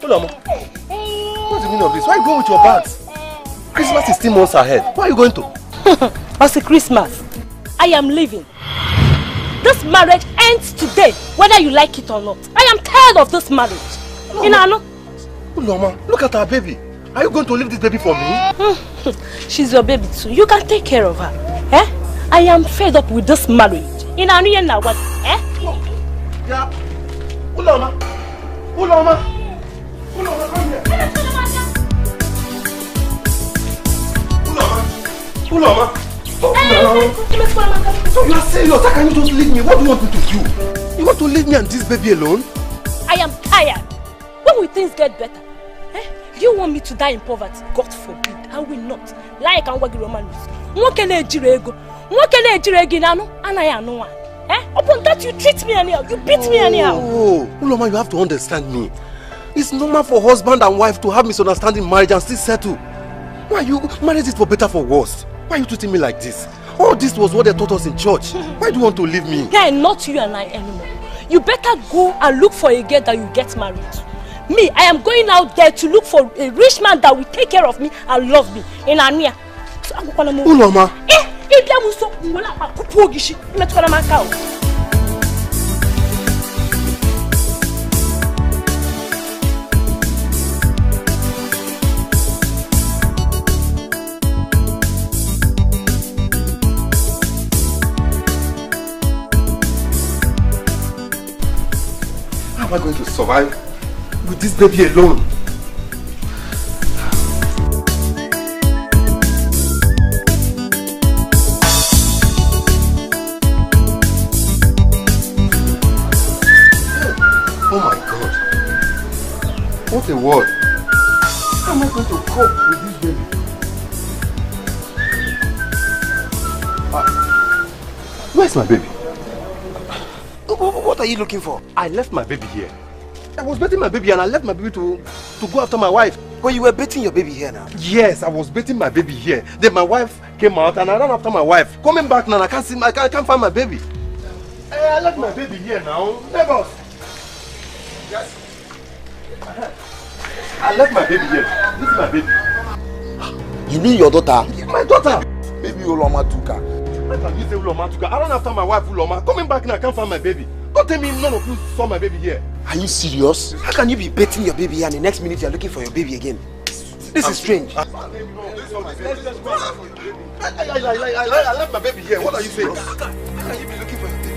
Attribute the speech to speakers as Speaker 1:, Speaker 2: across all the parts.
Speaker 1: Uloma, what's the meaning of this? Why are you going with your bags? Christmas is 3 months ahead. Where are you going to?
Speaker 2: What's Christmas? I am leaving. This marriage ends today, whether you like it or not. I am tired of this marriage.
Speaker 1: Uloma, look at our baby. Are you going to leave this baby for me?
Speaker 2: She's your baby too. You can take care of her. Eh? I am fed up with this marriage. Uloma.
Speaker 1: Uloma, come here. Uloma. So you are serious? How can you just leave me? What do you want me to do? You want to leave me and this baby alone?
Speaker 2: I am tired. When will things get better? Do you want me to die in poverty? God forbid. I will not. Like I'm working Roman. Upon that you treat me anyhow. You beat me anyhow.
Speaker 1: Oh, Uloma, you have to understand me. It's normal for husband and wife to have misunderstanding in marriage and still settle. Why you marriage is for better for worse? Why are you treating me like this? All this was what they taught us in church. Why do you want to leave me?
Speaker 2: Guy, not you and I anymore. You better go and look for a girl that you get married to. Me, I am going out there to look for a rich man that will take care of me and love me. In Ania.
Speaker 1: Uloma. How am I going to survive with this baby alone? Oh my God. What a word. How am I going to cope with this baby? Where's my baby?
Speaker 3: What are you looking for?
Speaker 1: I left my baby here. I was betting my baby and I left my baby to go after my wife.
Speaker 3: But you were betting your baby here now?
Speaker 1: Yes, I was betting my baby here. Then my wife came out and I ran after my wife. Coming back now, I can't find my baby. I left my baby here now. Neighbors. Yes. I left my baby here. This is my baby.
Speaker 3: You mean your daughter?
Speaker 1: My daughter.
Speaker 3: Maybe Uloma took her.
Speaker 1: How can you say Uloma took her? I ran after my wife Uloma. Coming back now, I can't find my baby. Don't tell me none of you saw my baby here.
Speaker 3: Are you serious? How can you be betting your baby here and the next minute you are looking for your baby again? This is strange.
Speaker 1: I left my baby here. What are you saying?
Speaker 3: How can you be looking for your baby?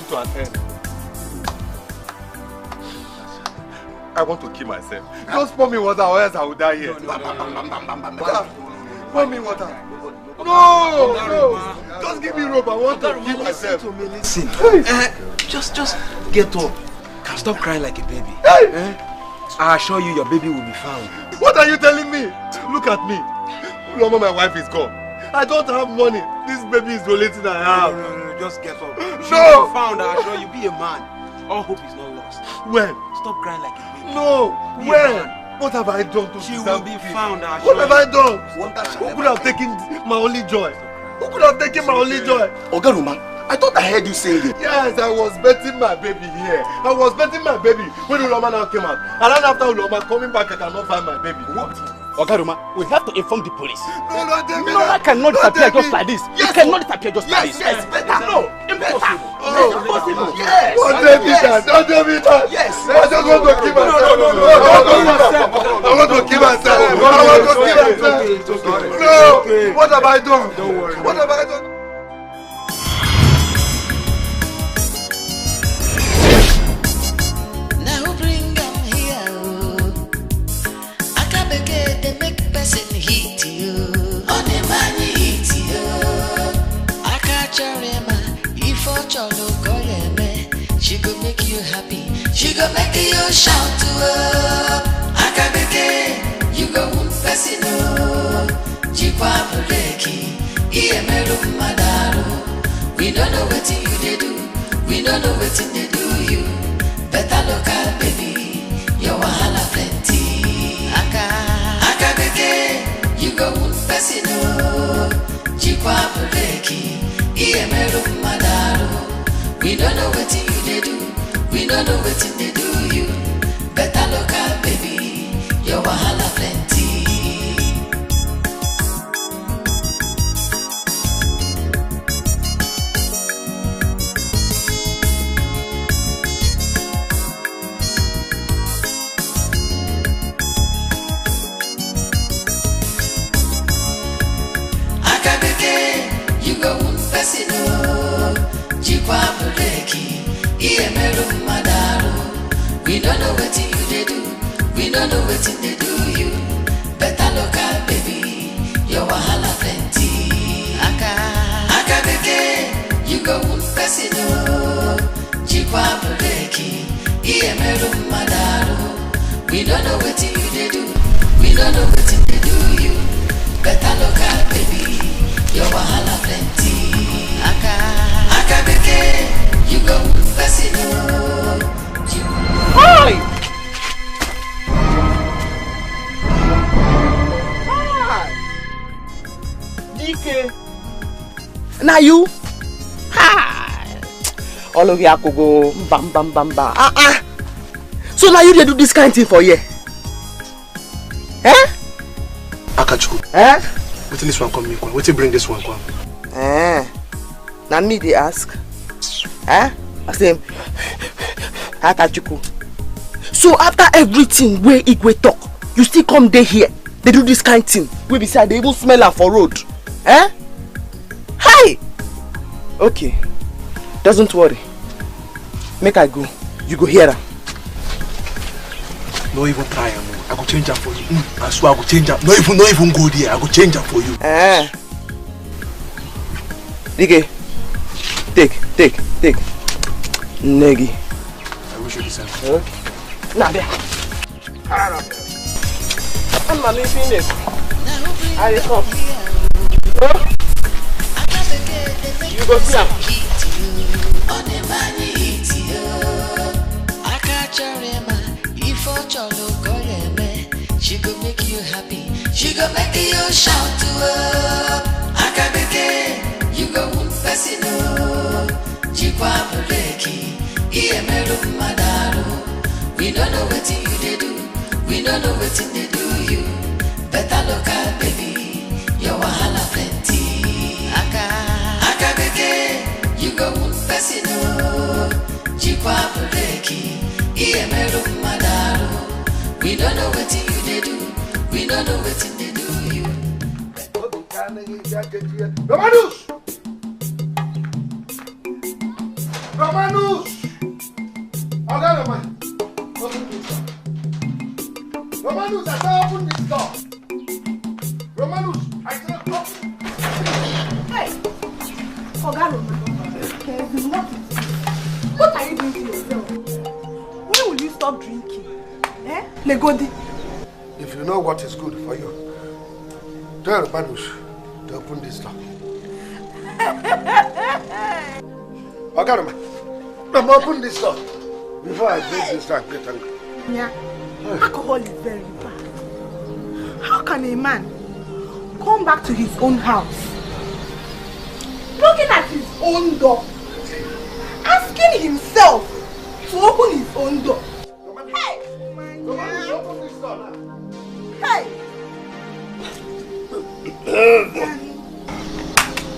Speaker 1: To an end. I want to kill myself. Just pour me water or else I will die here. Pour me water. No! Just give me rope. I want to kill myself.
Speaker 3: Listen. Just get up. Stop crying like a baby. I assure you your baby will be found.
Speaker 1: What are you telling me? Look at me. Uloma, my wife is gone. I don't have money. This baby is the only thing I have.
Speaker 3: No, just get up. She
Speaker 1: No!
Speaker 3: will be found, I assure you. Be a man. All hope is not lost.
Speaker 1: When?
Speaker 3: Stop crying like a baby.
Speaker 1: No!
Speaker 3: Be
Speaker 1: When? What have I done to
Speaker 3: She
Speaker 1: deserve
Speaker 3: will be
Speaker 1: this?
Speaker 3: found, I assure
Speaker 1: What have I done?
Speaker 3: Who
Speaker 1: Who could have taken my only joy? Who could have taken my only joy?
Speaker 3: Ogaruma, I thought I heard you saying it.
Speaker 1: Yes, I was betting my baby here. I was betting my baby when Uloma now came out. And then after Uloma coming back, I cannot find my baby. What?
Speaker 4: Ogaruma, we have to inform the police.
Speaker 1: No, no, David.
Speaker 4: No, that cannot disappear just like this.
Speaker 1: Yes,
Speaker 4: It cannot disappear just like this.
Speaker 3: Yes, better.
Speaker 4: No, impossible.
Speaker 1: Oh,
Speaker 4: Impossible.
Speaker 3: Yes.
Speaker 1: Don't tell me that. Don't tell me that.
Speaker 3: Yes.
Speaker 1: I just want to kill myself. I want to kill myself. I want to kill myself.
Speaker 3: It's okay.
Speaker 1: No.
Speaker 3: okay.
Speaker 1: What have I done?
Speaker 3: Don't worry.
Speaker 1: What have I done?
Speaker 5: Now bring them here. I can't begin to make person hit you. On the money hit you. I can't remember if I cholo she go make you happy. She go make you shout to her. I can't begin. You go person. Jikwa breki. Iye meru madaru. We don't know what you they do. We don't know what they do you. Better look at baby. Your wahala plenty. Aka beke. You go person. Jikwa breki. Iye meru madaru. We don't know what you they do. We don't know what they do you. Better look at baby. Your wahala plenty. You go person. Jikwa breki. Iye meru madaru. We don't know what you they do. We don't know what they do you. Better look at baby. Your wahala plenty. Aka beke. You go person. Jikwa breki. Iye meru madaru. We don't know what you they do. We don't know what they do you. Better look at baby. Your wahala plenty. Aka beke. You go person.
Speaker 4: Hi! Dikeh. Now you? Hi! All of you go bam bam bam bam. So now you dey do this kind of thing for you? Eh?
Speaker 1: Akachuku.
Speaker 4: Eh?
Speaker 1: Wetin this one come me? Wetin bring this one come?
Speaker 4: Now me they ask. I say, Akachuku. So after everything where Igwe talk, you still come there here. They do this kind of thing. We beside they even smell her for road. Hi! Okay. Doesn't worry. Make I go. You go here.
Speaker 1: No even try, I go change her for you. I swear I go change her. No even go there. I go change her for you.
Speaker 4: Dikeh. Take. Negi.
Speaker 1: I wish you the same.
Speaker 4: Okay. Now there. I'm not leaving it. I come. You go see her.
Speaker 5: On the money hit you. I can't remember if I cholo she go make you happy. She go make you shout to her. Aka beke. You go person. Jikwa breki. Iye meru madaru. We don't know what you they do. We don't know what they do you. Better look at baby. Your wahala plenty. Aka beke. You go person. Jikwa breki. Iye meru madaru. We don't know what you they do. We don't know what they do you.
Speaker 1: Romanus! Romanus! Okay, open this door. Romanus, I said open this door. Romanus, I said open.
Speaker 2: Hey! Oga Romanus, what are you doing to yourself? When will you stop drinking? Legodi.
Speaker 1: If you know what is good for you, tell Romanus to open this door. Okay, open this door before I break this door.
Speaker 2: Yeah. Alcohol is very bad. How can a man come back to his own house, knocking at his own door, asking himself to open his own door? Hey!
Speaker 1: Open this door now.
Speaker 2: Hey!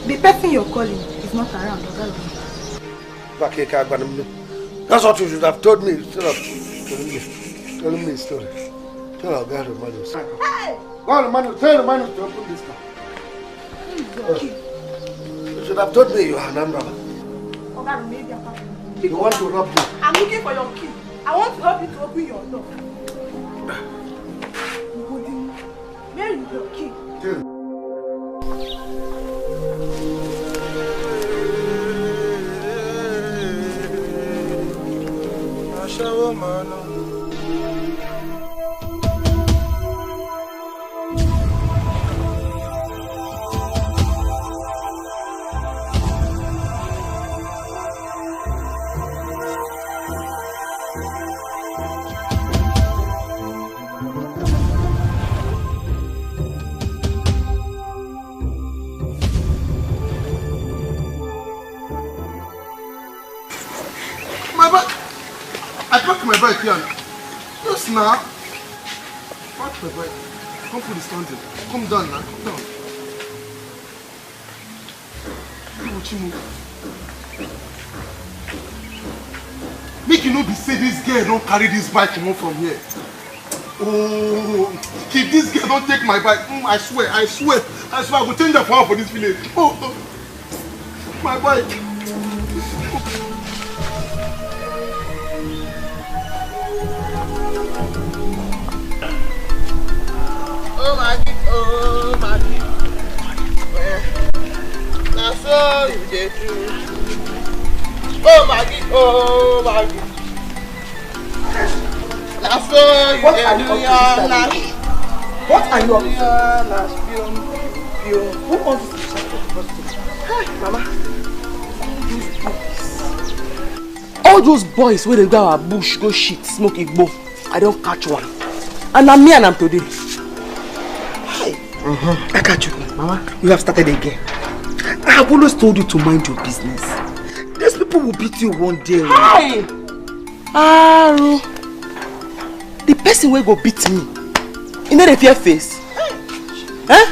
Speaker 2: The person you're calling is not around.
Speaker 1: That's what you should have told me instead of telling me a story. Tell our guy Romanus.
Speaker 2: Hey!
Speaker 1: Go on, Romanus, tell Romanus to open this door. You should have told me you are an umbrella. You want to rob me?
Speaker 2: I'm looking for your key. I want to help you to open your door. Where is your key?
Speaker 1: My bike here. Yes, now. Watch my bike. Come put the standing. Come down now. Come down. Make you know be say this girl don't carry this bike come from here. Oh, if this girl don't take my bike, I swear, I will change the power for this village. Oh, my bike.
Speaker 4: Oh Maggie, that's so you did too. Oh Maggie, that's so you did do.
Speaker 2: What are you up to?
Speaker 4: Who wants to shut up? Hey, Mama. All those boys where they go our bush, go shit, smoke igbo. I don't catch one. And I'm me and I'm today.
Speaker 3: I catch you. Mama, you have started again. I have always told you to mind your business. These people will beat you one day.
Speaker 4: Hi! Aro. The person will go beat me. You know the fear face? Eh?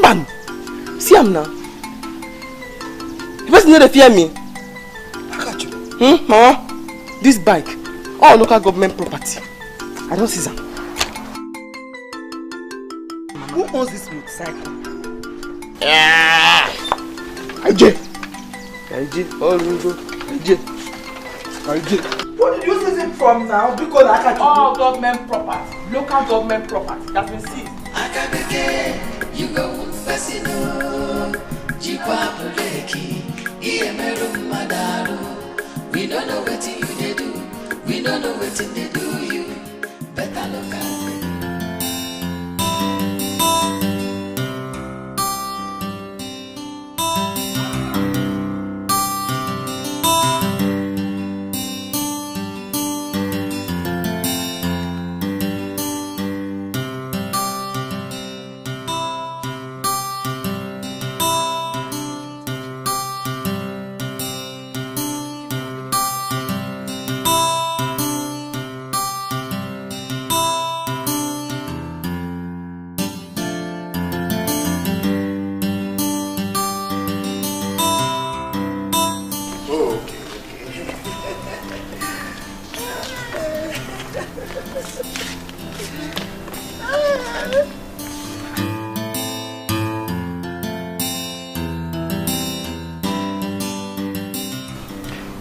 Speaker 4: Man, see him now. The person know the fear me.
Speaker 3: I catch you.
Speaker 4: Mama, this bike, all local government property. I don't see them.
Speaker 3: Who owns this motorcycle?
Speaker 4: IJ.
Speaker 2: What did you seize it from now? Because I can't. All government property, local government property that's been seized.
Speaker 5: You go Fasino, Jikwa Puleki, Iemeru Madaru. We don't know what you they do. We don't know what they do you. Better look at me.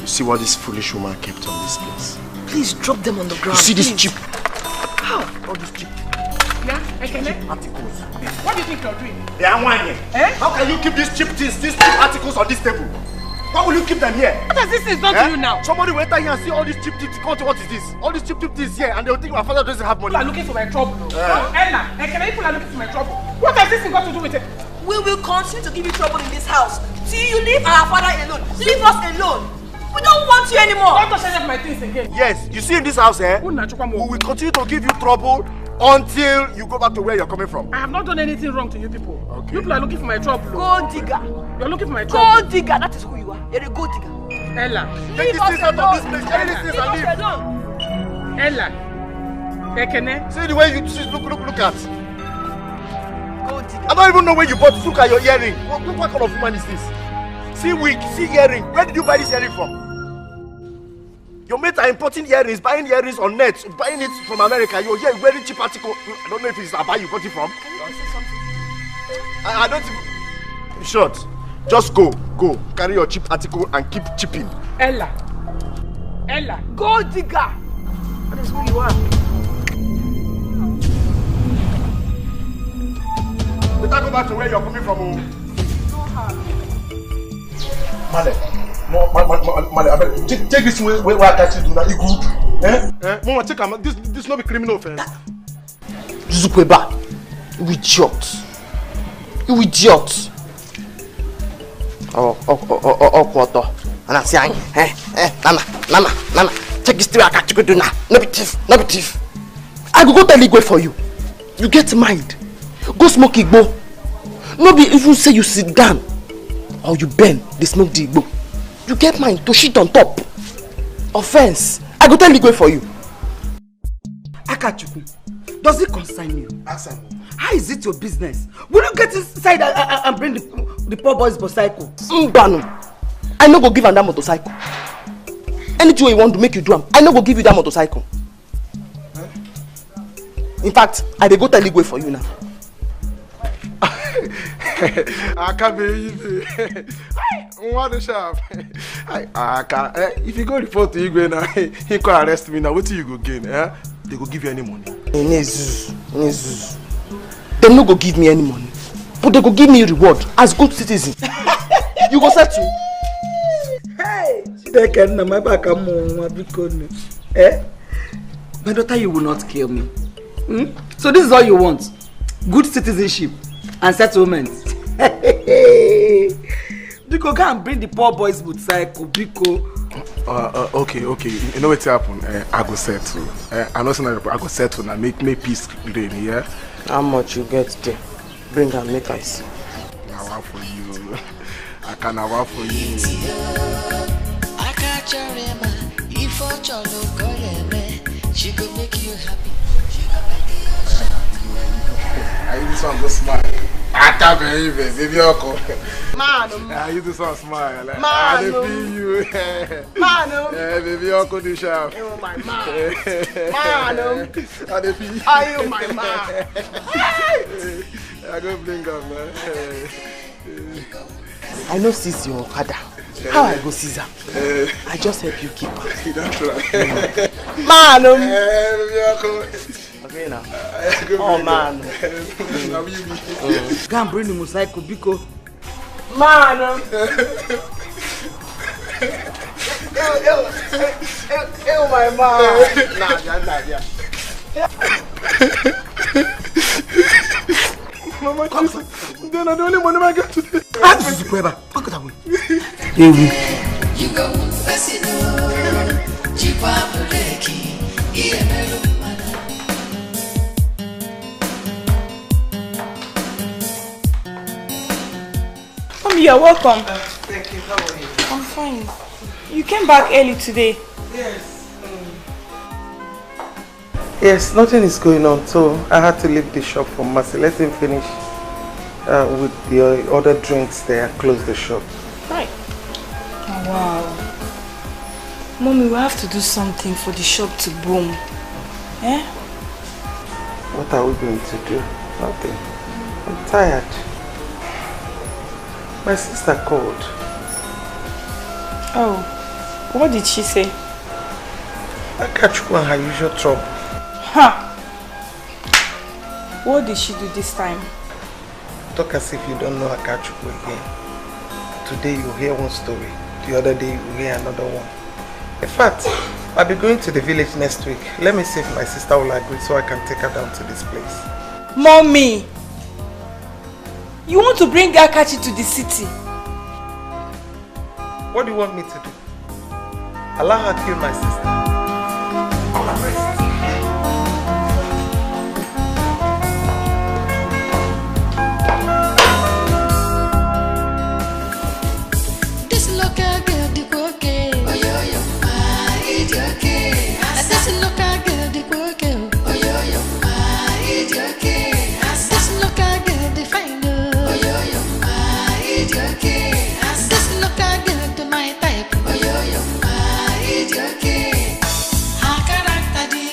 Speaker 1: See what this foolish woman kept on this place.
Speaker 3: Please drop them on the ground.
Speaker 1: You see this
Speaker 3: please.
Speaker 1: cheap?
Speaker 3: How? All these cheap
Speaker 2: Articles. What do you think you're doing?
Speaker 1: They are one here. How can you keep these cheap things, these cheap articles on this table? Why will you keep them here?
Speaker 2: What has this thing done to you now?
Speaker 1: Somebody will enter here and see all these cheap things. What is this? All these cheap things here, and they'll think my father doesn't have money.
Speaker 2: People are looking for my trouble. Ella, people are looking for my trouble. What has this thing got to do with it?
Speaker 6: We will continue to give you trouble in this house till you leave our father alone. Leave us alone. We don't want you anymore.
Speaker 2: Don't touch any of my things again.
Speaker 1: Yes, you see in this house, we will continue to give you trouble until you go back to where you're coming from.
Speaker 2: I have not done anything wrong to you people. Okay. You people are looking for my trouble.
Speaker 6: Gold digger.
Speaker 2: You're looking for my trouble.
Speaker 6: Gold digger, that is who you are. You're a gold digger.
Speaker 2: Ella.
Speaker 1: Take these things out of this place. Carry these things and leave.
Speaker 2: Ella. Ekene.
Speaker 1: See the way you look at.
Speaker 6: Gold digger.
Speaker 1: I don't even know where you bought this. Look at your earring. What kind of woman is this? See wig, see earring. Where did you buy this earring from? Your mates are importing earrings, buying earrings on net, buying it from America. You're here wearing cheap article. I don't know if it's Abba you got it from.
Speaker 6: Can you say something?
Speaker 1: I don't even...
Speaker 7: In short, just go. Carry your cheap article and keep chipping.
Speaker 2: Ella, gold digger. That is who you are.
Speaker 7: Better go back to where you're coming from. Male, take this way where I catch you do that. You good? Mama, take him. This not be criminal offense.
Speaker 4: Zukweba, you idiot. Oh, quarter. And I say, Nana, take this way I catch you do now. No be thief. I go tell Igwe for you. You get mind. Go smoke Igbo. No be even say you sit down or you bend, they smoke the Igbo. You get mind to shit on top. Offense. I go tell Igwe for you.
Speaker 8: Akachuku, does it concern you?
Speaker 7: Ask him.
Speaker 8: How is it your business? Will you get inside and bring the poor boy's motorcycle?
Speaker 4: Mbano. I no go give him that motorcycle. Anything you want to make you do him, I no go give you that motorcycle. Huh? In fact, I dey go tell Igwe for you now.
Speaker 7: I can't believe it. What a sharp. I can't. If you go report to Igwe now, he can arrest me now. What do you go gain? They go give you any money.
Speaker 4: Nezus. They no go give me any money, but they go give me a reward as good citizen. You go settle.
Speaker 8: Hey, they can my back my daughter, you will not kill me. So this is all you want? Good citizenship and settlement. Biko, go and bring the poor boy's motorcycle, Biko.
Speaker 7: Okay. You know what's happened? I go settle. I know something. I go settle now. Make peace reign, yeah.
Speaker 4: How much you get there? Bring and make I see.
Speaker 7: I want for you. I can work for you.
Speaker 5: I catch your rema. If I cholo she could make you happy.
Speaker 7: I use this one go smile. I can't believe it. Baby, Uncle.
Speaker 2: Man,
Speaker 7: I use this one smile.
Speaker 2: Man,
Speaker 7: I feel you.
Speaker 2: Man,
Speaker 7: baby, Uncle do sharp.
Speaker 2: Oh my man. Man,
Speaker 7: I feel you.
Speaker 2: are you my man?
Speaker 7: I go bring up, man.
Speaker 4: I know seize your father. How I go seize her? I just help you keep her.
Speaker 7: That's right.
Speaker 2: Man,
Speaker 7: baby, Uncle.
Speaker 4: Okay now. Oh man.
Speaker 8: Go and bring the motorcycle, Biko.
Speaker 2: man. Oh my man.
Speaker 7: Nah. Mama, then I the only money I get today.
Speaker 8: This is Kweba. Look at that way.
Speaker 5: You go fascino, Jipa Buleki, Iemelo.
Speaker 6: You're welcome.
Speaker 2: Thank you. How are you?
Speaker 6: I'm fine. You came back early today.
Speaker 2: Yes. Yes, nothing is going on, so I had to leave the shop for Mercy. Let him finish with the other drinks there and close the shop.
Speaker 6: Right. Oh, wow. Mommy, we have to do something for the shop to boom. Eh?
Speaker 2: What are we going to do? Nothing. I'm tired. My sister called.
Speaker 6: Oh, what did she say?
Speaker 2: I catch you on her usual trouble.
Speaker 6: Huh? What did she do this time?
Speaker 2: Talk as if you don't know Akachuku again. Today you hear one story, the other day you hear another one. In fact, I'll be going to the village next week. Let me see if my sister will agree so I can take her down to this place.
Speaker 6: Mommy! You want to bring Akachi to the city?
Speaker 2: What do you want me to do? Allow her kill my sister.
Speaker 5: This local girl, the bouquet. Oh, yo, my idiot. This local girl, the bouquet. Oh, yo, my idiot. This local girl, the finder. Oh, yo, my idiot. This local girl, the my type. Oh, yo, my idiot. Her character, the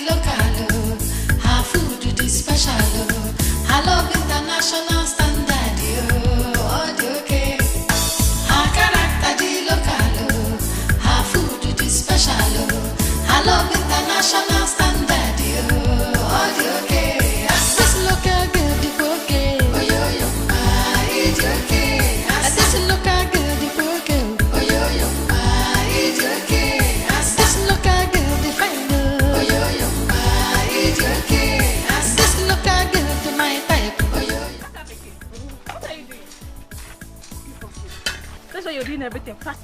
Speaker 2: doing everything fast.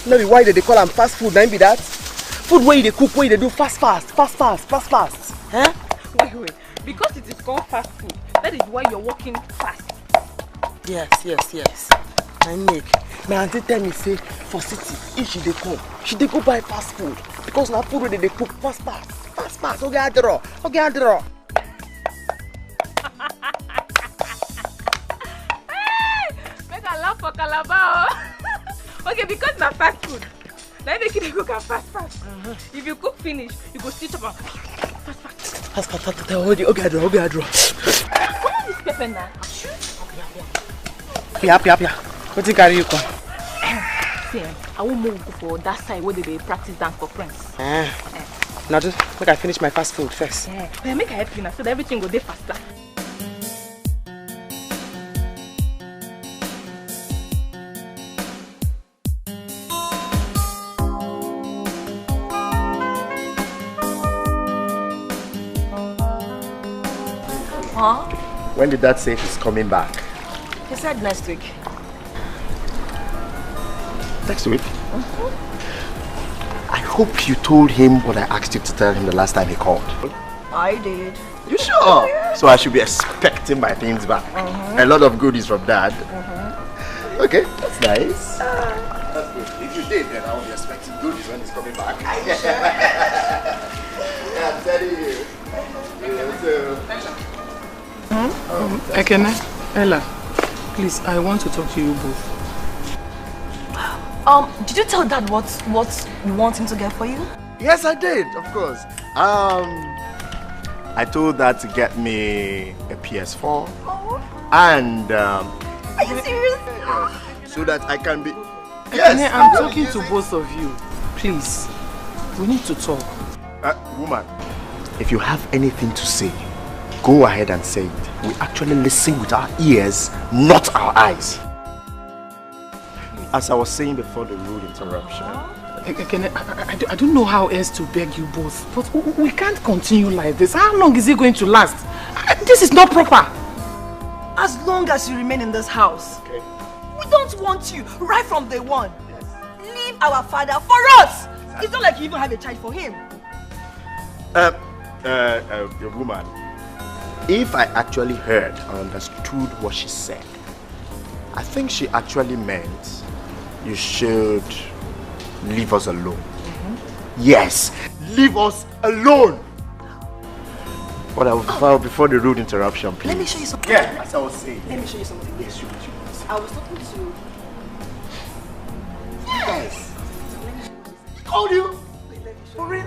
Speaker 4: No be why they call them fast food, then be that? Food where they cook, where they do fast. Eh?
Speaker 2: Wait. Because it is called fast food, that is why you're working fast.
Speaker 4: Yes. I make. My auntie tell me say for city, if she dey come, she dey go buy fast food. Because now food where they fast. Okay, I draw.
Speaker 2: Make a laugh for Calabar. Okay, because na fast food. Now make it cook and fast. If you cook finish, you go stitch up and fast.
Speaker 4: Okay, I draw.
Speaker 2: Come on, this pepper now.
Speaker 4: Yeah. What you carry you come?
Speaker 2: See, I won't move for that side where they practice dance for friends.
Speaker 4: Now just make I finish my fast food first.
Speaker 2: Yeah, make I help you now so that everything go there faster. Huh?
Speaker 1: When did Dad say he's coming back?
Speaker 2: He said next week.
Speaker 1: Next week? I hope you told him what I asked you to tell him the last time he called.
Speaker 2: I did.
Speaker 1: You sure? So I should be expecting my things back. A lot of goodies from Dad. Okay, that's nice. That's good. If you did, then I will be expecting goodies when he's coming back. Yeah, I'm telling you.
Speaker 8: Ekene, Ella, please, I want to talk to you both.
Speaker 6: Did you tell Dad what you want him to get for you?
Speaker 1: Yes, I did, of course. I told Dad to get me a PS4 and
Speaker 6: Are you serious?
Speaker 1: so that I can be.
Speaker 8: Ekene, I'm talking to both of you. Please, we need to talk.
Speaker 1: Woman, if you have anything to say, go ahead and say it. We actually listen with our ears, not our eyes. As I was saying before the rude interruption.
Speaker 8: Ekene, I don't know how else to beg you both, but we can't continue like this. How long is it going to last? This is not proper.
Speaker 6: As long as you remain in this house.
Speaker 1: Okay.
Speaker 6: We don't want you right from day one.
Speaker 1: Yes.
Speaker 6: Leave our father for us. Exactly. It's not like you even have a child for him.
Speaker 1: The woman, if I actually heard or understood what she said, I think she actually meant you should leave us alone. Yes, leave us alone. But before the rude interruption, please.
Speaker 6: Let me show you something.
Speaker 1: Yeah, as I was saying.
Speaker 6: Let me show you something.
Speaker 1: Yes, you.
Speaker 6: I was talking to...
Speaker 1: Yes. Told you. For real.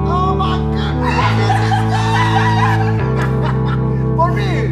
Speaker 1: Oh my goodness. For real.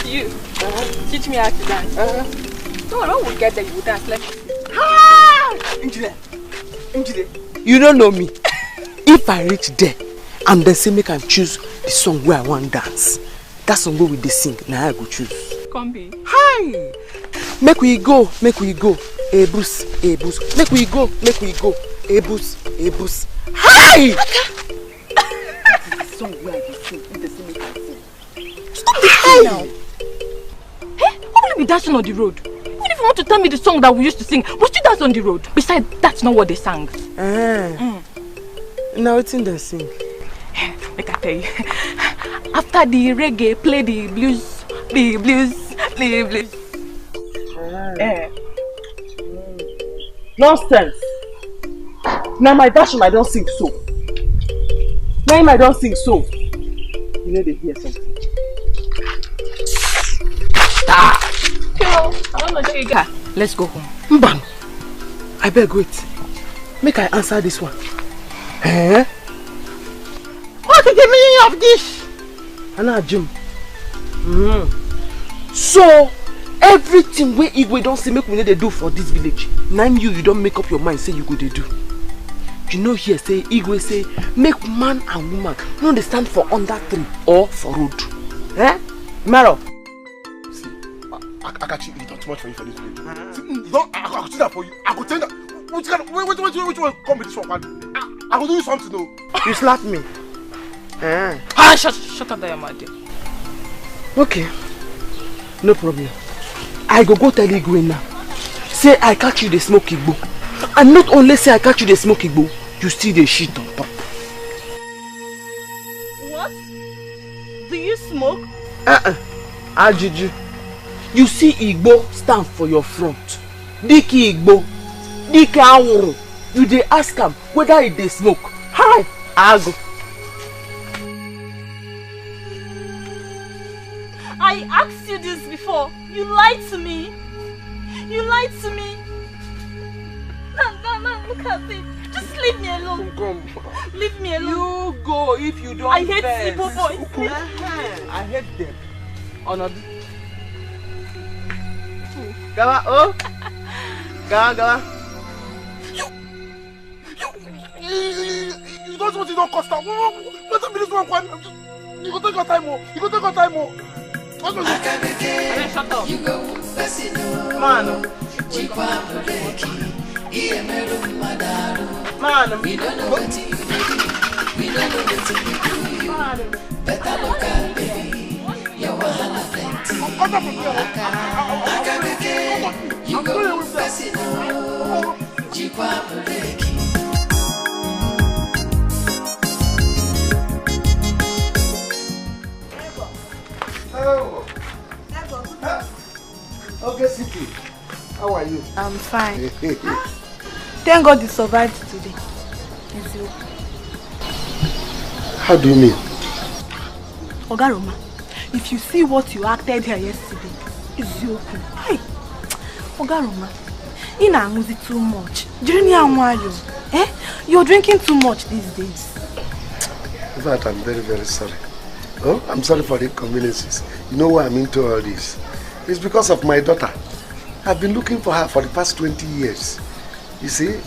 Speaker 2: You teach me how to dance. No, I don't get that you would dance like
Speaker 4: You don't know me. If I reach there and then say make I choose the song where I want dance, that song where we dey sing, now I go choose.
Speaker 2: Come be.
Speaker 4: Hi! Make we go. Hey Bruce. Make we go. Hey Bruce. Hi! The song where I dey sing, if they say make I sing.
Speaker 2: Stop this thing now. Hey, why will you be dancing on the road? Even if you want to tell me the song that we used to sing, we still dance on the road. Besides, that's not what they sang.
Speaker 4: Now it's in the sing.
Speaker 2: Like I tell you, after the reggae, play the blues.
Speaker 4: Nonsense. Now my version I don't sing so. You know they hear something.
Speaker 8: Let's go home.
Speaker 4: Mbam, I beg wait. Make I answer this one. Eh? What is the meaning of this? Anna Jim. So everything we Igwe don't say make we need to do for this village. Now you don't make up your mind say you go to do. You know here say Igwe say make man and woman no they stand for under tree or for road. Eh? Maro.
Speaker 7: See, I got you eat too much for you for this village. No, I could do that for you. I could tell that. Which one come with this one? I will do you something though.
Speaker 4: You slap me.
Speaker 8: Shut up there, my dear.
Speaker 4: Okay. No problem. I go tell Igwe now. Say I catch you the smoke Igbo. And not only say I catch you the smoke Igbo, you see the shit on top.
Speaker 6: What? Do you smoke?
Speaker 4: Ajiji. You see Igbo stand for your front. Dikeh Igbo. Dikeh Awuru. You dey ask him whether he dey smoke. Hi, Ago.
Speaker 6: I asked you this before. You lied to me. You lied to me. No, look at it. Just leave me alone.
Speaker 7: Come.
Speaker 6: Leave me alone.
Speaker 4: You go if you don't.
Speaker 6: I hate Igbo boys.
Speaker 4: I hate them. Honored. Gawa, oh. Gawa.
Speaker 7: You don't want to don't cost out. Let me this one. You go take your time more. You go take your time more. Shut up.
Speaker 4: Man. Man.
Speaker 5: We don't know what you do. We don't know what you do. Better look at baby. Your wahala plenty. You go Besino. Jikwa Bureki.
Speaker 7: Okay, Siki. How are you?
Speaker 2: I'm fine. Thank God you survived today. It's you.
Speaker 7: How do you mean?
Speaker 2: Ogaroma, if you see what you acted here yesterday, it's you. Hey, Ogaroma, you're not too much. Eh? You're drinking too much these days.
Speaker 7: In fact, I'm very, very sorry. Oh, I'm sorry for the inconveniences. You know why I'm into all this? It's because of my daughter. I've been looking for her for the past 20 years. You see?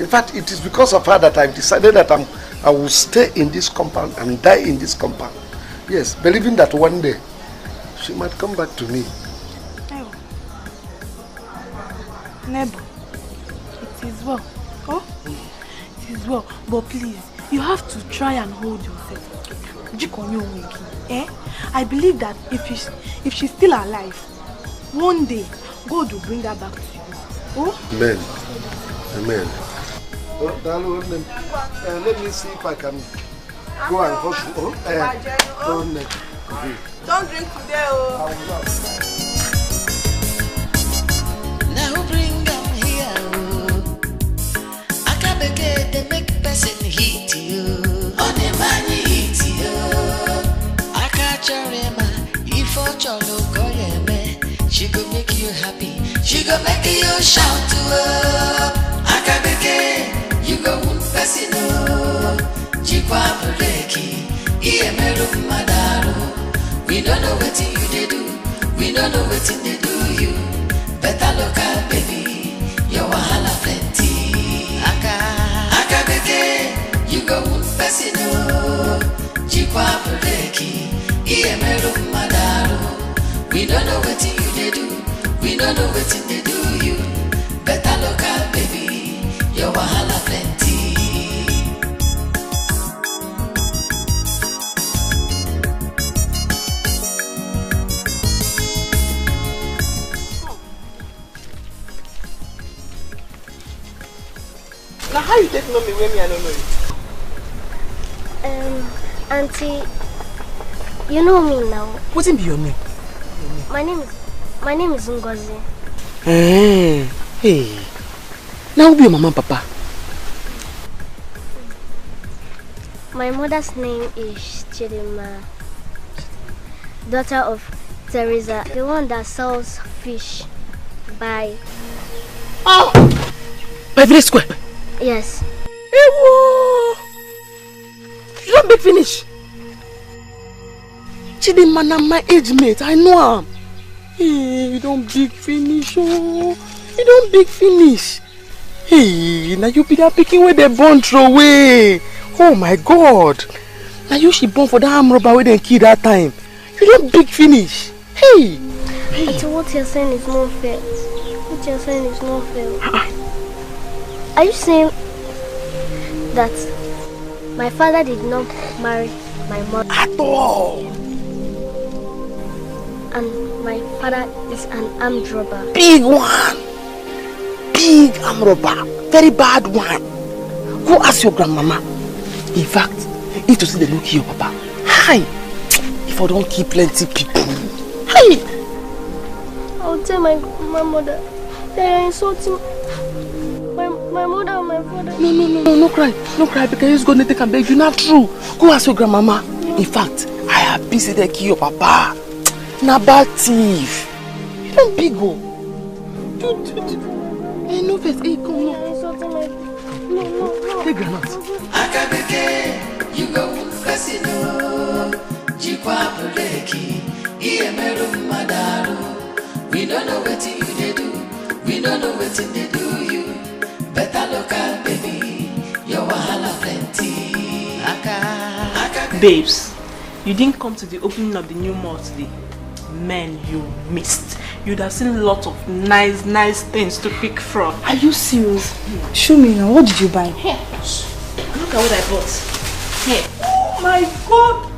Speaker 7: In fact, it is because of her that I've decided that I will stay in this compound and die in this compound. Yes, believing that one day she might come back to me.
Speaker 2: Nebo, it is well. Oh? It is well. But please, you have to try and hold yourself. Eh? I believe that if she's still alive, one day God will bring her back to you. Oh?
Speaker 7: Amen. Amen. Oh, darling, let me see if I can go and wash you. Oh,
Speaker 2: don't drink today, oh.
Speaker 5: Now bring them here. Akabeke, they make person hit you. On the money hit you. Akacharema, if I cholo koyeme, she go make you happy. She go make you shout to her. Akabeke, you go person oh. Jikwa bureki, iemeru madaru. We don't know what you they do. We don't know what they do you. Better look at baby, your wahala plenty. Akabeke, you go person oh. Jikwa bureki, iemeru madaru. We don't know what you they do. We don't know what they do you. Better look at baby, your wahala plenty.
Speaker 4: Now how you take know me when me I don't know you?
Speaker 9: Auntie, you know me now.
Speaker 4: What's be your name?
Speaker 9: My name is Ngozi.
Speaker 4: Hey. Now who be your mama and papa?
Speaker 9: My mother's name is Chidima daughter of Teresa, the one that sells fish by...
Speaker 4: Oh! By Village Square?
Speaker 9: Yes.
Speaker 4: Ewo! You don't big finish. Chidinma na my age mate, I know him. Hey, you don't big finish, oh. You don't big finish. Hey, now you be that picking where they born throw away. Oh my God. Now you she born for that arm robber where they kill that time. You don't big finish. Hey.
Speaker 9: But what you're saying is not fair. What you're saying is not fair. Are you saying that my father did not marry my mother?
Speaker 4: At all.
Speaker 9: And my father is an armed robber.
Speaker 4: Big one. Big armed robber. Very bad one. Go ask your grandmama. In fact, if to see the look here, Papa. Hi. If I don't keep plenty people. Hi.
Speaker 9: I'll tell my mother. They are insulting my mother and my father.
Speaker 4: No cry. No cry because he's going to take and beg you. Not true. Go ask your grandmama. In fact, I have busy the key your papa. Na bad thief. You don't big go. Hey, no face. Hey, come on.
Speaker 9: No.
Speaker 4: Take granite.
Speaker 5: Akabeke, you go casino. Jikwa Buleki, Iemeru Madaru. We don't know what you do. We don't know what they do you. Better look at baby. Your wahala plenty.
Speaker 6: Babes, you didn't come to the opening of the new mall today. Man, you missed. You'd have seen a lot of nice things to pick from.
Speaker 2: Are you serious? Show me now. What did you buy?
Speaker 6: Here. Look at what I bought. Here. Oh my God!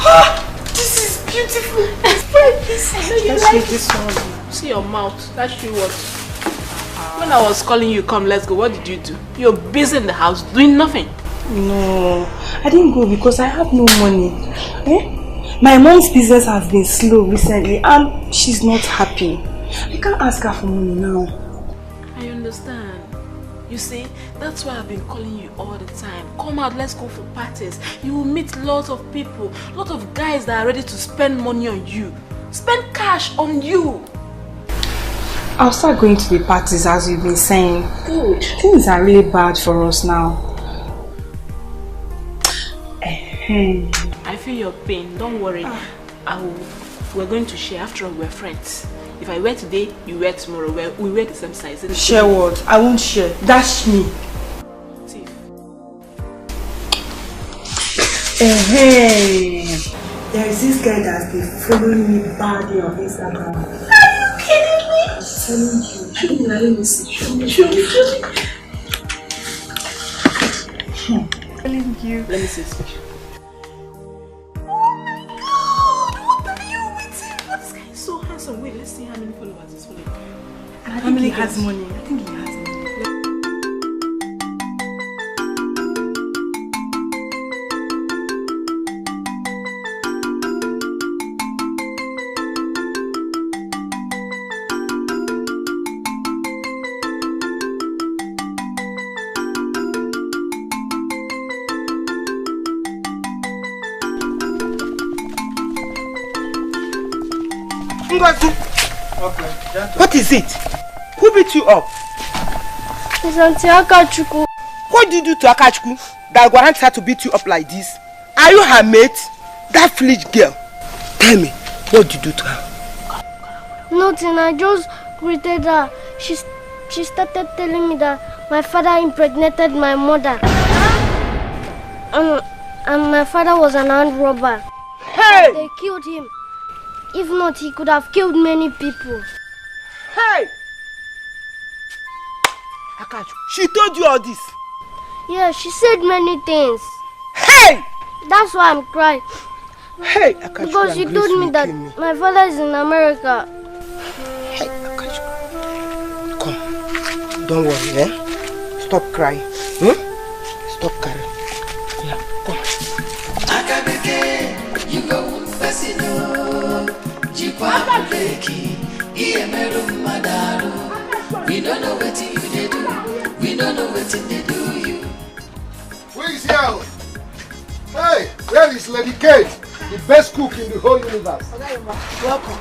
Speaker 6: Ah, this is beautiful. Spread this. I know you like this one. See your mouth. That's you what. When I was calling you, come, let's go. What did you do? You're busy in the house doing nothing.
Speaker 2: No, I didn't go because I have no money. My mom's business has been slow recently and she's not happy. I can't ask her for money now.
Speaker 6: I understand. You see, that's why I've been calling you all the time. Come out, let's go for parties. You will meet lots of people, lots of guys that are ready to spend money on you. Spend cash on you.
Speaker 2: I'll start going to the parties as you've been saying.
Speaker 6: Good.
Speaker 2: Things are really bad for us now.
Speaker 6: I feel your pain, don't worry. We're going to share, after all we're friends. If I wear today, you wear tomorrow. We wear the same size.
Speaker 2: Share what? I won't share. That's me.
Speaker 6: Thief.
Speaker 2: There is this guy that's been following me badly on Instagram.
Speaker 6: Are you kidding me?
Speaker 2: I'm telling you. Let me see. Show me.
Speaker 6: Telling you. Let me see this picture. Wait, let's see how many followers he's following.
Speaker 2: I think he has money. I think he has money.
Speaker 4: Okay. What is it? Who beat you up?
Speaker 9: It's Auntie Akachuku.
Speaker 4: What did you do to Akachuku that warrants her to beat you up like this? Are you her mate? That foolish girl. Tell me, what did you do to her?
Speaker 9: Nothing, I just greeted her. She started telling me that my father impregnated my mother. And my father was an armed robber.
Speaker 4: Hey!
Speaker 9: They killed him. If not, he could have killed many people.
Speaker 4: Hey! Akachu, she told you all this?
Speaker 9: Yeah, she said many things.
Speaker 4: Hey!
Speaker 9: That's why I'm crying.
Speaker 4: Hey, Akachu,
Speaker 9: because she told me that my father is in America.
Speaker 4: Hey, Akachu. Come. Don't worry, eh? Stop crying. Stop crying. Yeah, come.
Speaker 5: Akabeke, you go Fasino. Jikwa Buleki, Iemeru Madaru. We don't know what you they do. We don't know what they do you.
Speaker 7: Who is here? Hey, where is Lady Kate? The best cook in the whole universe.
Speaker 2: Welcome.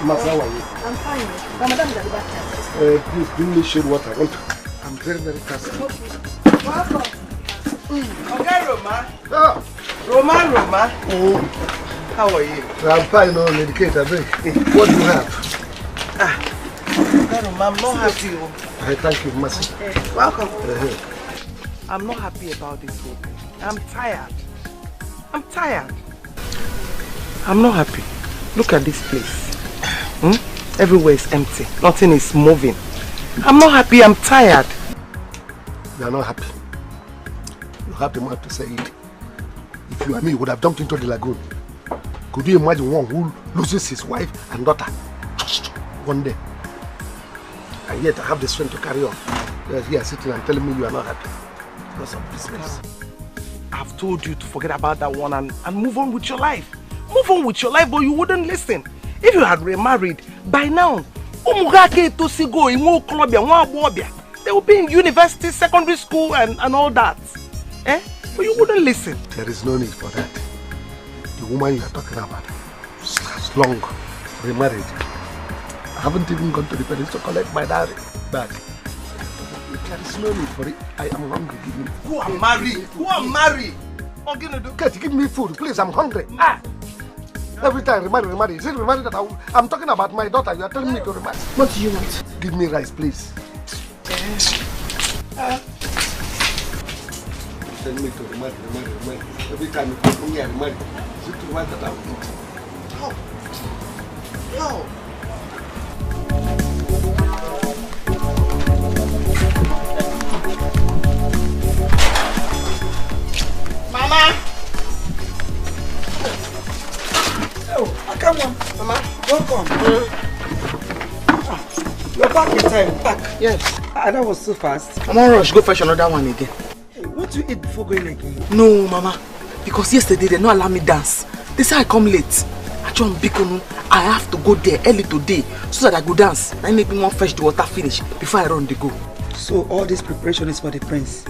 Speaker 7: Mas, how are you?
Speaker 2: I'm fine. Madam is at the back.
Speaker 7: Please bring me shade water. I'm very, very thirsty.
Speaker 2: Welcome.
Speaker 3: Okay, Roma.
Speaker 7: Ah.
Speaker 3: Roma.
Speaker 7: Oh.
Speaker 3: How are you?
Speaker 7: I'm fine, no, Dikeh, what do you have?
Speaker 3: Okay, Roma, I'm not happy.
Speaker 7: I thank you, Mercy.
Speaker 3: Welcome. I'm not happy about this whole thing. I'm tired. I'm not happy. Look at this place. Everywhere is empty. Nothing is moving. I'm not happy. I'm tired.
Speaker 7: You are not happy. You have the mouth to say it. If you and me, you would have jumped into the lagoon. Could you imagine one who loses his wife and daughter just one day? And yet I have the strength to carry on. You're here sitting and telling me you are not happy. Because of business.
Speaker 3: I've told you to forget about that one and move on with your life. Move on with your life, but you wouldn't listen. If you had remarried, by now, they will be in university, secondary school and all that. But you wouldn't listen.
Speaker 7: There is no need for that. The woman you are talking about has long remarried. I haven't even gone to the parents to collect my dowry back. There is no need for it. I am hungry. Give me food.
Speaker 3: Who are married?
Speaker 7: Kate, give me food, please. I'm hungry. Every time remarry. Is it remarry that I'm talking about my daughter? You are telling me to remarry.
Speaker 3: What do you want?
Speaker 7: Give me rice, please. Tell me to remarry. Every time you put me, I remarry. Is it the right that I will eat?
Speaker 3: No. Mama! Oh, come on, Mama. Welcome. You're back in time. Back. Yes. That was so fast. Mama, rush. Go fetch another one again. Hey, what do you eat before going again? No, Mama. Because yesterday they don't allow me dance. They say I come late. I have to go there early today so that I go dance. I make me want fetch the water finish before I run the go.
Speaker 10: So all this preparation is for the prince.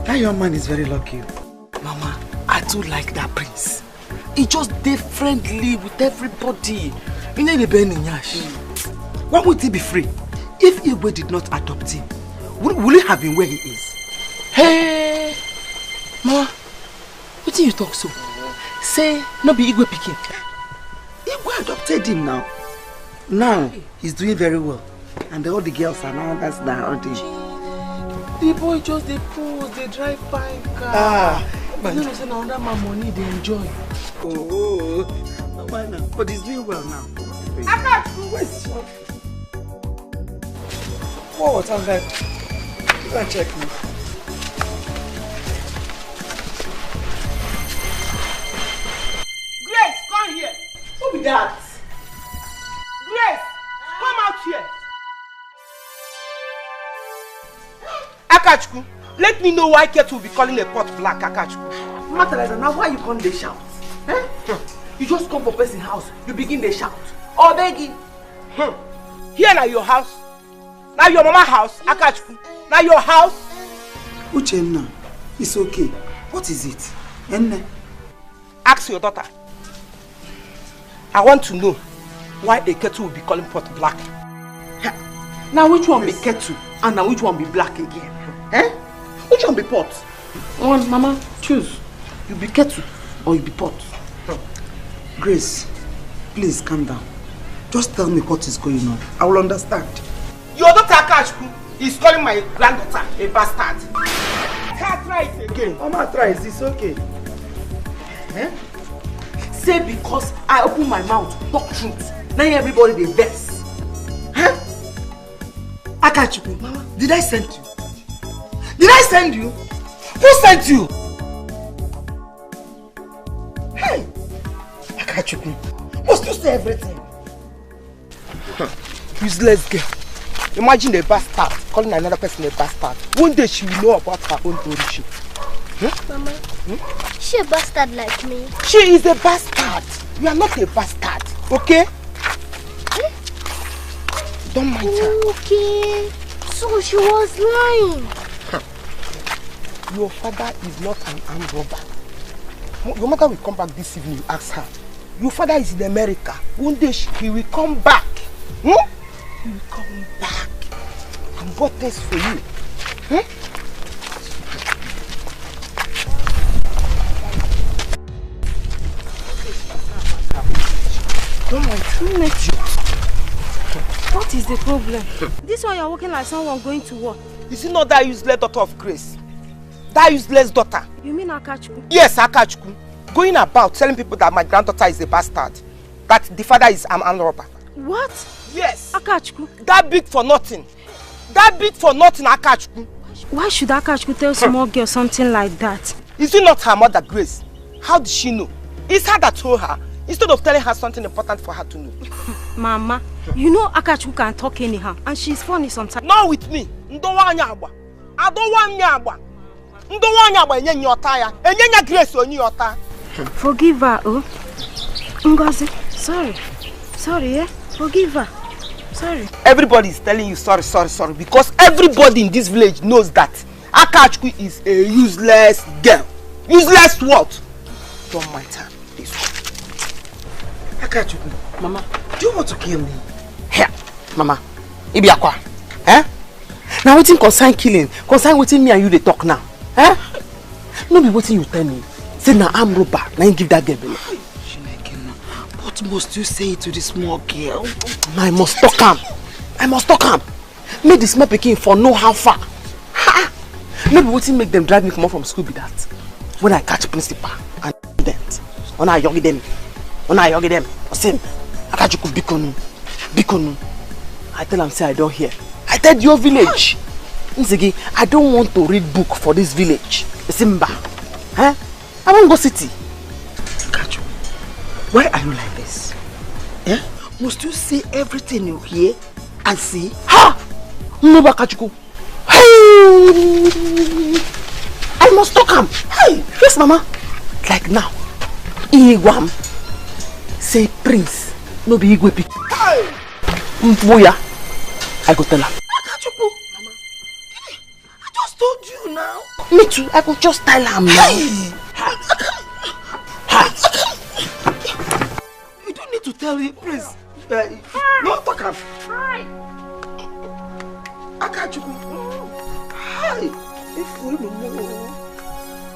Speaker 10: That young man is very lucky.
Speaker 3: Mama, I do like that prince. He just dey friendly with everybody. He ain't a burning yash. Why would he be free? If Igwe did not adopt him, will he have been where he is? Hey, Mama, what do you talk so? Say, no be Igwe picking.
Speaker 10: Igwe adopted him now. Now, he's doing very well. And all the girls are now around him.
Speaker 3: The boy just they pose, they drive by car. But you know, say now that my money they enjoy.
Speaker 10: Oh, why now? But he's doing well now.
Speaker 3: I can't where's your...
Speaker 10: What? I'm like, you can check me.
Speaker 3: Grace, come here. Who be that? Grace, come out here. Akachukwu, let me know why Ketu will be calling a pot black, Akachukwu.
Speaker 4: Matter now, why you can't they shout? You just come for person's house, you begin they shout. Oh, begging.
Speaker 3: Here now your house. Now your mama house, Akachukwu. Now your house.
Speaker 10: Uchenna, it's okay. What is it? Enne?
Speaker 3: Ask your daughter. I want to know why a Ketu will be calling pot black.
Speaker 4: Now which one be Ketu and now which one be black again? Which one be pot? One, Mama, choose. You be Ketu or you be pot?
Speaker 10: Grace, please calm down. Just tell me what is going on. I will understand.
Speaker 3: Your daughter Akachukwu is calling my granddaughter a bastard. Can't try it again.
Speaker 10: Mama tries, it's okay.
Speaker 4: Say because I open my mouth, talk truth. Now everybody they vex. Akachukwu, Mama, did I send you? Did I send you? Who sent you? Hey! Akachukwu, must you say everything?
Speaker 3: Useless girl. Imagine a bastard calling another person a bastard. One day she will know about her own origin.
Speaker 9: Mama, she a bastard like me?
Speaker 3: She is a bastard. You are not a bastard, okay? Don't mind her.
Speaker 9: Okay, so she was lying.
Speaker 3: Your father is not an armed robber.
Speaker 4: Your mother will come back this evening, you ask her. Your father is in America. One day he will come back. He will come back. And what this for you?
Speaker 2: Don't let you. What is the problem? This one you're walking like someone going to war.
Speaker 4: Is it not that useless daughter of Grace? That useless daughter?
Speaker 2: You mean Akachukwu?
Speaker 4: Yes, Akachukwu. Going about telling people that my granddaughter is a bastard. That the father is an armed robber.
Speaker 2: What?
Speaker 4: Yes.
Speaker 2: Akachukwu?
Speaker 4: That big for nothing. That big for nothing, Akachukwu.
Speaker 2: Why should Akachukwu tell small girl something like that?
Speaker 4: Is it not her mother, Grace? How did she know? It's her that told her, instead of telling her something important for her to know.
Speaker 2: Mama, you know Akachukwu can talk anyhow, and she's funny sometimes.
Speaker 4: Not with me. I don't want Nyagba. Grace on your time.
Speaker 2: Forgive her, oh. Ngozi, sorry. Sorry, eh? Forgive her. Sorry.
Speaker 4: Everybody is telling you sorry, because everybody in this village knows that Akachukwu is a useless girl. Useless what? Don't mind her. This one.
Speaker 10: Akachukwu, Mama, do you want to kill me?
Speaker 4: Here, Mama. Ibiakwa. Eh? Now waiting concern killing. Concern waiting me and you they talk now. Eh? No be waiting you tell me. Say na I'm robber. Now you give that girl belly.
Speaker 10: What must you say to this small girl?
Speaker 4: I must talk him. I must talk him. Make the small pikin for know how far. Ha! No be waiting make them drive me come from school be that. When I catch principal and student. When I yogi them. Same. Akachukwu bikonu. I tell him say I don't hear. I tell your village. Nzigi, I don't want to read book for this village. Simba. Huh? I won't go city.
Speaker 10: Akachukwu, why are you like this? Eh? Must you say everything you hear and see?
Speaker 4: Ha! No, Akachukwu. Hey! I must talk him. Hey! Yes, Mama. Like now. Igwam. Say prince. No be Igwe pick. Hey! Mboya. I go tell her.
Speaker 10: Akachukwu. Mama. I just told you now.
Speaker 4: Me too. I could just tell her now.
Speaker 10: You don't need to tell him, please. No, talk him.
Speaker 2: Hi.
Speaker 10: Akachukwu. Hi.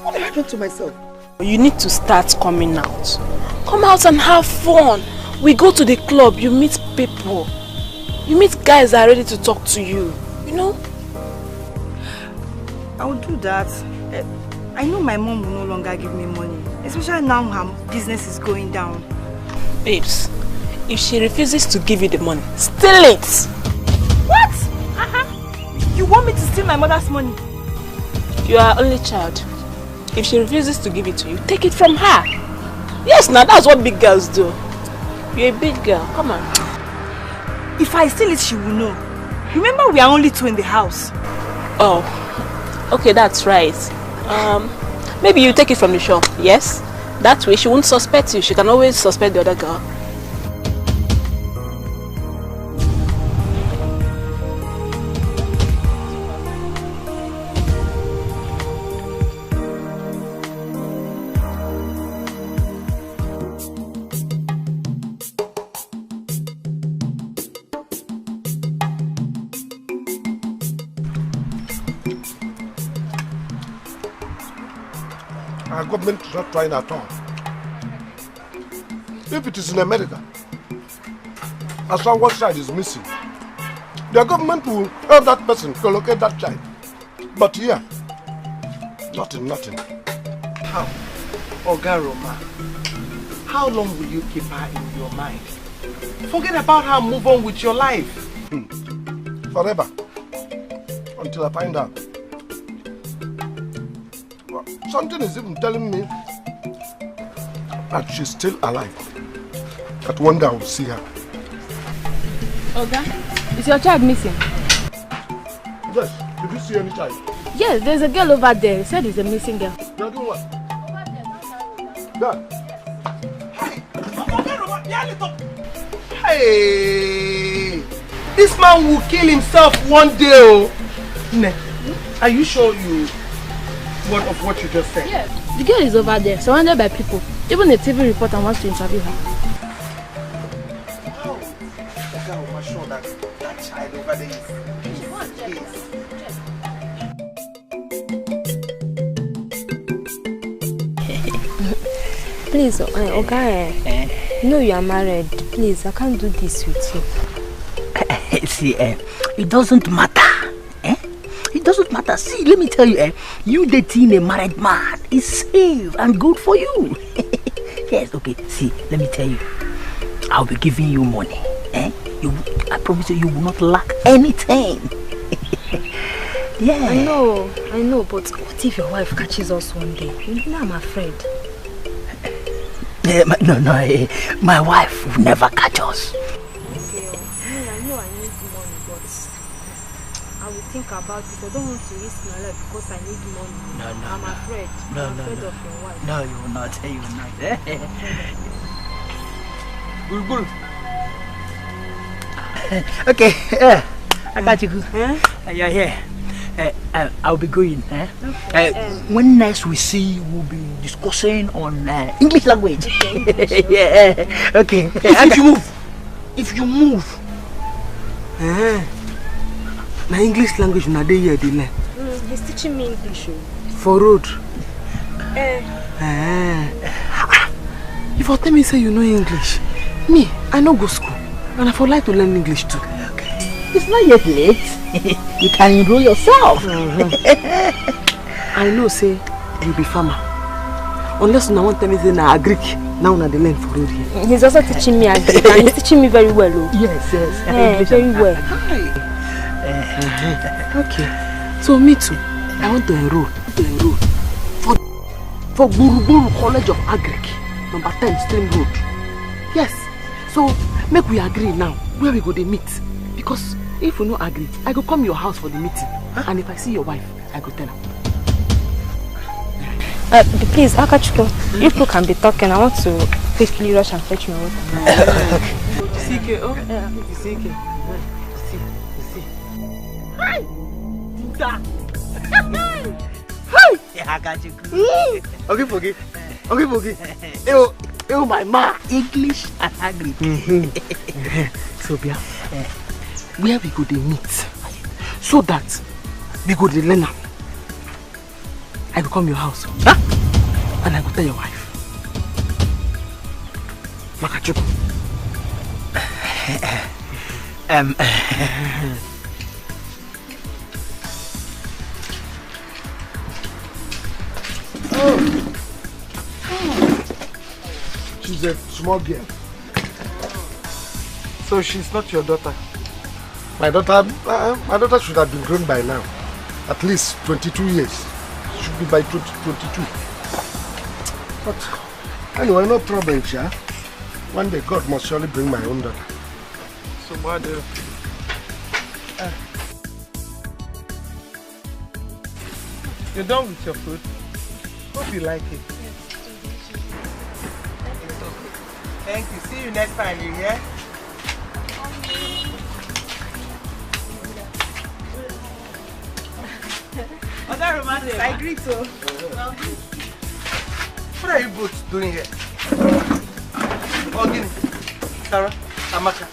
Speaker 10: What have I done to myself?
Speaker 6: You need to start coming out. Come out and have fun. We go to the club, you meet people. You meet guys that are ready to talk to you. You know?
Speaker 2: I will do that. I know my mom will no longer give me money. Especially now her business is going down.
Speaker 6: Babes, if she refuses to give you the money, steal it!
Speaker 2: What? You want me to steal my mother's money?
Speaker 6: You are only child. If she refuses to give it to you, take it from her. Yes, now that's what big girls do. You're a big girl, come on.
Speaker 2: If I steal it, she will know. Remember, we are only two in the house.
Speaker 6: Oh, okay, that's right. Maybe you take it from the shop, yes? That way she won't suspect you. She can always suspect the other girl.
Speaker 7: Our government is not trying at all. If it is in America, as long as one child is missing, the government will help that person to locate that child. But here, nothing.
Speaker 3: How? Oga Roma, how long will you keep her in your mind? Forget about her, move on with your life.
Speaker 7: Forever. Until I find out. Something is even telling me that she's still alive. That one day I will see her.
Speaker 11: Oga, is your child missing?
Speaker 7: Yes. Did you see any child?
Speaker 11: Yes, there's a girl over there. He said it's a missing girl.
Speaker 7: You're doing what? Dad.
Speaker 3: Hey! This man will kill himself one day. Oh. Ne, are you sure you
Speaker 8: what you just said?
Speaker 11: Yes. The girl is over there, surrounded by people. Even a TV reporter wants to interview her.
Speaker 7: Oh, the girl was sure that child over there is.
Speaker 12: Please, okay. You know you are married. Please, I can't do this with you.
Speaker 13: See, it doesn't matter. It doesn't matter. See, let me tell you, you dating a married man is safe and good for you. Yes, okay. See, let me tell you, I'll be giving you money. I promise you will not lack anything. Yeah.
Speaker 12: I know, but what if your wife catches us one day? You know I'm afraid.
Speaker 13: No, my wife will never catch us.
Speaker 12: Okay, I know I need money, but I will think about it. I don't want to risk my life because I need money.
Speaker 13: No,
Speaker 12: I'm afraid. I'm afraid of your wife.
Speaker 13: No, you will not. You will not. Bulbul. Okay, I got you. You're here. I'll be going. Okay. When next we see, we'll be discussing on English language. Okay, yeah. Okay. If you move,
Speaker 4: na English language na dey here dey learn.
Speaker 12: He's teaching me English.
Speaker 4: For road. If you tell me say you know English, me I no go school, and I for like to learn English too.
Speaker 13: Okay. It's not yet late. You can enroll yourself.
Speaker 4: I know say you be farmer. Unless you want to tell me say na agric, now na dey learn for road here.
Speaker 12: He's also teaching me agric and he's teaching me very well.
Speaker 13: Yes.
Speaker 12: Very well.
Speaker 4: Okay. So me too. I want to enroll for Buruburu College of Agric, number 10 Stream Road. Yes. So make we agree now where we go to meet, because if we no agree, I go come your house for the meeting, and if I see your wife, I go tell her.
Speaker 12: Please, Akachuko, you people can be talking. I want to quickly rush and fetch my water.
Speaker 4: CK, oh? CK. Hi!
Speaker 13: I got you.
Speaker 4: Okay, forgive. Ew, my ma.
Speaker 13: English and Agri.
Speaker 4: So, Bia, where we go to meet, so that we go to learn. I go come your house, and I go tell your wife. Makachuku.
Speaker 7: She's a small girl.
Speaker 4: So she's not your daughter?
Speaker 7: My daughter should have been grown by now. At least 22 years. She should be by 22. But anyway, no problem, Sha. One day God must surely bring my own daughter.
Speaker 4: So what do you're done with your food? Hope you like it. Thank you. See you next time, you hear? I agree to. What are you both doing here? Ogini, Sarah, Amaka,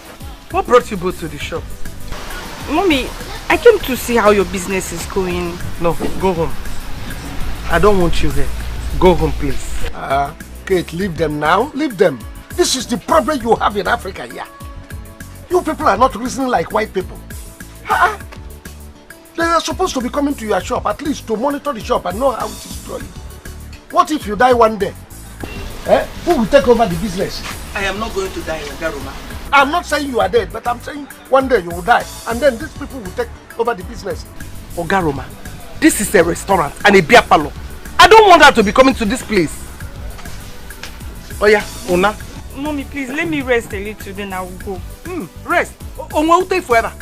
Speaker 4: what brought you both to the shop?
Speaker 2: Mommy, I came to see how your business is going.
Speaker 4: No, go home. I don't want you here. Go home, please.
Speaker 7: Kate, leave them now. Leave them. This is the problem you have in Africa here. You people are not reasoning like white people. They are supposed to be coming to your shop, at least to monitor the shop and know how it is going. What if you die one day? Who will take over the business?
Speaker 4: I am not going to die, Ogaroma.
Speaker 7: I'm not saying you are dead, but I'm saying one day you will die. And then these people will take over the business.
Speaker 4: Ogaroma, this is a restaurant and a beer parlor. I don't want her to be coming to this place. Oh yeah, Ona.
Speaker 2: Mommy, please let me rest a little, then I will go.
Speaker 4: Rest? Forever.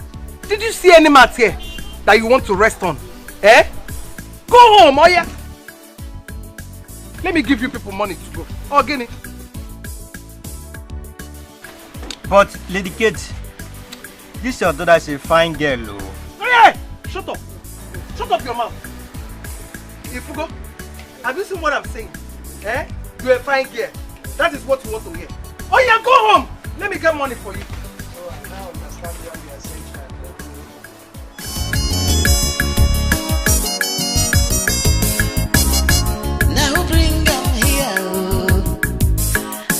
Speaker 4: Did you see any mat here that you want to rest on? Go home, oh yeah. Let me give you people money to go. Oh, Guinea.
Speaker 14: But, Lady Kate, this your daughter is a fine girl, oh.
Speaker 4: Oh yeah! Shut up! Shut up your mouth!
Speaker 1: Ifugo, have you seen what I'm saying? Eh? You're a fine girl. That is what you want to hear. Oh yeah, go home. Let me get money for you. Oh, I now understand what you are saying.
Speaker 5: Now bring them here.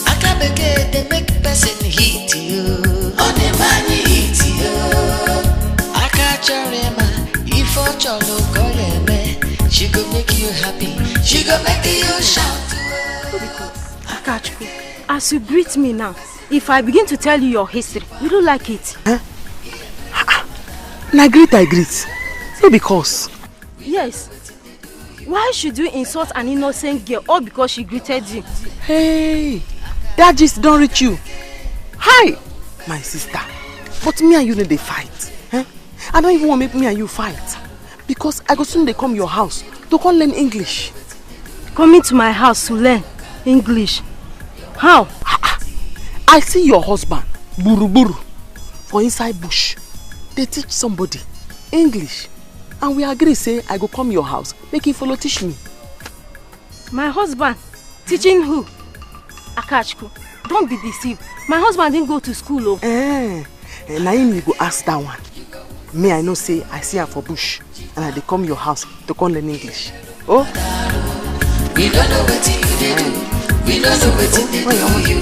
Speaker 5: I can't begin to make person hit you. On the money hit you. I can't remember if I cholo call me. She go make you happy. She go make you shout.
Speaker 12: Akachukwu, as you greet me now, if I begin to tell you your history, you don't like it.
Speaker 10: Huh? I greet. Say because.
Speaker 12: Yes. Why should you insult an innocent girl all because she greeted you?
Speaker 10: Hey, that just don't reach you. Hi, my sister. But me and you need to fight. Eh? I don't even want to make me and you fight. Because I go soon they come your house to come learn English.
Speaker 12: Coming to my house to learn English? How?
Speaker 10: I see your husband, Buru, for inside bush. They teach somebody English. And we agree say I go come your house, make you follow teach me.
Speaker 12: My husband? Teaching who? Akachukwu, don't be deceived. My husband didn't go to school.
Speaker 10: Now you go ask that one. Me, I know say I see her for bush. And I dey come your house to come learn English. Oh?
Speaker 5: We don't know what you do. We don't know what they do you.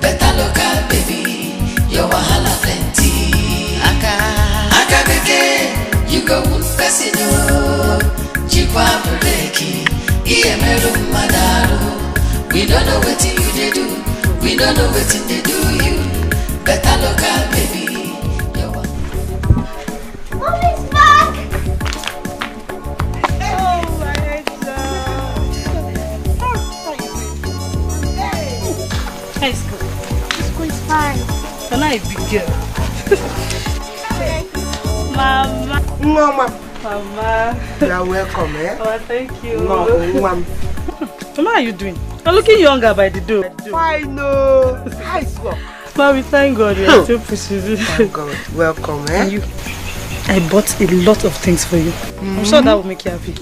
Speaker 5: Better look at baby. Your wahala plenty. Aka beke. You go with person. Chikwa breki. Iye meru madaro. We don't know what you do. We don't know what they do you. Better look at baby.
Speaker 9: Mommy's back!
Speaker 6: High school.
Speaker 9: School is fine.
Speaker 6: You're not a big girl. Mama.
Speaker 10: Mama.
Speaker 6: Mama.
Speaker 10: You are welcome, eh?
Speaker 6: Oh, thank you.
Speaker 10: No, Mama.
Speaker 6: Mama, how are you doing? You're looking younger by the door.
Speaker 10: Fine, no. High school.
Speaker 6: Mommy, thank God you're still pushing.
Speaker 10: Thank God. Welcome, eh?
Speaker 6: And you, I bought a lot of things for you. I'm sure that will make you happy.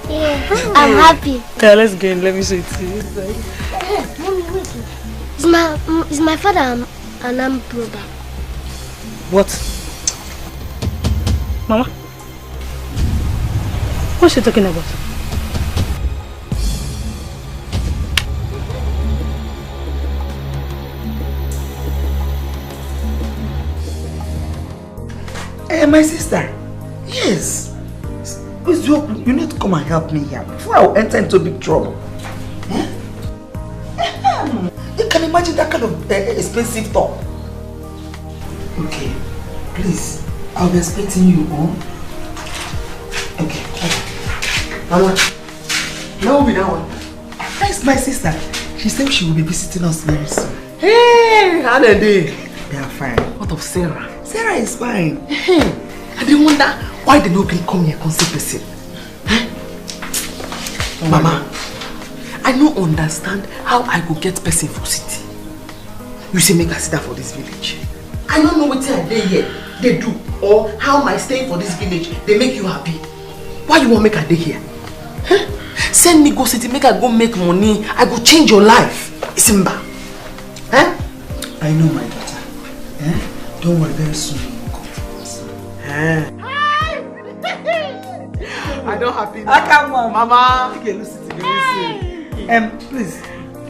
Speaker 9: Yeah, I'm happy.
Speaker 6: Yeah, let's go in. Let me show it to you.
Speaker 9: Mommy, wait. Is my father an armed robber?
Speaker 6: What? Mama? What's she talking about?
Speaker 10: Hey, my sister. Yes. Please, you need to come and help me here before I will enter into big trouble. Eh? You can imagine that kind of expensive talk. Okay, please. I'll be expecting you home. Okay. Mama, now we that one. That's my sister. She said she will be visiting us very soon. Hey, how are they? They are fine. What of Sarah? Sarah is fine. Hey, I didn't wonder why they don't come here and see person. Oh, Mama, I don't understand how I go get person for city. You say make I sit down for this village. I don't know what they here they do or how my staying for this village they make you happy. Why you want make a day here? Huh? Send me go city, make I go make money. I go change your life. Simba. Huh? I know my daughter. Eh? Don't worry, very soon you will come. I don't happy now. Come on, Mama. You can listen to me. Please,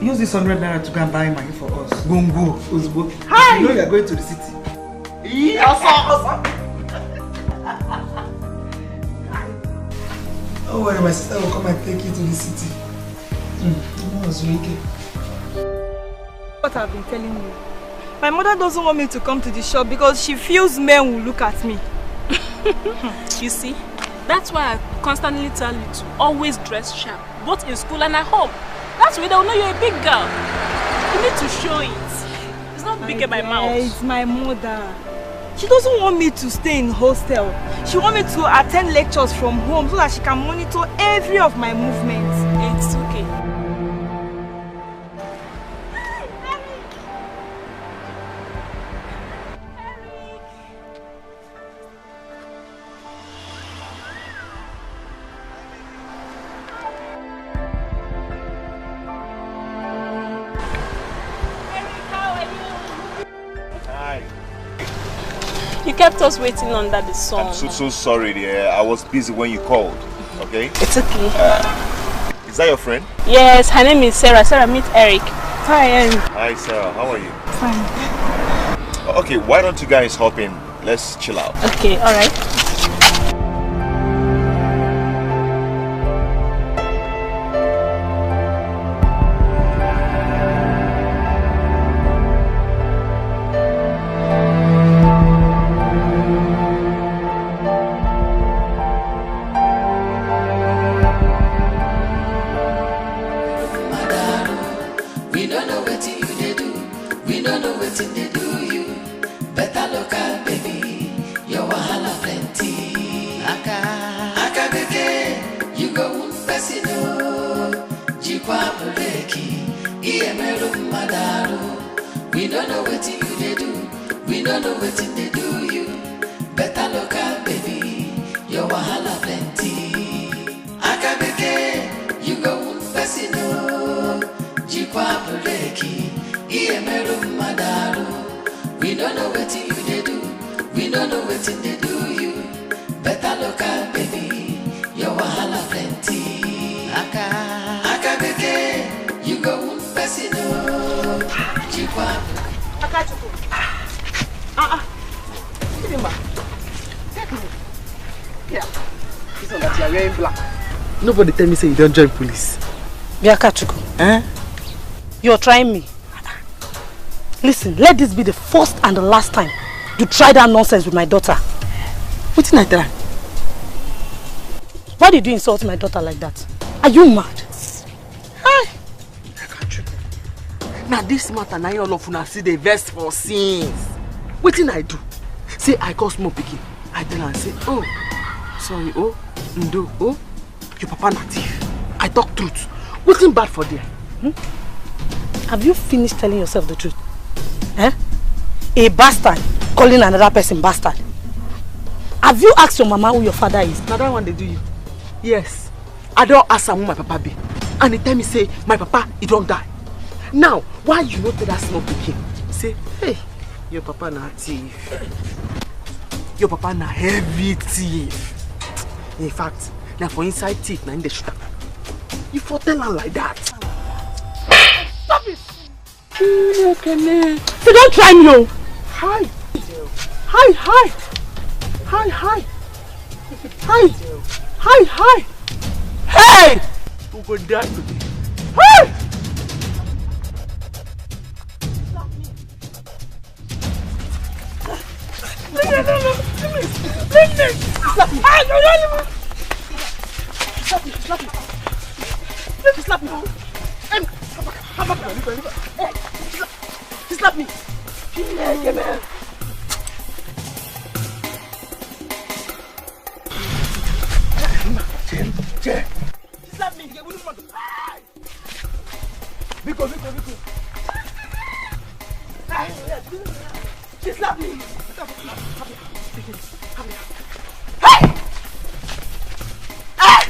Speaker 10: use this 100 naira to go and buy money for us. Gongo, Uzbo. Hi. You know you are going to the city. Awesome. Don't worry, my sister will come and take you to the city.
Speaker 15: What I've been telling you. My mother doesn't want me to come to the shop because she feels men will look at me.
Speaker 6: You see, that's why I constantly tell you to always dress sharp, both in school and at home. That's why they'll know you're a big girl. You need to show it. It's not big in my mouth.
Speaker 15: It's my mother. She doesn't want me to stay in hostel. She wants me to attend lectures from home so that she can monitor every of my movements.
Speaker 6: It's okay. kept us waiting under the sun.
Speaker 16: I'm so sorry, dear. I was busy when you called. Okay?
Speaker 6: It's okay.
Speaker 16: Is that your friend?
Speaker 6: Yes, her name is Sarah. Sarah, meet Eric. Hi, Eric.
Speaker 16: Hi, Sarah. How are you?
Speaker 6: Fine.
Speaker 16: Okay, why don't you guys hop in? Let's chill out.
Speaker 6: Okay, alright.
Speaker 3: Nobody tell me say you don't join police.
Speaker 10: Biakachuku, you're trying me. Listen, let this be the first and the last time you try that nonsense with my daughter.
Speaker 3: What did I try?
Speaker 10: Why did you insult my daughter like that? Are you mad?
Speaker 3: Hi. Now this matter, now all of una see the verse for sins. What did I do? Say I call small pikin. I tell her and say, oh, sorry, oh, Ndo, oh, your papa na thief. I talk truth. What's in bad for there?
Speaker 10: Have you finished telling yourself the truth? A bastard calling another person bastard. Have you asked your mama who your father is?
Speaker 3: Now that one they do you. Yes. I don't ask her who my papa be. And they tell me say, my papa, he don't die. Now, why you not tell that small pikin? Say, hey, your papa na thief. Your papa na heavy thief. In fact, now for inside thief, na in the shooter. You for tell her like that. Stop it!
Speaker 10: So don't try me, oh!
Speaker 3: Hi! Hi, hi! Hi, hi! Hi! Hi, hi! Hey! Who go die today? Hey! Leave me! Slap me! No! Slap me! Slap me! Let me slap me! Come back! Hey! He slapped me! Come here! Che! He slapped me! Biko! He slapped me! Hey! Hey!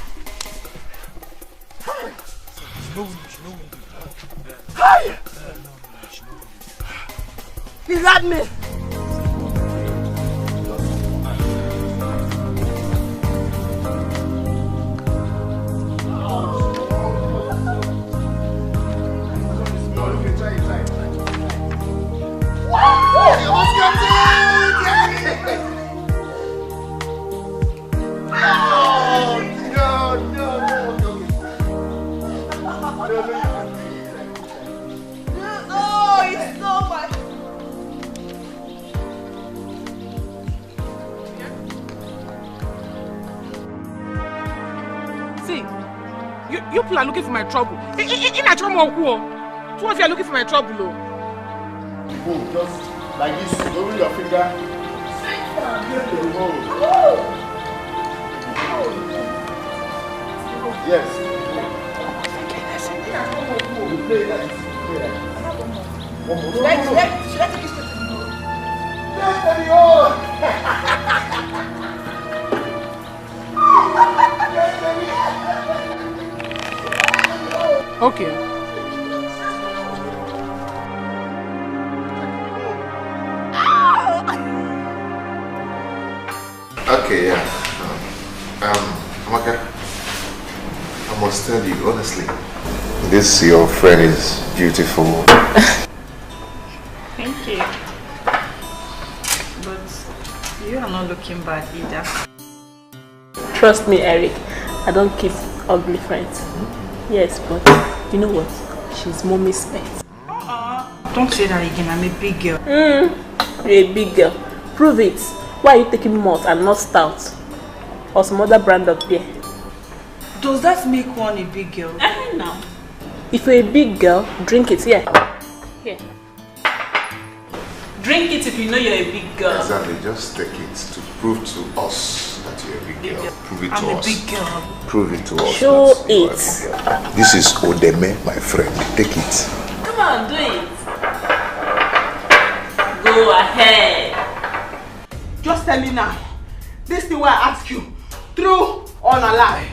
Speaker 3: He slapped me!
Speaker 8: You people are looking for my trouble. In a trouble, two of you are looking for my trouble.
Speaker 7: Oh, just like this, over your finger. Yes. You play like this. One more. Should I take it straight?
Speaker 8: Okay.
Speaker 16: I must tell you, honestly, this your friend is beautiful.
Speaker 15: Thank you. But you are not looking bad either.
Speaker 6: Trust me, Eric. I don't keep ugly friends. Yes, but you know what? She's mommy's pet.
Speaker 15: Don't say that again. I'm a big girl.
Speaker 6: You're a big girl. Prove it. Why are you taking malt and not stout? Or some other brand of beer?
Speaker 15: Does that make one a big girl?
Speaker 6: No. If you're a big girl, drink it. Here. Here. Drink it if you know you're a big girl.
Speaker 16: Exactly. Just take it to prove to us that you're a big girl. Prove it to us.
Speaker 15: I'm a big girl.
Speaker 16: Prove it to us.
Speaker 6: Show it.
Speaker 16: This is Odeme, my friend. Take it.
Speaker 6: Come on, do it. Go ahead.
Speaker 4: Just tell me now. This thing where I ask you, true or not lie?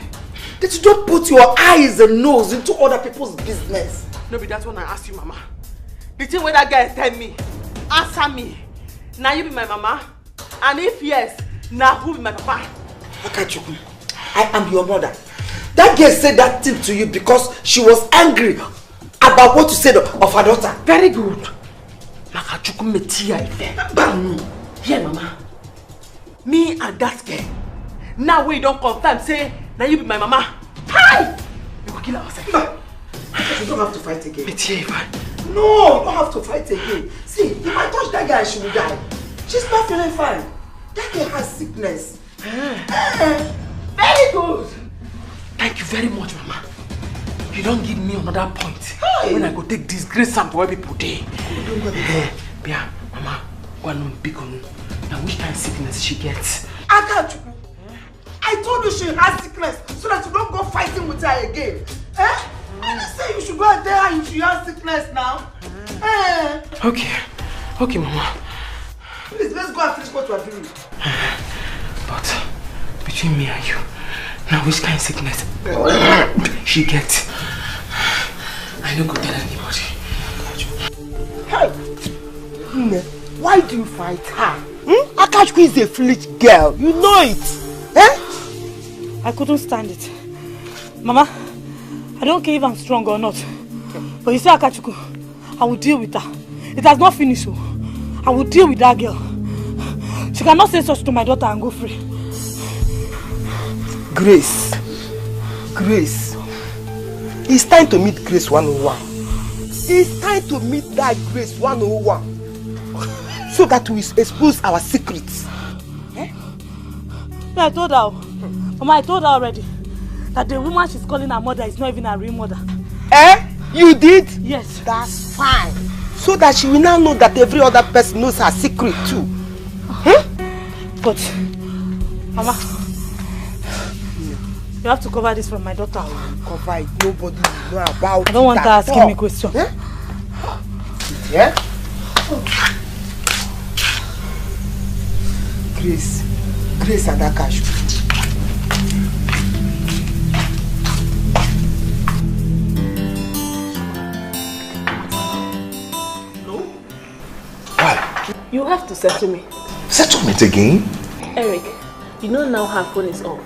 Speaker 4: Did you don't put your eyes and nose into other people's business? No, but that's what I ask you, Mama. The thing where that guy tell me, answer me. Now you be my mama? And if yes, now who be my papa? Akachuku, I am your mother. That girl said that thing to you because she was angry about what you said of her daughter. Very good. Akachuku metia ife. Here, Mama. Me and that girl. Now we don't confirm, say, now you be my mama. Hi! You will kill ourselves. You don't have to fight again. Metia ife. No, you don't have to fight again. See, if I touch that guy, she will die. She's not feeling fine. That girl has sickness. Very good. Thank you very much, Mama. You don't give me another point. When I go take this great sample where people day. Yeah, Mama, go on big on. Now which kind of sickness she gets? Akachuku, I told you she has sickness so that you don't go fighting with her again. I didn't say you should go and tell her if she has sickness now. Okay, Mama. Please, let's go and finish what we are doing. But between me and you, now which kind of sickness she gets? I don't go tell anybody. Hey! Why do you fight her? Akachuku is a foolish girl. You know it.
Speaker 15: I couldn't stand it. Mama, I don't care if I'm strong or not. But you see Akachuku, I will deal with her. It has not finished. So I will deal with that girl. She cannot say such to my daughter and go free.
Speaker 4: Grace. It's time to meet Grace 101. It's time to meet that Grace 101. So that we expose our secrets.
Speaker 15: Yeah, I told her. Mama, I told her already that the woman she's calling her mother is not even her real mother.
Speaker 4: You did?
Speaker 15: Yes.
Speaker 4: That's fine. So that she will now know that every other person knows her secret too.
Speaker 15: But, Mama, you have to cover this from my daughter.
Speaker 4: Cover it. Nobody will know about it.
Speaker 15: I don't want her asking me questions.
Speaker 4: Yeah? Grace and Akachuku.
Speaker 6: You have to settle me.
Speaker 16: Settlement again?
Speaker 6: Eric, you know now her phone is off.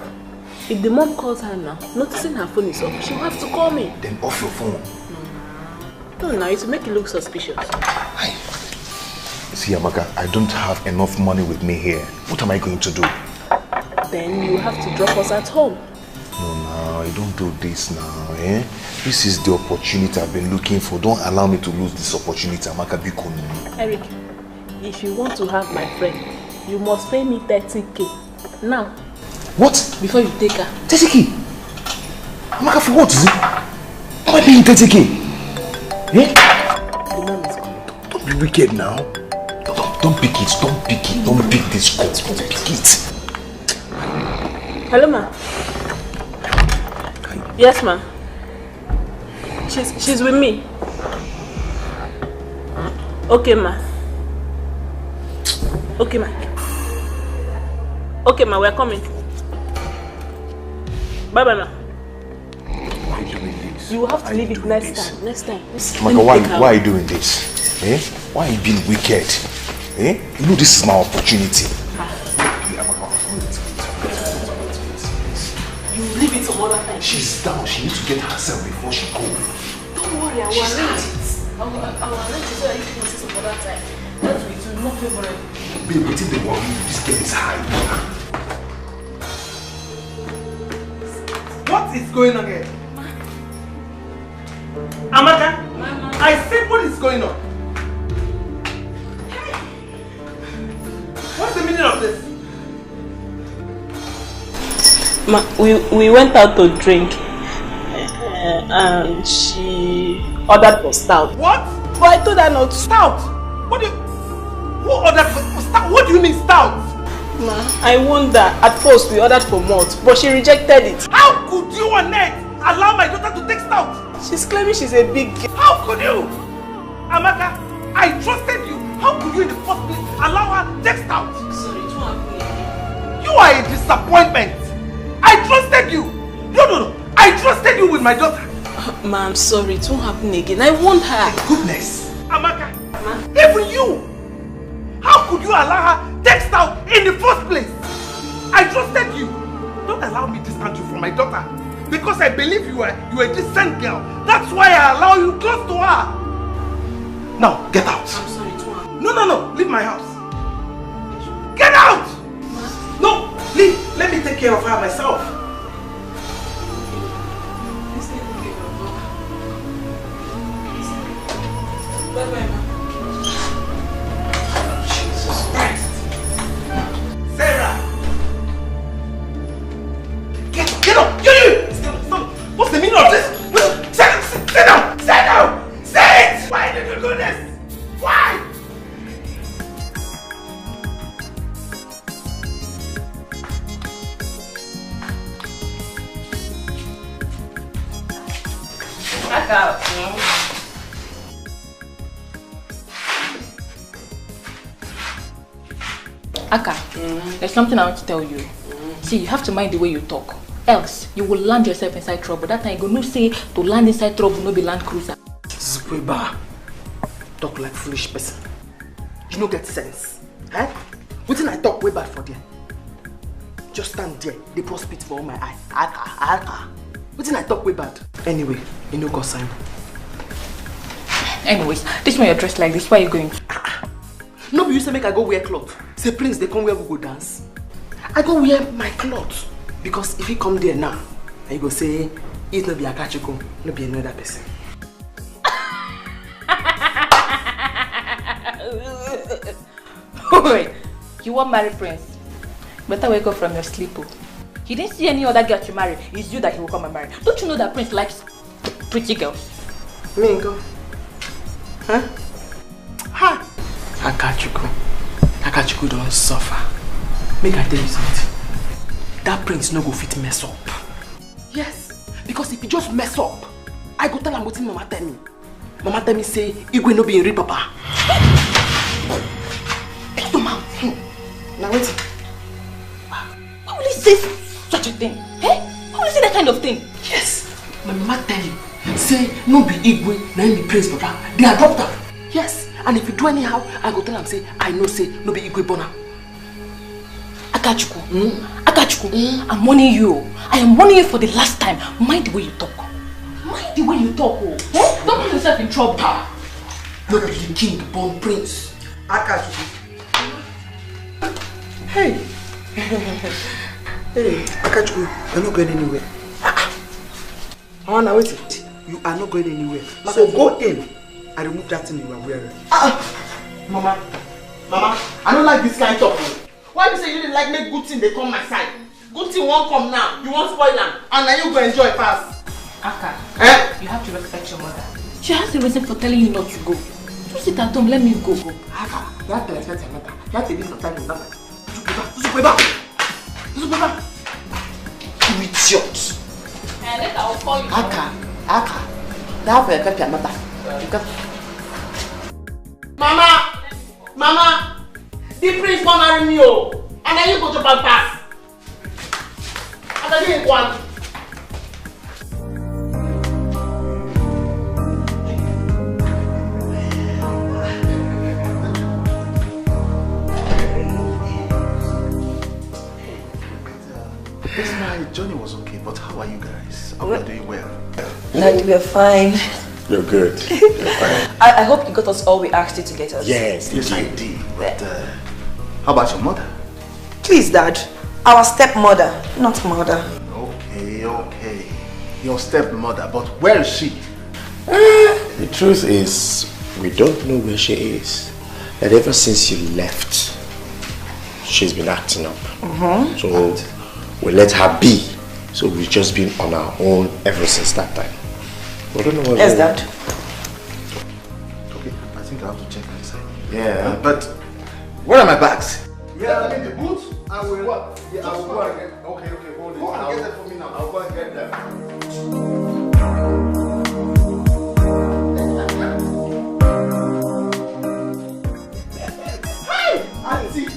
Speaker 6: If the mom calls her now, noticing her phone is off, she'll have to call me.
Speaker 16: Then off your phone.
Speaker 6: No, now it will make you look suspicious.
Speaker 16: See, Amaka, I don't have enough money with me here. What am I going to do?
Speaker 6: Then you have to drop us at home.
Speaker 16: No, you don't do this now, eh? This is the opportunity I've been looking for. Don't allow me to lose this opportunity, Amaka. Be cool.
Speaker 6: Eric, if you want to have my friend, you must pay me 30k. Now.
Speaker 16: What?
Speaker 6: Before you take her.
Speaker 16: 30k? Amaka, for what is it? Am I paying 30k? Eh?
Speaker 6: The mom is coming.
Speaker 16: Don't be wicked now. Don't pick it. Don't pick it. Don't pick this call. Don't pick it.
Speaker 6: Hello, ma. Yes, ma. She's with me. Okay, ma. Okay, ma. Okay, ma, we're coming. Bye-bye, ma.
Speaker 16: Why are you doing this?
Speaker 6: You will have to leave it next time. Next time.
Speaker 16: Amaka, why are you doing this? Eh? Why are you being wicked? Eh? You know this is my opportunity.
Speaker 6: You leave it
Speaker 3: some other time.
Speaker 16: She's down. She needs to get herself before she goes.
Speaker 6: Don't worry, I will arrange it. I will arrange it so that you can see some other time. That way it will not favorable.
Speaker 16: Babe, within the world, this girl is high.
Speaker 3: What is going on here? Amaka? Mama. I said what is going on? What's the meaning of this?
Speaker 6: Ma, we went out to drink and she ordered for stout.
Speaker 3: What?
Speaker 6: But I told her not to.
Speaker 3: Stout? What do you... Who ordered for stout? What do you mean stout?
Speaker 6: Ma, I wonder. At first we ordered for malt, but she rejected it.
Speaker 3: How could you, Annette, allow my daughter to take stout?
Speaker 6: She's claiming she's a big girl.
Speaker 3: How could you? Amaka, I trusted you. How could you in the first place allow her to take stout?
Speaker 6: Sorry, it won't happen again.
Speaker 3: You are a disappointment. I trusted you. No. I trusted you with my daughter.
Speaker 6: Ma, I'm sorry. It won't happen again. I want her.
Speaker 3: Goodness. Amaka, even you. How could you allow her take stout in the first place? I trusted you. Don't allow me to distance you from my daughter. Because I believe you are a decent girl. That's why I allow you close to her. Now, get out.
Speaker 6: I'm sorry, it won't happen.
Speaker 3: No. Leave my house. Get out! No, leave. Let me take care of her myself.
Speaker 6: Bye-bye, ma.
Speaker 3: Jesus Christ. Sarah! Get up! You! Stop! What's the meaning of this? Sit down! Sit! Why did you do this? Why?
Speaker 6: Back out. Aka, there's something I want to tell you. See, you have to mind the way you talk. Else, you will land yourself inside trouble. That time you go no say to land inside trouble, no be land cruiser.
Speaker 3: Zukweba, talk like foolish person. You no get sense. Eh? Wetin I talk way bad for them. Just stand there, they pour spit for all my eye. Aka. Wetin I talk way bad. Anyway, you no go sign.
Speaker 6: Anyways, this one you're dressed like this, where are you going?
Speaker 3: No be you say make I go wear cloth. Say Prince, they come where we go dance. I go wear my clothes. Because if he come there now, and you go say, it's not be Akachiko, not be another person.
Speaker 6: Wait, you want marry Prince? Better wake up from your sleep. He didn't see any other girl to marry. It's you that he will come and marry. Don't you know that Prince likes pretty girls?
Speaker 3: Me go. Huh? Ha! Akachiko don't suffer. Make I tell you something. That Prince no go fit mess up. Yes, because if he just mess up, I go tell him what Mama tell me. Mama tell me say, Igwe no be in real papa. Shut your mouth. Now wait.
Speaker 6: Why will he say such a thing? Eh? Why will he say that kind of thing?
Speaker 3: Yes, my mama tell you. Say, no be Igwe, na him be Prince papa. They adopt her. Yes, and if you do anyhow, I go tell him say, I know say, no be Igwe born her.
Speaker 6: Akachukwu, I'm warning you. I am warning you for the last time. Mind the way you talk. Mind the way you talk. Oh. Eh? Don't put yourself in trouble.
Speaker 3: No be the king born prince. Akachukwu. Hey. Hey, Akachukwu, you're not going anywhere. Now wait it. You are not going anywhere. So go in and remove that thing you are wearing. Mama, I don't like this kind of talk. Why you say you didn't like make good thing they come my side? Good thing won't come now. You won't spoil them. And now you go enjoy fast.
Speaker 6: Aka,
Speaker 3: you
Speaker 6: have to respect your mother. She has a reason for telling you not to go. Just sit at home, let me go.
Speaker 3: Aka, you have to respect your mother. You have to leave some time in that. Zukweba. You idiot.
Speaker 6: And later I will call you.
Speaker 3: Aka. You have to respect your mother. Mama. The prince won't marry me, oh. And then you go to pass. And then you go.
Speaker 16: This night, Johnny was okay, but how are you Hope you're doing well.
Speaker 4: Daddy, we're fine.
Speaker 16: You're good. You're fine.
Speaker 4: I hope you got us all we asked you to get us.
Speaker 16: Yes, I did. But how about your mother?
Speaker 4: Please, Dad. Our stepmother, not mother.
Speaker 16: Okay. Your stepmother, but where is she? The truth is, we don't know where she is. And ever since you left, she's been acting up. So we let her be. So we've just been on our own ever since that time. We don't know where.
Speaker 4: Yes, Dad.
Speaker 16: Okay, I think I have to check inside. Yeah, but where are my bags?
Speaker 7: Yeah, I'm in the booth. I will what? Yeah, I will go and get. Okay, hold it. Go and get them for me now. I'll go and get them.
Speaker 3: Auntie,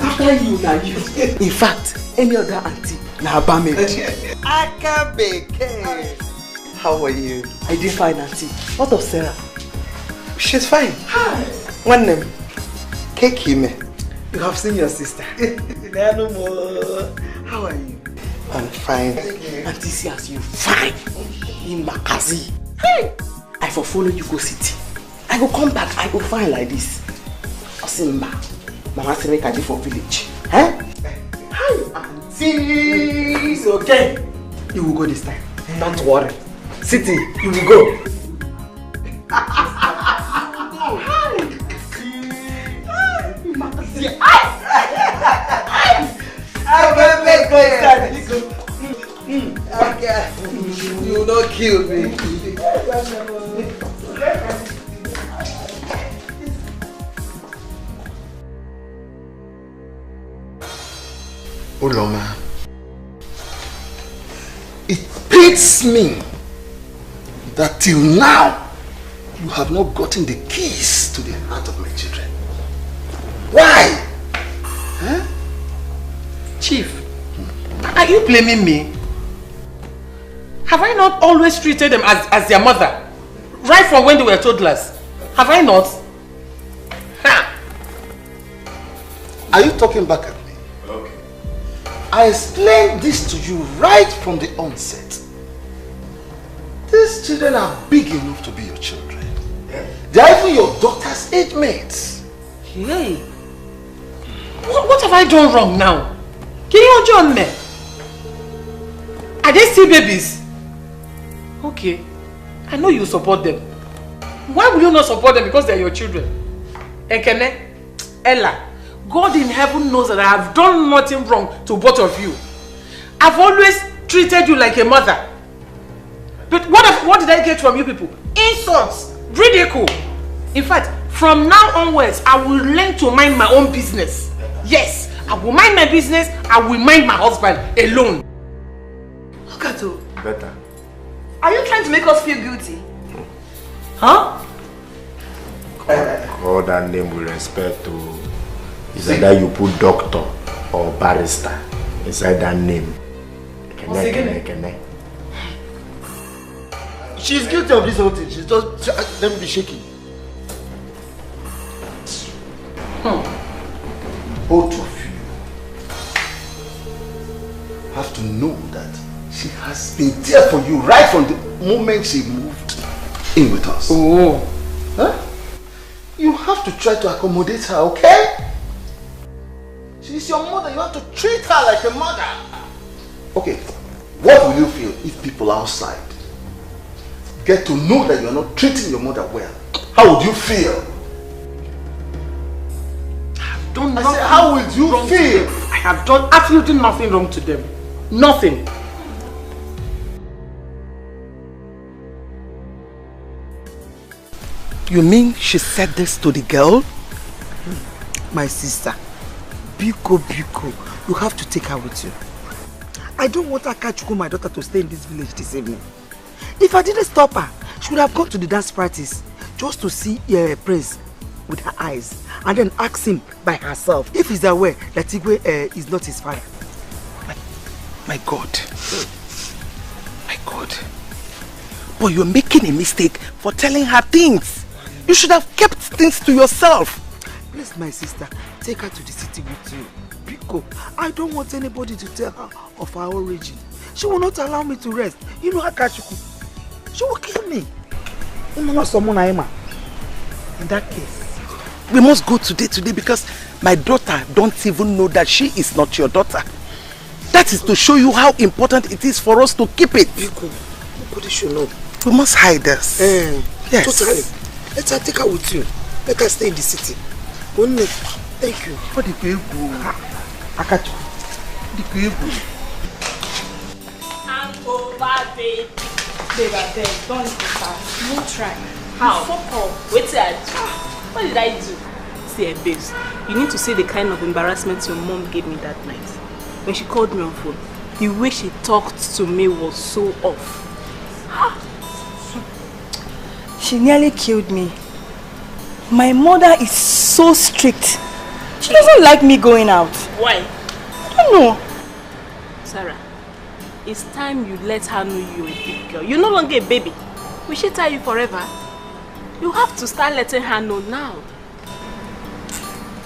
Speaker 3: after you now you. In fact, any other auntie na abame.
Speaker 4: Akabeke. How are you?
Speaker 3: I did fine, auntie. What of Sarah?
Speaker 4: She's fine.
Speaker 3: Hi.
Speaker 4: One name. Kekime.
Speaker 3: You have seen your sister. How are you?
Speaker 4: I'm fine.
Speaker 3: Auntie, see as you fine. In Makazi. Hey! I for follow you go city. I go come back. I go fine like this. Osimba. Mama say make I dey for village. Eh? Hi, auntie. It's okay. You will go this time. Don't worry. City, you will go.
Speaker 4: You will not kill me.
Speaker 7: Uloma, it pains me that till now you have not gotten the keys to the heart of my children. Why? Huh?
Speaker 8: Chief, are you blaming me? Have I not always treated them as their mother? Right from when they were toddlers? Have I not? Ha!
Speaker 7: Are you talking back at me? Okay. I explained this to you right from the onset. These children are big enough to be your children. They are even your daughter's age mates.
Speaker 8: Hey! What have I done wrong now? Can you join me? Are they still babies? Okay. I know you support them. Why will you not support them? Because they are your children. Ekene, Ella, God in heaven knows that I have done nothing wrong to both of you. I've always treated you like a mother. But what did I get from you people? Insults, ridicule. In fact, from now onwards, I will learn to mind my own business. Yes, I will mind my business. I will mind my husband alone.
Speaker 4: Look at you.
Speaker 16: Better.
Speaker 4: Are you trying to make us feel guilty? Huh?
Speaker 16: Call that name with respect to. Is either you put doctor or barrister inside that name.
Speaker 7: She's guilty of this whole thing. She's just let me be shaking. Both of you have to know that she has been there for you right from the moment she moved in with us.
Speaker 8: Oh.
Speaker 7: Huh? You have to try to accommodate her, okay? She's your mother. You have to treat her like a mother. Okay, what will you feel if people outside get to know that you are not treating your mother well? How would you feel?
Speaker 8: I
Speaker 7: said, how would you feel?
Speaker 8: I have done absolutely nothing wrong to them. Nothing.
Speaker 3: You mean she said this to the girl? My sister, Biko, you have to take her with you. I don't want Akachuku, my daughter, to stay in this village this evening. If I didn't stop her, she would have gone to the dance practice just to see Prince with her eyes and then ask him by herself if he's aware that Igwe is not his father. My God. My God. But you're making a mistake for telling her things. You should have kept things to yourself. Please, my sister, take her to the city with you. Biko, I don't want anybody to tell her of our origin. She will not allow me to rest. You know Akachuku. She will kill me. In that case, we must go today because my daughter don't even know that she is not your daughter. That is to show you how important it is for us to keep it.
Speaker 10: Nobody should know.
Speaker 3: We must hide this.
Speaker 10: Yes. Totally. Let her take her with you. Let her stay in the city. Thank you.
Speaker 3: What did you do? Akachu.
Speaker 6: I'm over, babe.
Speaker 12: Babe, I beg. Don't start. No try.
Speaker 6: How? Wait till I do. What did I do? See, babes, you need to see the kind of embarrassment your mom gave me that night. When she called me on phone, the way she talked to me was so off.
Speaker 12: She nearly killed me. My mother is so strict. She doesn't like me going out.
Speaker 6: Why?
Speaker 12: I don't know.
Speaker 6: Sarah, it's time you let her know you're a big girl. You're no longer a baby. Will she tell you forever? You have to start letting her know now.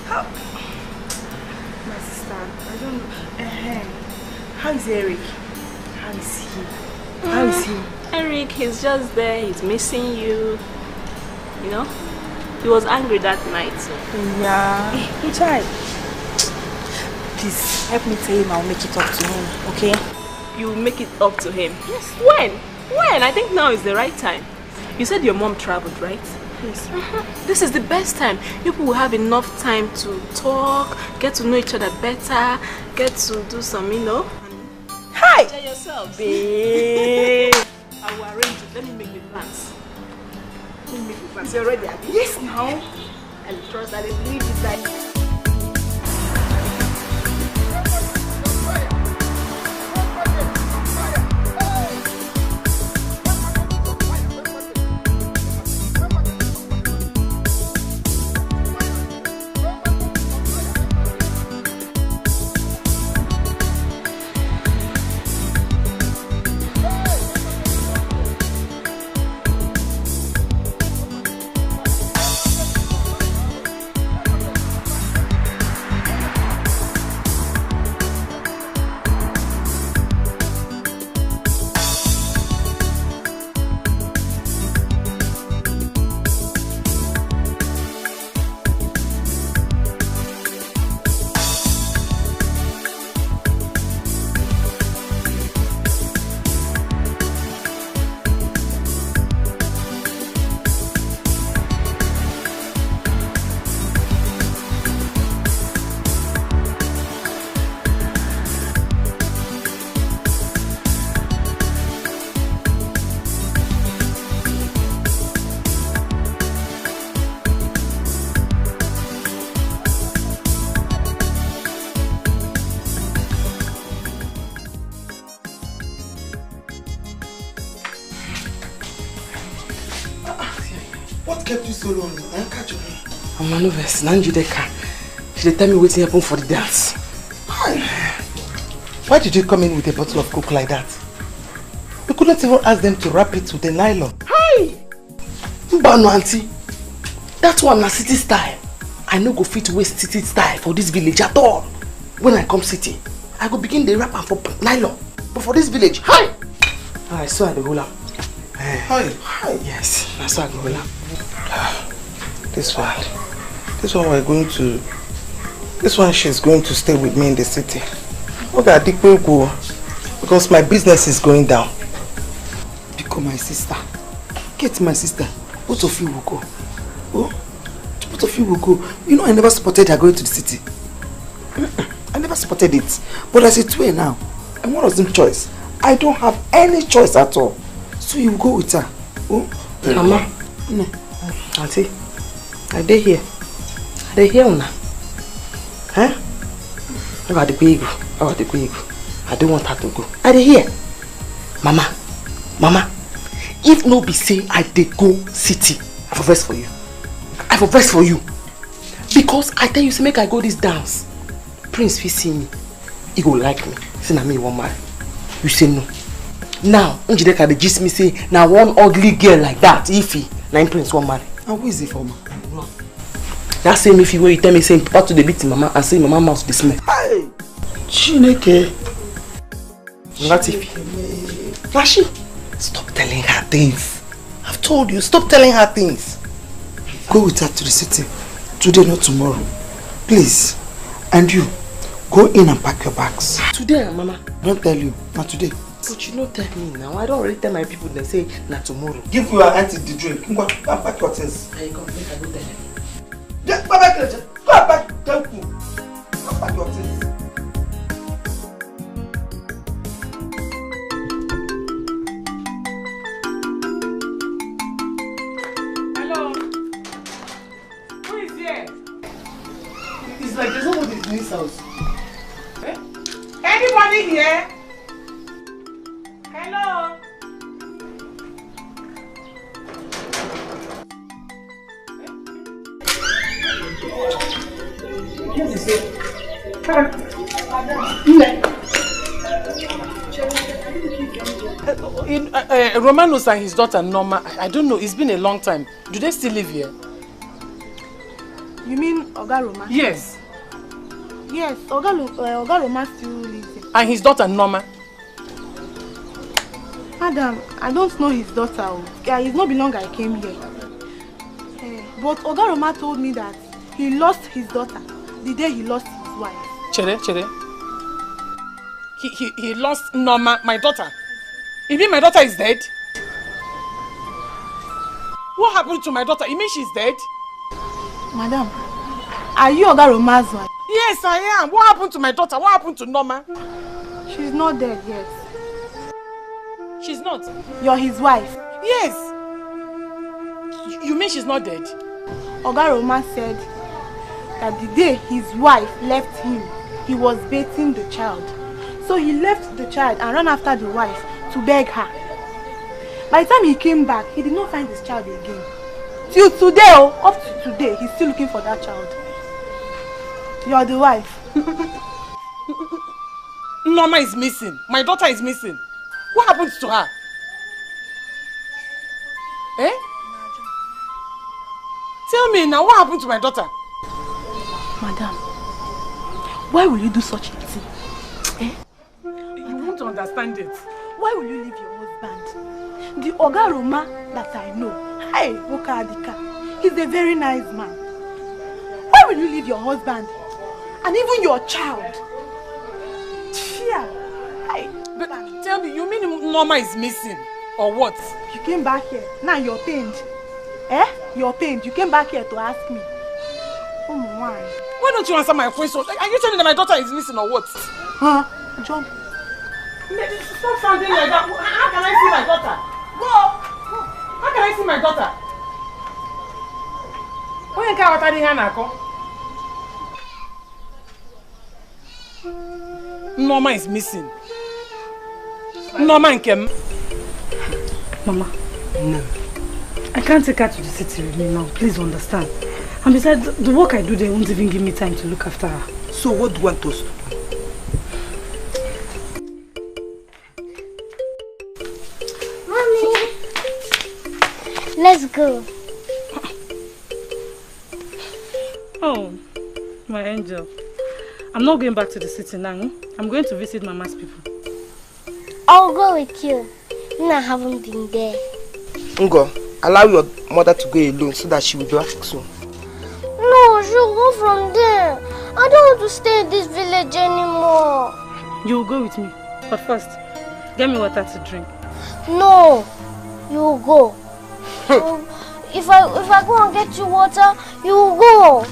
Speaker 12: How? My sister, I don't know. How is Eric? How is he? How is he?
Speaker 6: Eric, he's just there. He's missing you. You know? He was angry that night. So.
Speaker 12: Yeah. He tried. Please, help me tell him I'll make it up to him, okay?
Speaker 6: You'll make it up to him? Yes. When? When? I think now is the right time. You said your mom traveled, right?
Speaker 12: Yes.
Speaker 6: This is the best time. People will have enough time to talk, get to know each other better, get to do some, you know.
Speaker 12: Hi!
Speaker 6: Enjoy yourself, babe. I will arrange it. Let me make the plans. Let me make the plans. You're ready, Abby?
Speaker 12: Yes, now.
Speaker 6: I trust that I believe it. That
Speaker 10: kept you so long? I can't catch you.
Speaker 3: I'm a novice. Nanji Dikeh. She tell me waiting happen for the dance. Why did you come in with a bottle of Coke like that? You couldn't even ask them to wrap it with a nylon.
Speaker 10: Hi!
Speaker 3: Mbano auntie. That one na city style. I no go fit waste city style for this village at all. When I come city, I go begin the wrap am for nylon. But for this village, hi! I saw the hula.
Speaker 10: Hi!
Speaker 3: Hi! Yes, I saw the hula.
Speaker 10: This one she's going to stay with me in the city. Okay, Dikeh go because my business is going down.
Speaker 3: Because my sister. Get my sister. Both of you will go. Oh? Both of you will go. You know I never supported her going to the city. I never supported it. But as it's way now, and what was the choice? I don't have any choice at all. So you will go with her. Oh?
Speaker 10: Mama.
Speaker 3: No.
Speaker 10: Auntie, are they here? Are they here now? Huh? I got the big. I don't want her to go. Are they here?
Speaker 3: Mama, if no be say I dey go city, I for vex for you. I for vex for you. Because I tell you, say make I go this dance. Prince fit see me. He go like me. Say na me he wan marry. You say no. Now, Njideka dey gist me say na one ugly girl like that, Ify, na Prince wan marry. And who is it for me? That same Ify where you tell me say ought to dey beat mama and say mama mouth dey smell.
Speaker 10: Hey! Chineke!
Speaker 4: Flashy, stop telling her things. I've told you, stop telling her things.
Speaker 10: Go with her to the city. Today, not tomorrow. Please. And you, go in and pack your bags.
Speaker 4: Today, Mama.
Speaker 10: Don't tell you, not today.
Speaker 4: But you don't tell me now. I don't already tell my people, they say, not tomorrow.
Speaker 10: Give your auntie the drink. Go and pack your things.
Speaker 4: I go make her go tell her.
Speaker 10: Go back, go back, thank you. Go pack your things.
Speaker 3: Like there's nobody in this house.
Speaker 8: Eh? Anybody here? Hello? Romanos and his daughter Norma, I don't know, it's been a long time. Do they still live here?
Speaker 2: You mean Oga Roma?
Speaker 8: Yes.
Speaker 2: Yes, Oga Roma still lives here.
Speaker 8: And his daughter Norma?
Speaker 2: Madam, I don't know his daughter. It's not been long I came here. But Oga Roma told me that he lost his daughter the day he lost his wife.
Speaker 8: Chere. He lost Norma, my daughter. You mean my daughter is dead? What happened to my daughter? You mean she's dead?
Speaker 2: Madam, are you Oga Roma's wife?
Speaker 8: Yes, I am. What happened to my daughter? What happened to Norma?
Speaker 2: She's not dead yet.
Speaker 8: She's not?
Speaker 2: You're his wife?
Speaker 8: Yes. You mean she's not dead?
Speaker 2: Oga Roma said that the day his wife left him, he was bathing the child. So he left the child and ran after the wife to beg her. By the time he came back, he did not find his child again. Till today, up to today, he's still looking for that child. You're the wife.
Speaker 8: Norma is missing. My daughter is missing. What happened to her? Eh? Tell me now, what happened to my daughter?
Speaker 2: Madam, why will you do such a thing? Eh?
Speaker 8: You won't understand it.
Speaker 2: Why will you leave your husband? The Oga Roma that I know, hey, Dikeh, he's a very nice man. Why will you leave your husband? And even your child? Chia. Hey.
Speaker 8: But tell me, you mean Norma is missing? Or what?
Speaker 2: You came back here, now you're pained. Eh? You're pained. You came back here to ask me. Oh my.
Speaker 8: Why don't you answer my question? Are you telling that my daughter is missing or what?
Speaker 2: Huh? John.
Speaker 8: Stop sounding like that. How can I see my daughter? Go! How can I see my daughter? When you what Norma is missing. Norma and Kem.
Speaker 15: Mama. No. I can't take her to the city with me now. Please understand. And besides, the work I do there won't even give me time to look after her.
Speaker 10: So what do you want us to do?
Speaker 9: Mommy! Let's go.
Speaker 15: Oh, my angel. I'm not going back to the city now. I'm going to visit Mama's people.
Speaker 9: I'll go with you. I haven't been there.
Speaker 4: Ngo, allow your mother to go alone so that she will do ask soon.
Speaker 9: No, she'll go from there. I don't want to stay in this village anymore.
Speaker 15: You'll go with me. But first, get me water to drink.
Speaker 9: No, you'll go. If I go and get you water, you'll go.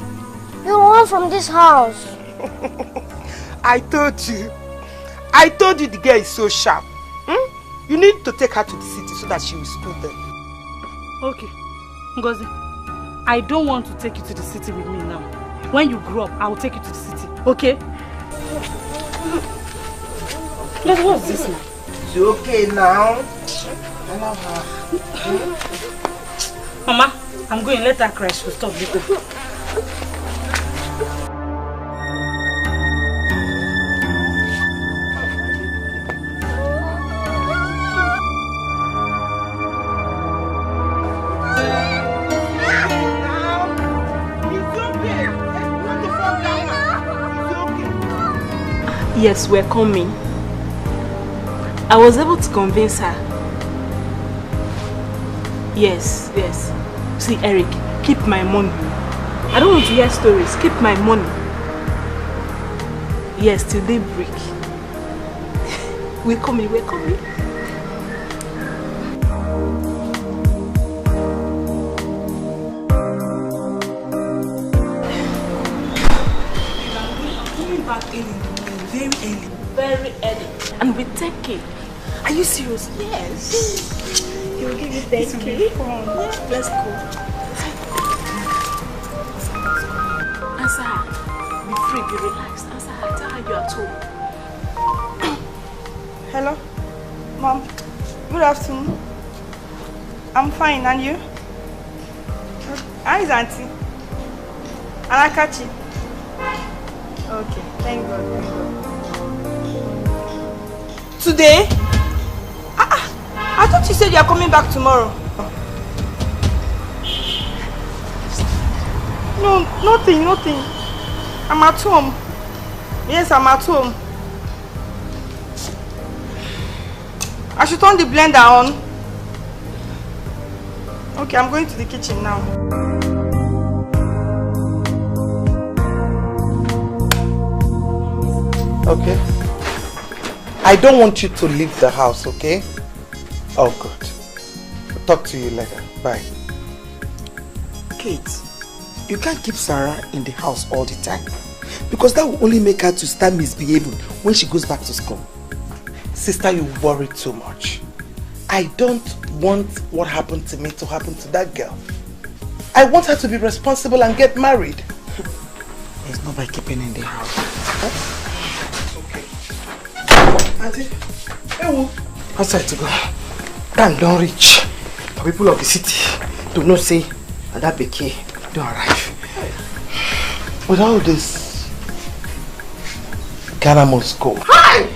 Speaker 9: You'll run from this house.
Speaker 4: I told you the girl is so sharp. You need to take her to the city so that she will school them.
Speaker 15: Okay. Ngozi, I don't want to take you to the city with me now. When you grow up, I will take you to the city. Okay? But what's this now?
Speaker 4: It's okay now. Allow her.
Speaker 15: Mama, I'm going. Let her cry. She'll stop later.
Speaker 6: Yes, we're coming. I was able to convince her. Yes. See, Eric, keep my money. I don't want to hear stories. Keep my money. Yes, till they break. We're coming. Very early. And with 10K. Are you serious? Yes.
Speaker 2: He will give you 10K.
Speaker 6: Yeah, let's go. Answer her. Be free, be relaxed. Answer her. Tell her you're at home.
Speaker 2: Hello? Mom. Good afternoon. I'm fine, and you? How is Auntie? Anakachi? Okay, thank God. Today? I thought you said you are coming back tomorrow. No, nothing. I'm at home. Yes, I'm at home. I should turn the blender on. Okay, I'm going to the kitchen now.
Speaker 10: Okay. I don't want you to leave the house, okay? Oh, good. I'll talk to you later. Bye. Kate, you can't keep Sarah in the house all the time, because that will only make her to start misbehaving when she goes back to school. Sister, you worry too much. I don't want what happened to me to happen to that girl. I want her to be responsible and get married. It's not by keeping in the house. Huh? Auntie, outside to go. Time don't reach for people of the city to know say that Dikeh don't arrive. With all this, Ghana must go.
Speaker 4: Hi!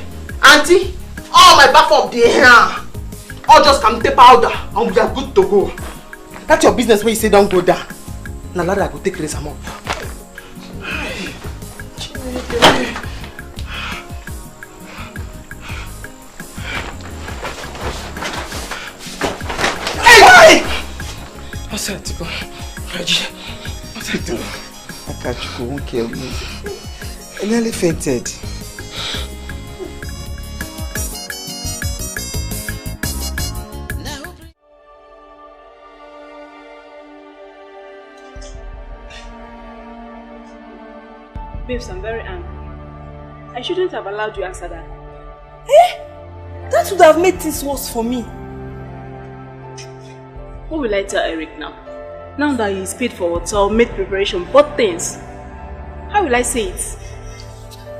Speaker 4: Auntie! All my bath up there. All just come take powder and we are good to go.
Speaker 10: That's your business when you say don't go down. Now ladder I go take raise am up. Outside to go. Outside to go. I can't go, won't kill me. I nearly fainted.
Speaker 6: Babes, I'm very angry. I shouldn't have allowed you answer that.
Speaker 2: That would have made things worse for me.
Speaker 6: What will I tell Eric now? Now that he's paid for hotel, made preparation, bought things. How will I say it?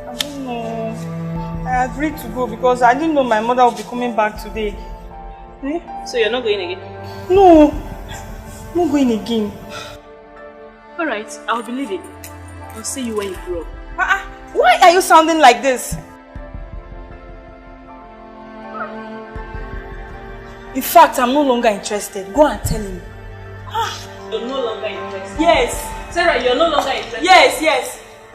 Speaker 2: I don't know. I agreed to go because I didn't know my mother would be coming back today.
Speaker 6: So you're not going again?
Speaker 2: No. I'm not going again.
Speaker 6: Alright, I'll believe it. I'll see you when you grow up.
Speaker 2: Why are you sounding like this? In fact, I'm no longer interested. Go and tell him.
Speaker 6: You're no longer interested?
Speaker 2: Yes.
Speaker 6: Sarah, you're no longer interested?
Speaker 2: Yes.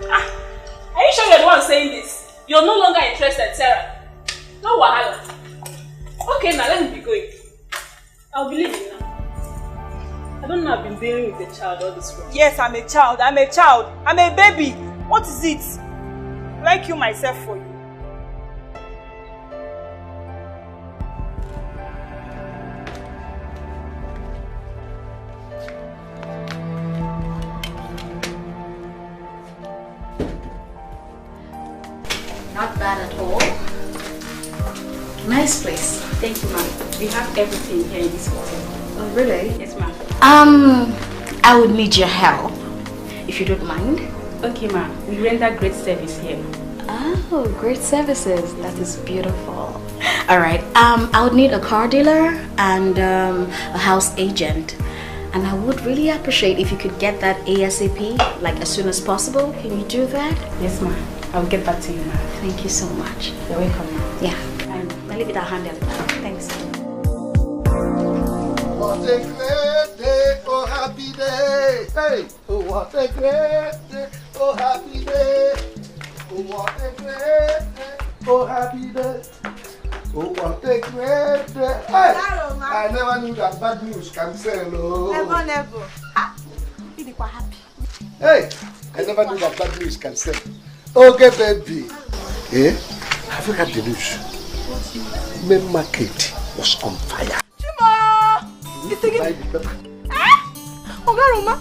Speaker 6: Are you sure you're the one saying this? You're no longer interested, Sarah? No wahala. Okay, now let me be going. I'll believe it now. I don't know, I've been dealing with a child all this while.
Speaker 2: Yes, I'm a child. I'm a baby. What is it? Like you myself for you.
Speaker 17: Not bad at all. Nice place.
Speaker 6: Thank you, ma'am. We have everything here in this hotel.
Speaker 17: Oh, really?
Speaker 6: Yes, ma'am.
Speaker 17: I would need your help, if you don't mind.
Speaker 6: Okay, ma'am. We render great service here.
Speaker 17: Oh, great services. That is beautiful. Alright, I would need a car dealer and a house agent. And I would really appreciate if you could get that ASAP, like as soon as possible. Can you do that?
Speaker 6: Yes, ma'am. I'll get back to you, ma'am.
Speaker 17: Thank you so much.
Speaker 6: You're welcome, ma'am.
Speaker 17: Yeah. I'll leave it at handle. Thanks.
Speaker 7: What a great day, oh happy day. Hey, oh what a great day, oh happy day. Oh what a great day, oh happy day. Oh, well, take me. I never knew that bad news can sell.
Speaker 2: Never. You're happy.
Speaker 7: Hey, I never knew that bad news can sell. Okay, baby. Have you heard the news? Main market was on fire.
Speaker 2: Chima! It's again. Ogaroma,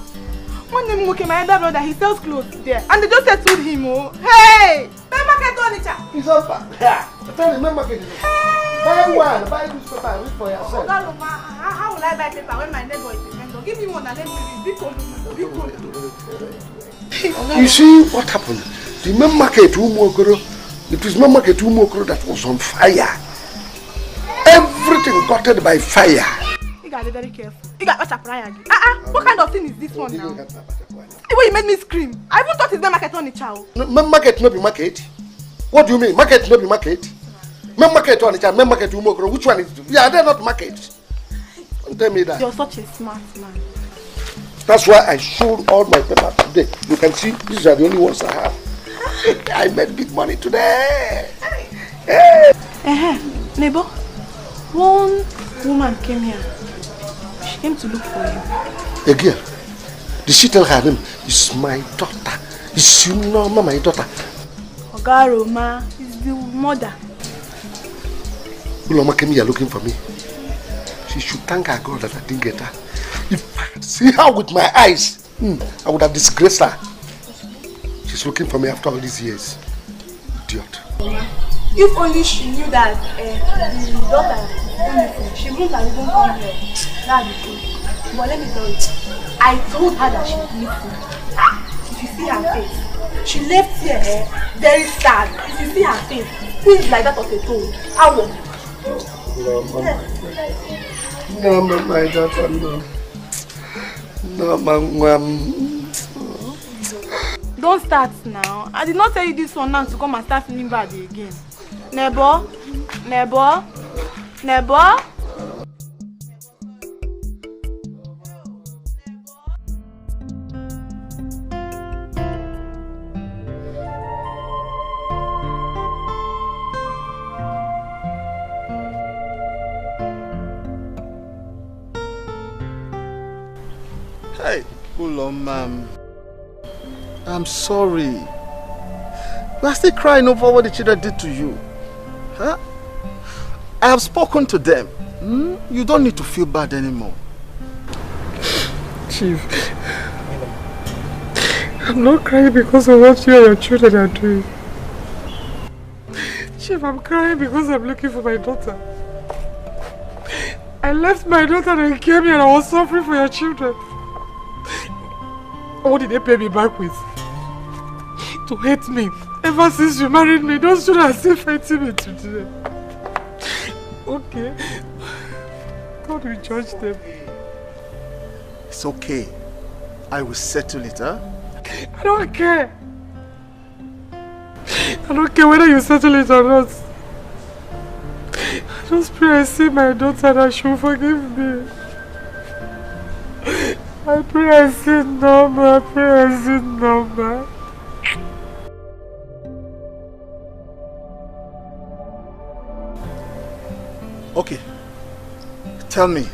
Speaker 2: one name okay, my elder brother, he sells clothes there, and they just settled him. Oh, hey! Main market on it.
Speaker 7: It's on fire. Yeah. Tell me, main market is on fire. Buy one, buy this paper, and read for yourself.
Speaker 2: Ogaroma, how will I buy paper when my neighbor is a vendor? Give me one and let me read.
Speaker 7: You see what happened? The main market, it was main market that was on fire. Everything got by fire.
Speaker 2: You gotta be very careful. You got to pray again. What kind of thing is this one now? The way you made me scream. I even thought it's main market on the child.
Speaker 7: Main market no be market. What do you mean? Market no be market. Main market on the child. Main market umokoro. Which one is it? Yeah, they're not market. Don't tell me that.
Speaker 2: You're such a smart man.
Speaker 7: That's why I showed all my papers today. You can see these are the only ones I have. I made big money today. Hey.
Speaker 2: Neighbor, one woman came here. She came to look for you.
Speaker 7: A girl? Did she tell her name? It's my daughter. Is you know my daughter?
Speaker 2: Ogaroma is the mother.
Speaker 7: Uloma came here looking for me. She should thank her God that I didn't get her. If I could see her with my eyes, I would have disgraced her. She's looking for me after all these years. Idiot.
Speaker 2: If only she knew that the daughter is beautiful, she wouldn't have even come here. That's the truth. But let me tell you, I told her that she's beautiful. If you see her face, she left here very sad. If you see her face, things like that of a toad. How?
Speaker 7: No, my daughter, no. No, ma'am.
Speaker 2: Don't start now. I did not tell you this one now to come and start feeling bad again. Neighbor.
Speaker 1: Hey, Uloma. I'm sorry. You are still crying over what the children did to you. Huh? I have spoken to them. You don't need to feel bad anymore.
Speaker 15: Chief, I'm not crying because of what you and your children are doing. Chief, I'm crying because I'm looking for my daughter. I left my daughter and I came here and I was suffering for your children. What did they pay me back with? To hate me. Ever since you married me, those children are still fighting me today. Okay. God will judge them.
Speaker 1: It's okay. I will settle it, huh?
Speaker 15: I don't care. I don't care whether you settle it or not. I just pray I see my daughter that she will forgive me. I pray I see Norma.
Speaker 1: Okay. Tell me,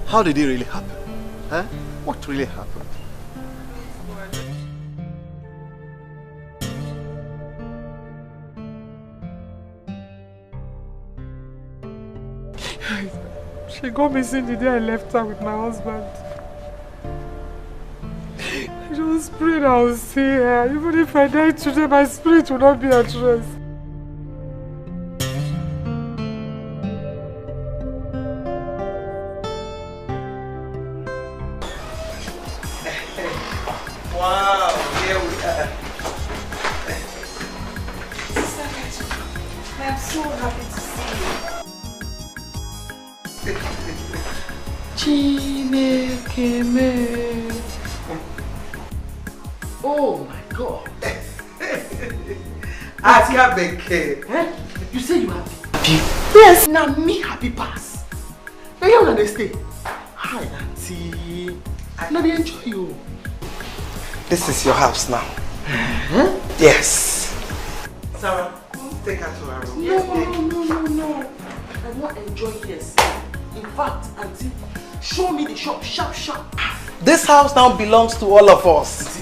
Speaker 1: how did it really happen? Huh? What really happened?
Speaker 15: She got missing the day I left her with my husband. I just prayed I will see her. Even if I die today, my spirit will not be at rest.
Speaker 3: Wow, here we are.
Speaker 2: I'm so happy to see
Speaker 3: you. Oh my God. Akabeke. You say you happy? Yes. Now me happy pass. Now you understand? Hi, auntie. Now they enjoy you.
Speaker 1: This is your house now. Yes.
Speaker 3: Sarah, take her to her room. No. won't enjoy this. In fact, auntie, show me the shop sharp sharp.
Speaker 10: This house now belongs to all of us.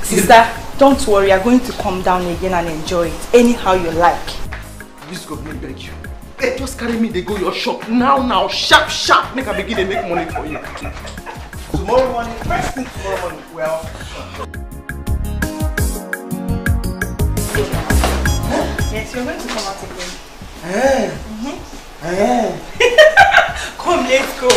Speaker 2: Sister, don't worry, you're going to come down again and enjoy it anyhow you like.
Speaker 3: Please God, let me beg you. Hey, just carry me, they go your shop now, sharp sharp. Make a begin to make money for you. Tomorrow morning, first thing tomorrow morning, well.
Speaker 2: Yes, you're going to come out again. Come, let's go.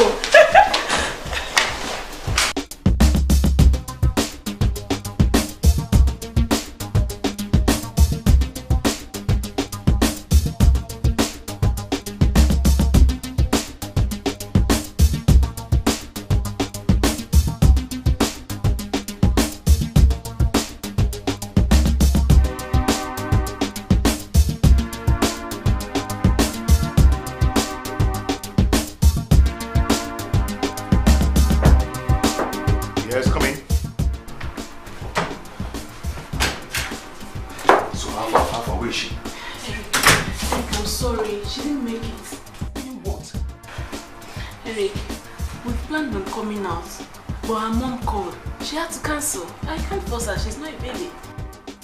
Speaker 6: She's not a baby.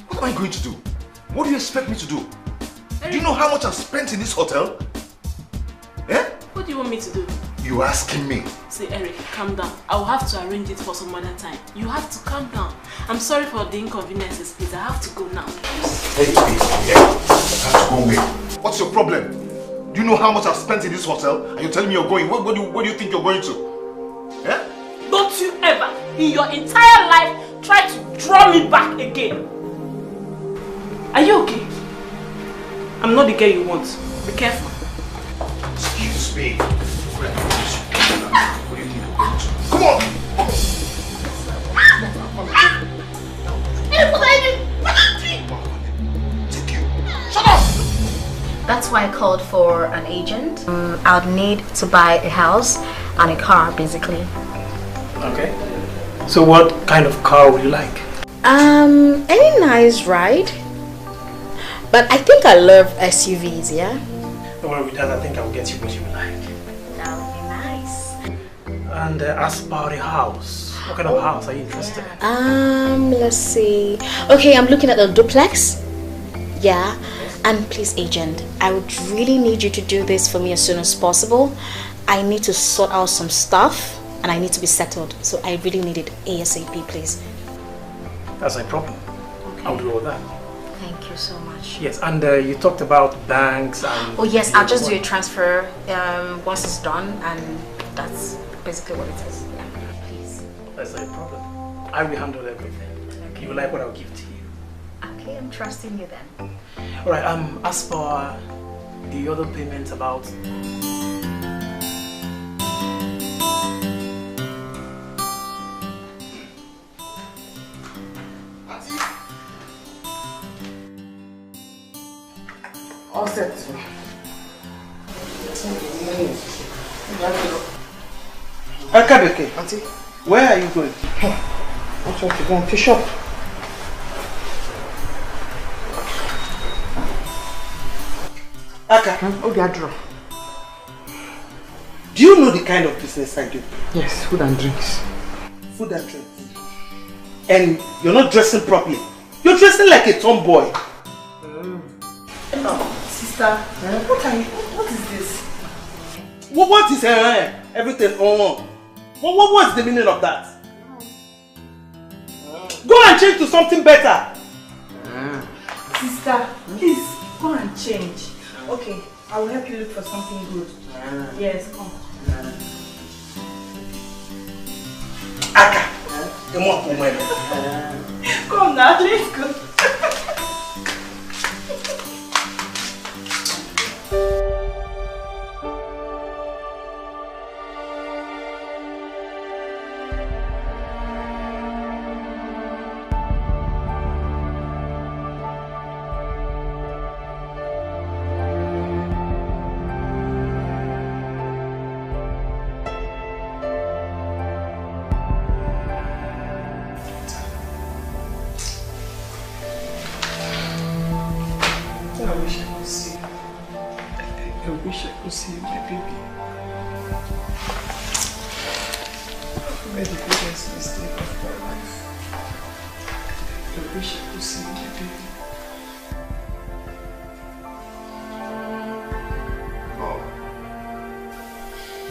Speaker 1: What am I going to do? What do you expect me to do? Eric, do you know how much I've spent in this hotel? Eh?
Speaker 6: What do you want me to do?
Speaker 1: You asking me?
Speaker 6: See, Eric, calm down. I'll have to arrange it for some other time. You have to calm down. I'm sorry for the inconveniences, please. I have to go now.
Speaker 1: Hey, I have to go away. What's your problem? Do you know how much I've spent in this hotel? And you're telling me you're going? Where do you think you're going to? Eh?
Speaker 6: Don't you ever, in your entire life, try to draw me back again. Are you okay? I'm not the girl you want. Be careful.
Speaker 1: Excuse me. What do you think you're going to? Come on! Take you. Shut up!
Speaker 17: That's why I called for an agent. I'd need to buy a house and a car, basically.
Speaker 8: Okay. So what kind of car would you like?
Speaker 17: Any nice ride. But I think I love SUVs, yeah?
Speaker 8: Don't worry with that, I think I'll get you what you like.
Speaker 17: That would be nice.
Speaker 8: And as for the house, what kind of house are you interested
Speaker 17: in? Let's see. Okay, I'm looking at a duplex. Yeah. And please, agent, I would really need you to do this for me as soon as possible. I need to sort out some stuff. And I need to be settled, so I really need it ASAP, please.
Speaker 8: That's no problem. Okay. I'll do all that.
Speaker 17: Thank you so much.
Speaker 8: Yes, and you talked about banks and...
Speaker 17: Oh yes, I'll just do a transfer once it's done, and that's basically what it is. Yeah, please.
Speaker 8: That's no problem. I will handle everything. Okay. You like what I'll give to you?
Speaker 17: Okay, I'm trusting you then.
Speaker 8: Alright, as for the other payments about...
Speaker 10: All set.
Speaker 3: Akabeke, auntie, where are you going?
Speaker 10: I'm trying to go and fish up.
Speaker 3: Aka, do you know the kind of business I do?
Speaker 10: Yes, food and drinks.
Speaker 3: Food and drinks. And you're not dressing properly. You're dressing like a tomboy. Sister, what is this? What is everything on? What's the meaning of that? Go and change to something better.
Speaker 2: Sister, please go and change. Okay, I will help you look for something good. Yes, come.
Speaker 3: Aka, come now, let's go. could see my baby. I made the biggest mistake of my life. I wish I could see my baby.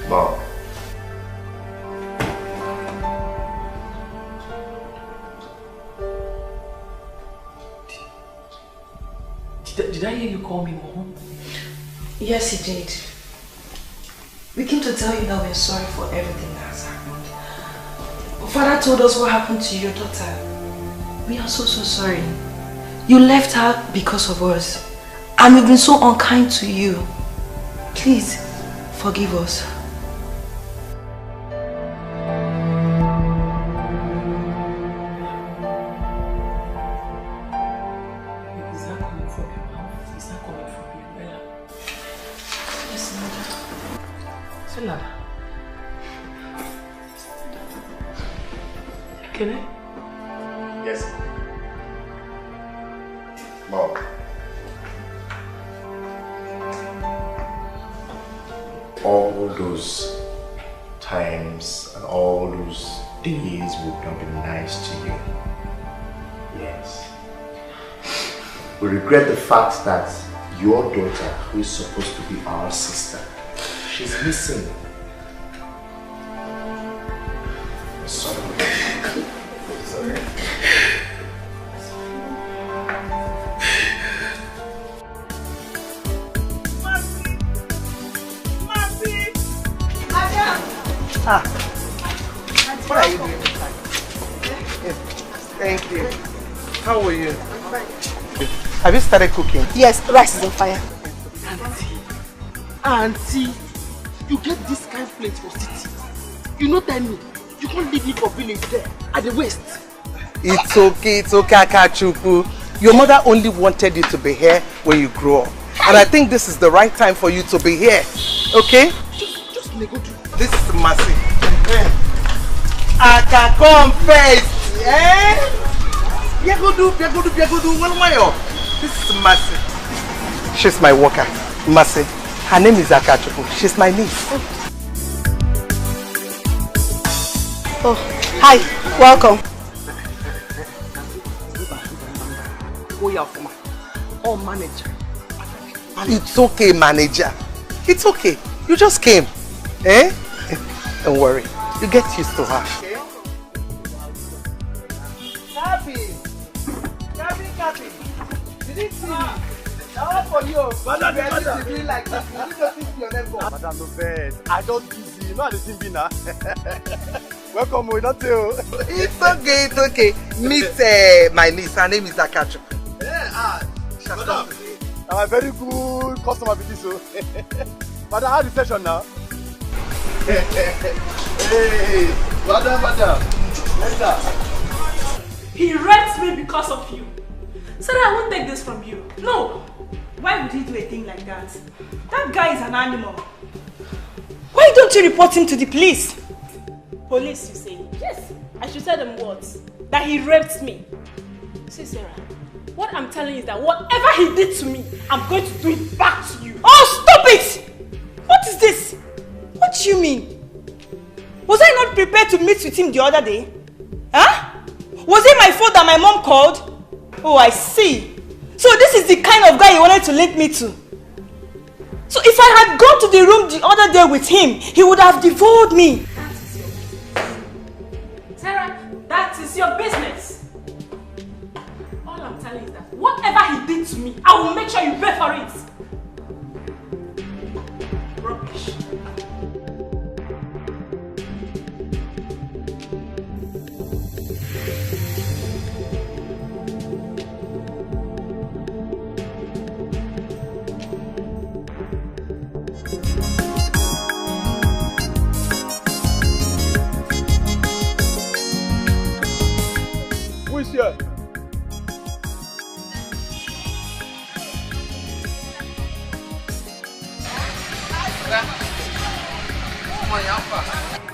Speaker 16: Mom.
Speaker 3: Did I hear you call me Mom?
Speaker 6: Yes, he did. We came to tell you that we're sorry for everything that has happened. Father told us what happened to your daughter. We are so sorry. You left her because of us. And we've been so unkind to you. Please, forgive us.
Speaker 16: Yes. Mom. All those times and all those days would not be nice to you. Yes. We regret the fact that your daughter, who is supposed to be our sister, she's missing. Sorry. Sorry.
Speaker 4: Ah, what are you doing? Yes, thank you. How are you? Have you started cooking?
Speaker 2: Yes, rice is on fire.
Speaker 4: Auntie, you get this kind of plate for city. You know tell me, you can't leave me for village there at the waist. It's okay, Akachuku. Your mother only wanted you to be here when you grow up. And I think this is the right time for you to be here. Okay? Just let go do. This is Mercy. I can come first. Eh? This is Mercy. She's my worker. Mercy. Her name is Akachuku. She's my niece.
Speaker 2: Oh, hi. Welcome.
Speaker 4: Oh, manager. It's okay, manager. It's okay. You just came. Eh? Don't worry. You get used to her. Kathy! Did you see me? That one for you. Madam, you doing like this. You need to fix your level.
Speaker 14: Madam, no bed. I don't busy. You know how the thing be now. Welcome, we don't tell.
Speaker 4: It's okay. Meet my niece. Her name is Akachu.
Speaker 14: Yeah, madam. I'm a very good customer with this. Madam, how the session now? Hey, madam.
Speaker 6: He raped me because of you. Said I won't take this from you. No.
Speaker 2: Why would he do a thing like that? That guy is an animal. Why don't you report him to the police?
Speaker 6: Police, you say? Yes. I should tell them what? That he raped me. See, Sarah, what I'm telling you is that whatever he did to me, I'm going to do it back to you.
Speaker 2: Oh, stop it! What is this? What do you mean? Was I not prepared to meet with him the other day? Huh? Was it my fault that my mom called? Oh, I see. So this is the kind of guy you wanted to link me to. So if I had gone to the room the other day with him, he would have devoured me.
Speaker 6: Sarah, that is your business. All I'm telling you is that whatever he did to me, I will make sure you pay for it. Rubbish.
Speaker 14: Who is here?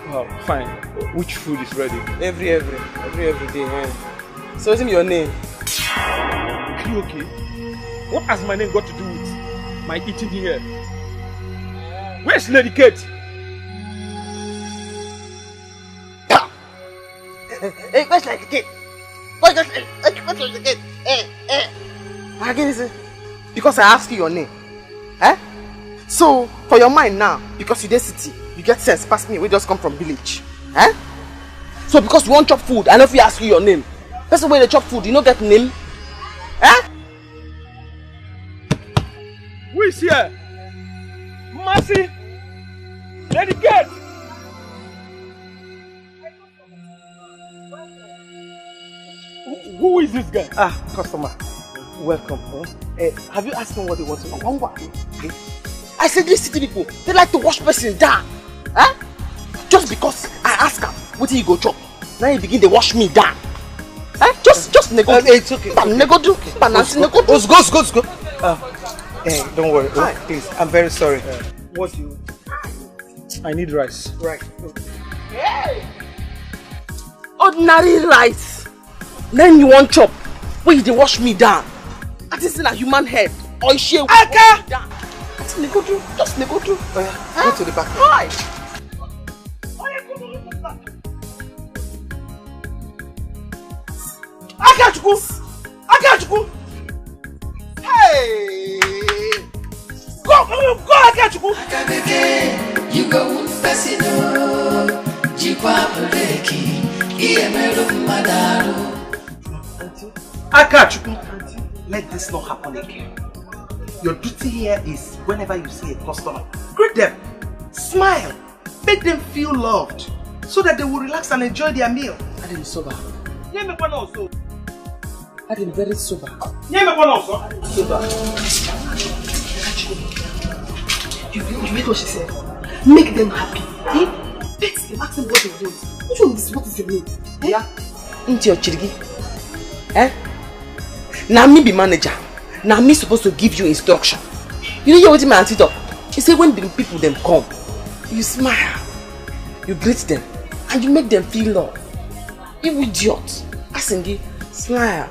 Speaker 18: Oh, fine. Which food is ready?
Speaker 4: Every day. Eh? So what's your name?
Speaker 18: Are you okay? What has my name got to do with my eating here? Where's Lady Kate?
Speaker 4: Hey, where's Lady Kate? Where's Lady Kate? Again, is it? Because I asked you your name. Eh? So, for your mind now, because you dey city, you get sense past me, we just come from village. Eh? So because you want chop food, I know if you ask you your name. Person when they chop food, you don't get name. Eh?
Speaker 18: Who is here? Mercy! Lady Kate! Who is this guy?
Speaker 4: Ah, customer. Welcome. Have you asked them what they want to know? Okay. I said these city people, they like to wash person down. Eh? Just because I ask them, what do you go chop? Now you begin to wash me down. Eh? Just nego.
Speaker 1: It's okay.
Speaker 4: Nego do.
Speaker 1: Go.
Speaker 18: Hey, don't worry. Oh, please, I'm very sorry. What do you? I need rice.
Speaker 4: Right. Hey! Ordinary rice. Then you want chop. Where they wash me down? I think it's a human head. Or she wash me down. Just nego do. Go to the back. Right. Akachuku! Hey! Go, Akachuku!
Speaker 5: Akabeke, you go one person, Jikwa Breki, Iemero Madaru.
Speaker 3: Akachuku, let this not happen again. Your duty here is whenever you see a customer, greet them, smile, make them feel loved, so that they will relax and enjoy their meal.
Speaker 4: I didn't sober.
Speaker 3: I didn't very sober.
Speaker 4: Sober. You read what she said? Make them happy. Bet them, ask them what they want. Which one is what is your name? Yeah. Into your chirigi. Eh? Now me be manager. Now me supposed to give you instruction. You know what my auntie talk? She say when the people them come, you smile, you greet them, and you make them feel love. You idiot. Asingi, smile,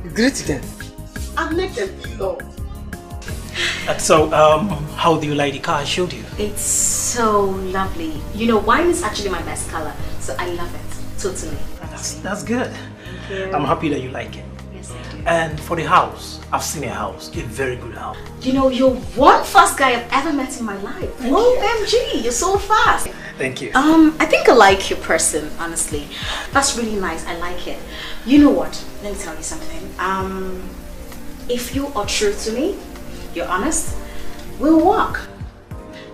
Speaker 4: you greet them, and make them feel love.
Speaker 13: So, how do you like the car I showed you?
Speaker 17: It's so lovely. You know, wine is actually my best color, so I love it totally.
Speaker 13: That's good. I'm happy that you like it.
Speaker 17: Yes, I do.
Speaker 13: And for the house, I've seen a house, a very good house.
Speaker 17: You know, you're one fast guy I've ever met in my life. OMG, you're so fast.
Speaker 13: Thank you.
Speaker 17: I think I like your person, honestly. That's really nice. I like it. You know what? Let me tell you something. If you are true to me, you're honest, we'll work.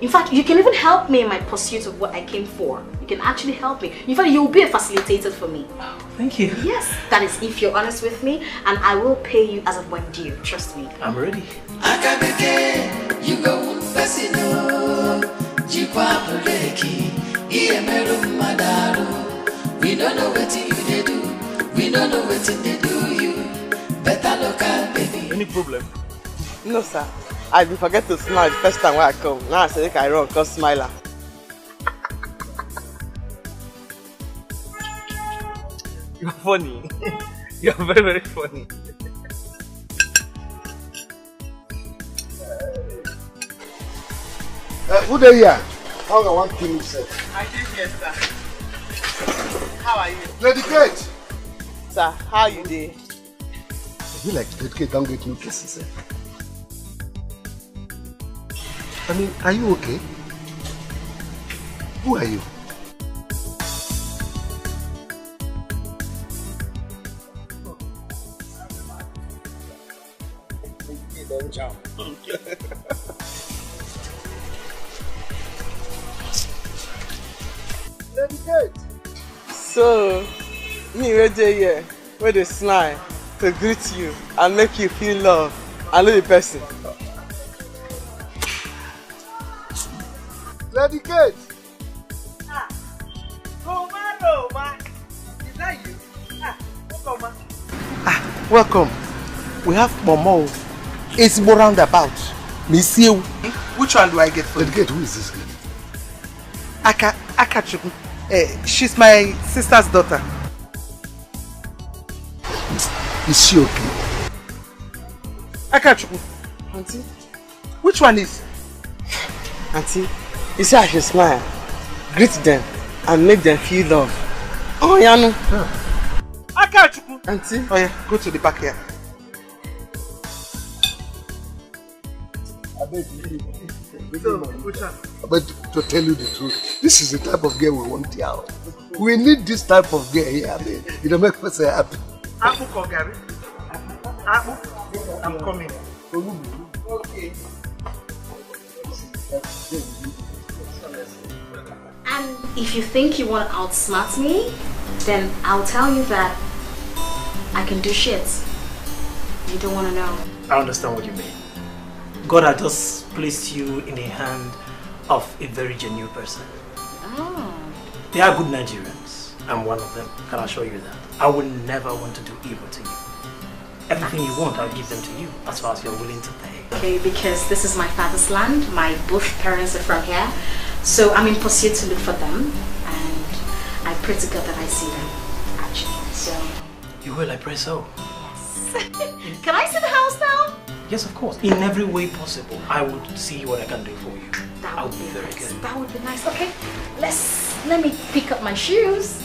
Speaker 17: In fact, you can even help me in my pursuit of what I came for. You can actually help me. In fact, you'll be a facilitator for me.
Speaker 13: Oh, thank you.
Speaker 17: Yes, that is if you're honest with me, and I will pay you as of when due. Trust me.
Speaker 13: I'm ready.
Speaker 5: Akabeke, you go one person, Jikwa Breki, Iemero Madaru. We don't know what you do. We don't know what they do you. Better local baby.
Speaker 18: Any problem?
Speaker 4: No, sir. I did forget to smile the first time when I come. Now I say I run, cause smiler.
Speaker 18: You're funny. You're very, very funny.
Speaker 7: Who they here? How I want to kill himself?
Speaker 4: I did, yes, sir. How are you?
Speaker 7: Lady Kate!
Speaker 4: Sir, how you doing?
Speaker 7: You like Lady Kate don't get new kisses, eh? I mean, are you okay? Who are you? Lady Kate!
Speaker 4: So, me right here, where they smile to greet you and make you feel love. I know the person.
Speaker 7: Lady Kate!
Speaker 3: Welcome. We have Momo. It's more roundabout. Miss you. Which one do I get for you?
Speaker 7: Lady Kate, who is this girl?
Speaker 3: Akachuku. She's my sister's daughter.
Speaker 7: Is she okay?
Speaker 3: Akachuku.
Speaker 4: Auntie?
Speaker 3: Which one is?
Speaker 4: Auntie, You see, I should smile, greet them, and make them feel love. Oh, yeah, no.
Speaker 18: I catch you.
Speaker 4: Auntie.
Speaker 18: Oh yeah, go to the back here.
Speaker 7: But to tell you the truth, this is the type of girl we want here. We need this type of girl here. I mean, it'll make us happy.
Speaker 18: I'm coming.
Speaker 7: Okay.
Speaker 17: And if you think you want to outsmart me, then I'll tell you that I can do shit. You don't want to know.
Speaker 18: I understand what you mean. God has just placed you in the hand of a very genuine person.
Speaker 17: Oh.
Speaker 18: They are good Nigerians. I'm one of them. Can I assure you that? I would never want to do evil to you. Everything you want, I'll give them to you as far as you're willing to pay.
Speaker 17: Okay, because this is my father's land. My both parents are from here. So I'm in pursuit to look for them. And I pray to God that I see them, actually. So...
Speaker 18: You will, I pray so.
Speaker 17: Yes. Can I see the house now?
Speaker 18: Yes, of course. In every way possible, I would see what I can do for you.
Speaker 17: That
Speaker 18: would be very
Speaker 17: nice.
Speaker 18: good.
Speaker 17: That would be nice. Okay, let me pick up my shoes.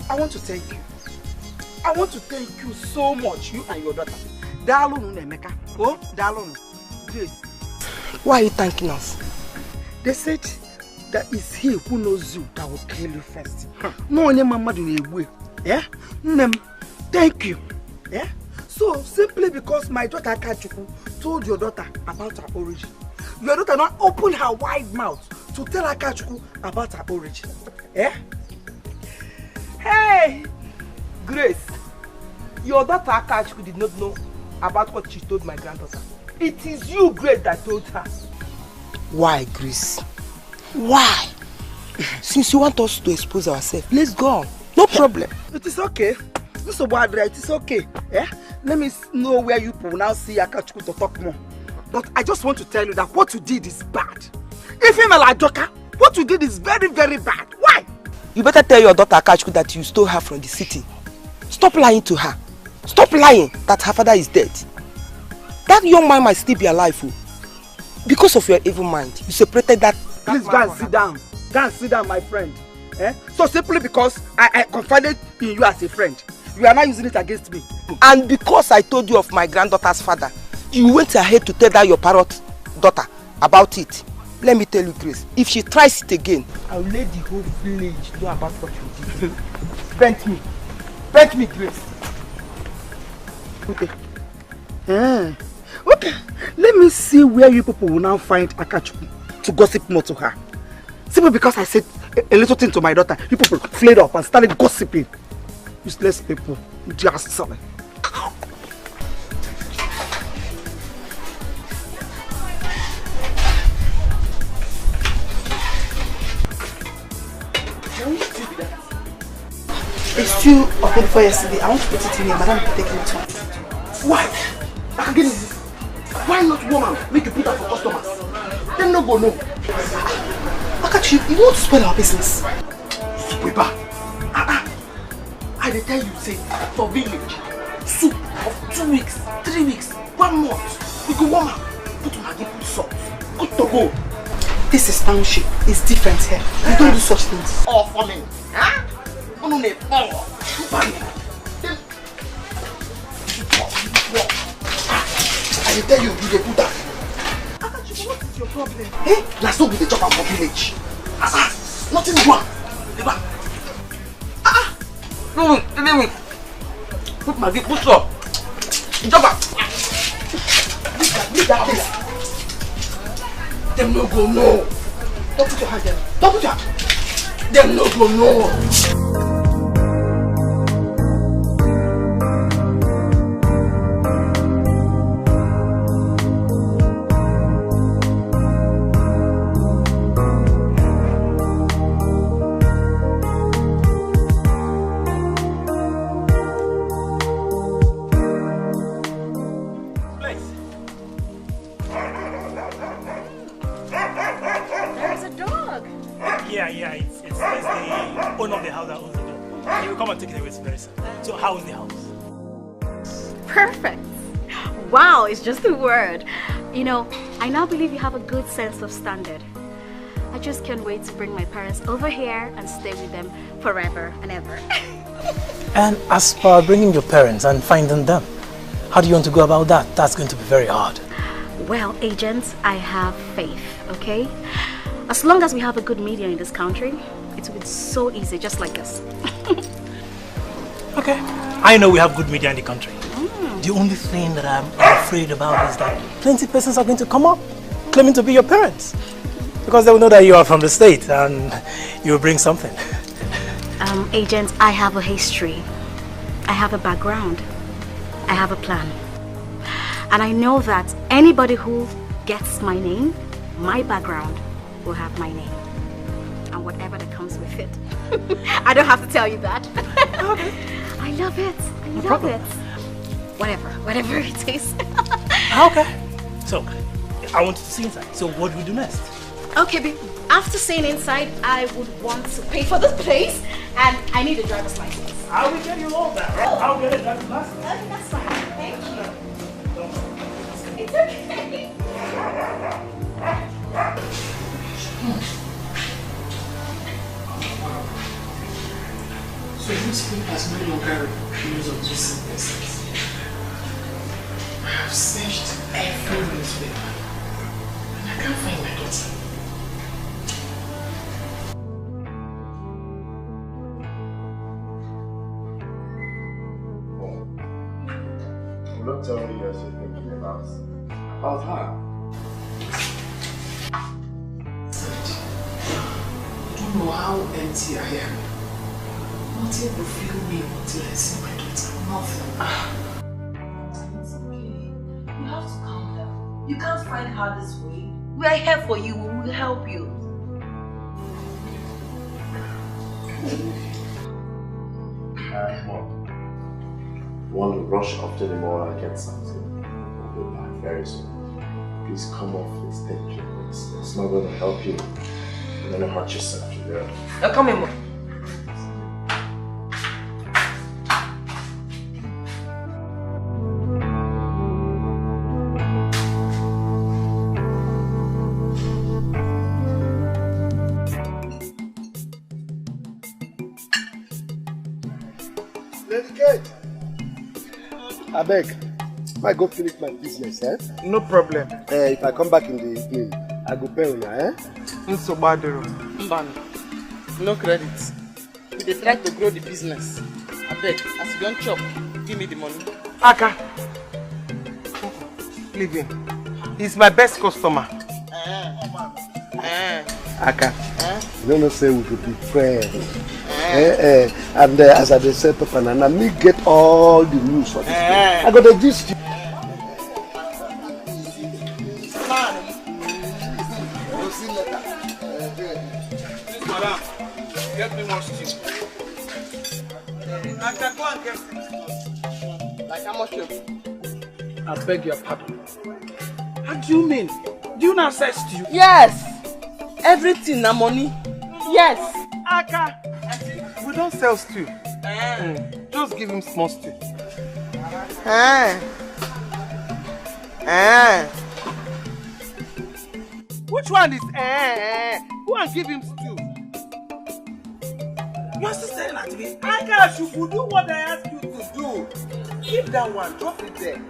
Speaker 2: I want to thank you. I want to thank you so much, you and your daughter. Dalunu Nemeka. Oh, Dalunu. Grace. Why are you thanking us? They said that it's he who knows you that will kill you first. No one mama do way. Yeah? Thank you. Yeah? So simply because my daughter Akachuku told your daughter about her origin, your daughter not opened her wide mouth to tell Akachuku about her origin. Yeah? Hey! Grace, your daughter Akachuku did not know about what she told my granddaughter. It is you, Grace, that told her. Why, Grace? Why? Since you want us to expose ourselves, let's go on. No problem. It is okay. This is bad, right? It is okay. Yeah? Let me know where you will now see Akachuku to talk more. But I just want to tell you that what you did is bad. If you're like Joker, what you did is very, very bad. Why? You better tell your daughter Akachuku that you stole her from the city. Stop lying to her. Stop lying that her father is dead. That young man might still be alive. Because of your evil mind, you separated that. Please go and sit down. Go and sit down, my friend. Eh? So simply because I confided in you as a friend, you are not using it against me. And because I told you of my granddaughter's father, you went ahead to tell that your parrot daughter about it. Let me tell you, Grace, if she tries it again, I'll let the whole village know about what you did. Bent me, Grace. Okay. Okay, let me see where you people will now find Akachuku to gossip more to her. Simply because I said a little thing to my daughter, you people flared up and started gossiping. Useless people, just selling. It's too open for yesterday. I want to put it in here, madam. Taking it home. Why? I can get it. Why not woman? Make you put that for customers. Them no go no. Akachi, you want to spoil our business? Sweeper. I dey tell you, say, for village, soup of 2 weeks, 3 weeks, 1 month. We go warm up. Put Maggi, put salt. Good to go. This is township. It's different here. We don't do such things. All for me. Huh? No, no, no. I tell you, you dey do that. Akachi, what is your problem? Eh? Na so we dey chop am for village. Nothing wrong. No, put Maggi, put salt. Chop am. Leave that place. Them no go no. Don't put your hand there. Don't put your hand. Them no go no.
Speaker 17: Perfect. Wow, it's just a word. You know, I now believe you have a good sense of standard. I just can't wait to bring my parents over here and stay with them forever and ever.
Speaker 18: And as for bringing your parents and finding them, how do you want to go about that? That's going to be very hard.
Speaker 17: Well, agents, I have faith, okay? As long as we have a good media in this country, it will be so easy, just like this.
Speaker 18: Okay. I know we have good media in the country. The only thing that I'm afraid about is that plenty of persons are going to come up claiming to be your parents. Because they will know that you are from the state and you will bring something.
Speaker 17: Agents, I have a history. I have a background. I have a plan. And I know that anybody who gets my name, my background, will have my name. And whatever that comes with it. I don't have to tell you that. Okay. I love it. I love it. Whatever it is.
Speaker 18: Okay. So, I want to see inside. So what do we do next?
Speaker 17: Okay, babe. After seeing inside, I would want to pay for this place. And I need a driver's license.
Speaker 18: I will get you all that, right? I'll get a driver's license.
Speaker 17: Okay, that's fine. Thank you. It's okay.
Speaker 16: So this group has no longer use of this message. I have searched every newspaper and I can't find my daughter. Don't tell me you're still thinking about her. You don't know how empty I am. Nothing will fill me until I see my daughter. Nothing.
Speaker 4: It's okay. You have to calm down. You can't find her this way. We are here for you. We will help you.
Speaker 16: Mom. Want to rush off to the mall and get something. We'll be back very soon. Please come off this danger. It's not going to help you. You're going to hurt yourself.
Speaker 4: Come in, Mom.
Speaker 7: I beg, I go finish my business, eh?
Speaker 14: No problem.
Speaker 7: If I come back in the evening, I go pay you, eh?
Speaker 4: No credit. They try to grow the business. I beg, as you don't chop, give me the money.
Speaker 14: Aka, leave him. He's my best customer.
Speaker 7: Aka, you don't know say we could be friends. And as I said, Papa, and me get all the news for this place. I got the gist.
Speaker 14: Madam, get me more stew. I can go and get things.
Speaker 4: Like how much?
Speaker 14: I beg your pardon. What do you mean? Do you not sell stew?
Speaker 4: Yes. Everything na money. Yes.
Speaker 14: Aka, we don't sell stew. Just give him small stew. Which one is Go and give him stew. You're still staring at me. Aka, you could do what I asked you to do. Keep that one, drop it there.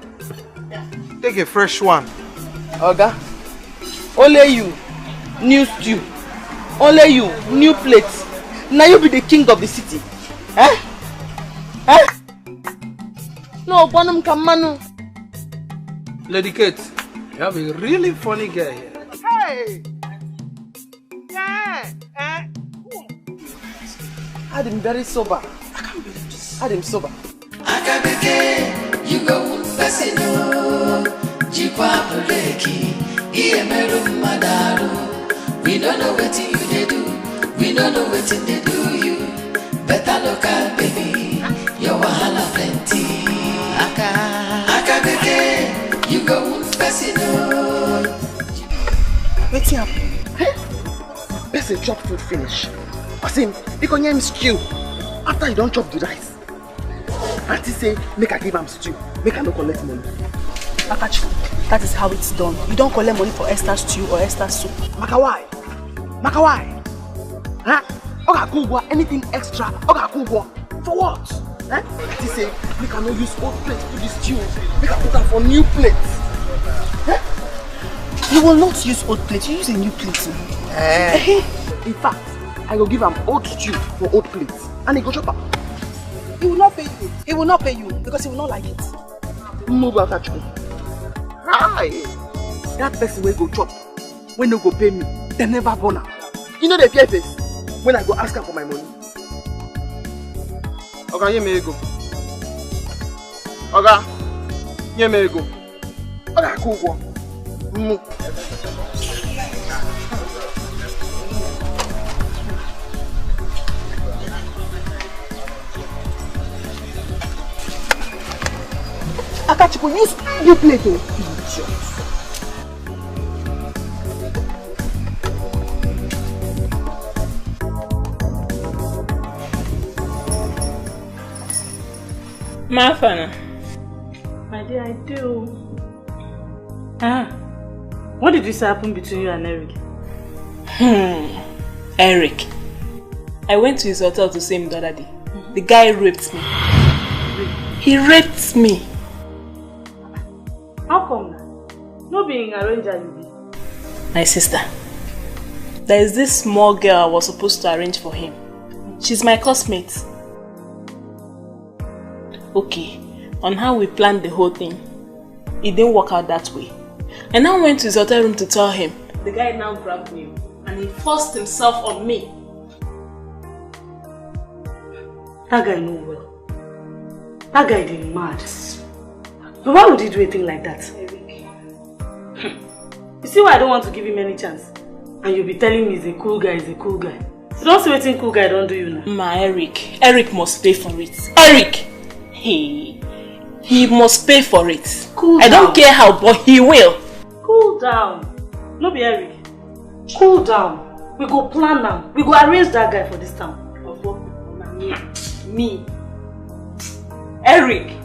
Speaker 14: Take a fresh one.
Speaker 4: Oga, only you, new stew. Only you, new plates. Now you be the king of the city. No, Bonum Kamanu.
Speaker 14: Lady Kate, you have a really funny guy here. Hey! Yeah!
Speaker 4: I am very sober. I can't believe this. I am sober.
Speaker 5: Akabeke, you go Pesino, Jikwa Poleki, Iemerum Madaru. We don't know what you they do. We don't know what they do you. Better local baby, your wahala plenty. Akabeke, you go Pesino.
Speaker 4: What's up? Best a chop food finish. I say, you can name stew. After you don't chop the rice. Auntie say, make I give him stew. make I no collect money.
Speaker 15: Akachu, that is how it's done. You don't collect money for Esther stew or Esther soup.
Speaker 4: Maka why? Maka why? Huh? Oga Kugwa, anything extra? Oga Kugwa. For what? Eh? He say, make I no use old plates to this stew. Make I put them for new plates. Eh?
Speaker 15: You will not use old plate, you use a new plate.
Speaker 4: In fact, I will give him old stew for old plates. And he go chop up.
Speaker 15: He will not pay you. He will not pay you because he will not like it.
Speaker 4: Move out at you. Hi! That person will go chop. When no go pay me, they never born. You know the fear face when I go ask her for my money. Oga, here me go. Oga, here me go. Oga, go. Akachuku, use you plate to idiot.
Speaker 6: Mafana.
Speaker 15: My dear, I do. What did this happen between you and Eric?
Speaker 6: Eric. I went to his hotel to see him the other day. The guy raped me. He raped me.
Speaker 15: How come now? No being arranged as you be.
Speaker 6: My sister. There is this small girl I was supposed to arrange for him. She's my classmate. Okay, on how we planned the whole thing, it didn't work out that way. I now went to his hotel room to tell him. The guy now grabbed me and he forced himself on me.
Speaker 15: That guy know well. That guy did mad. But why would he do a thing like that? You see why I don't want to give him any chance? And you'll be telling me he's a cool guy, he's a cool guy. You don't see what cool guy don't do you now.
Speaker 6: Ma, Eric must pay for it. Eric! He must pay for it.
Speaker 15: Cool
Speaker 6: I
Speaker 15: down.
Speaker 6: don't care how, but he will.
Speaker 15: Cool down. No be Eric. Cool down. We go plan now. We go arrange that guy for this town.
Speaker 6: Me. Eric.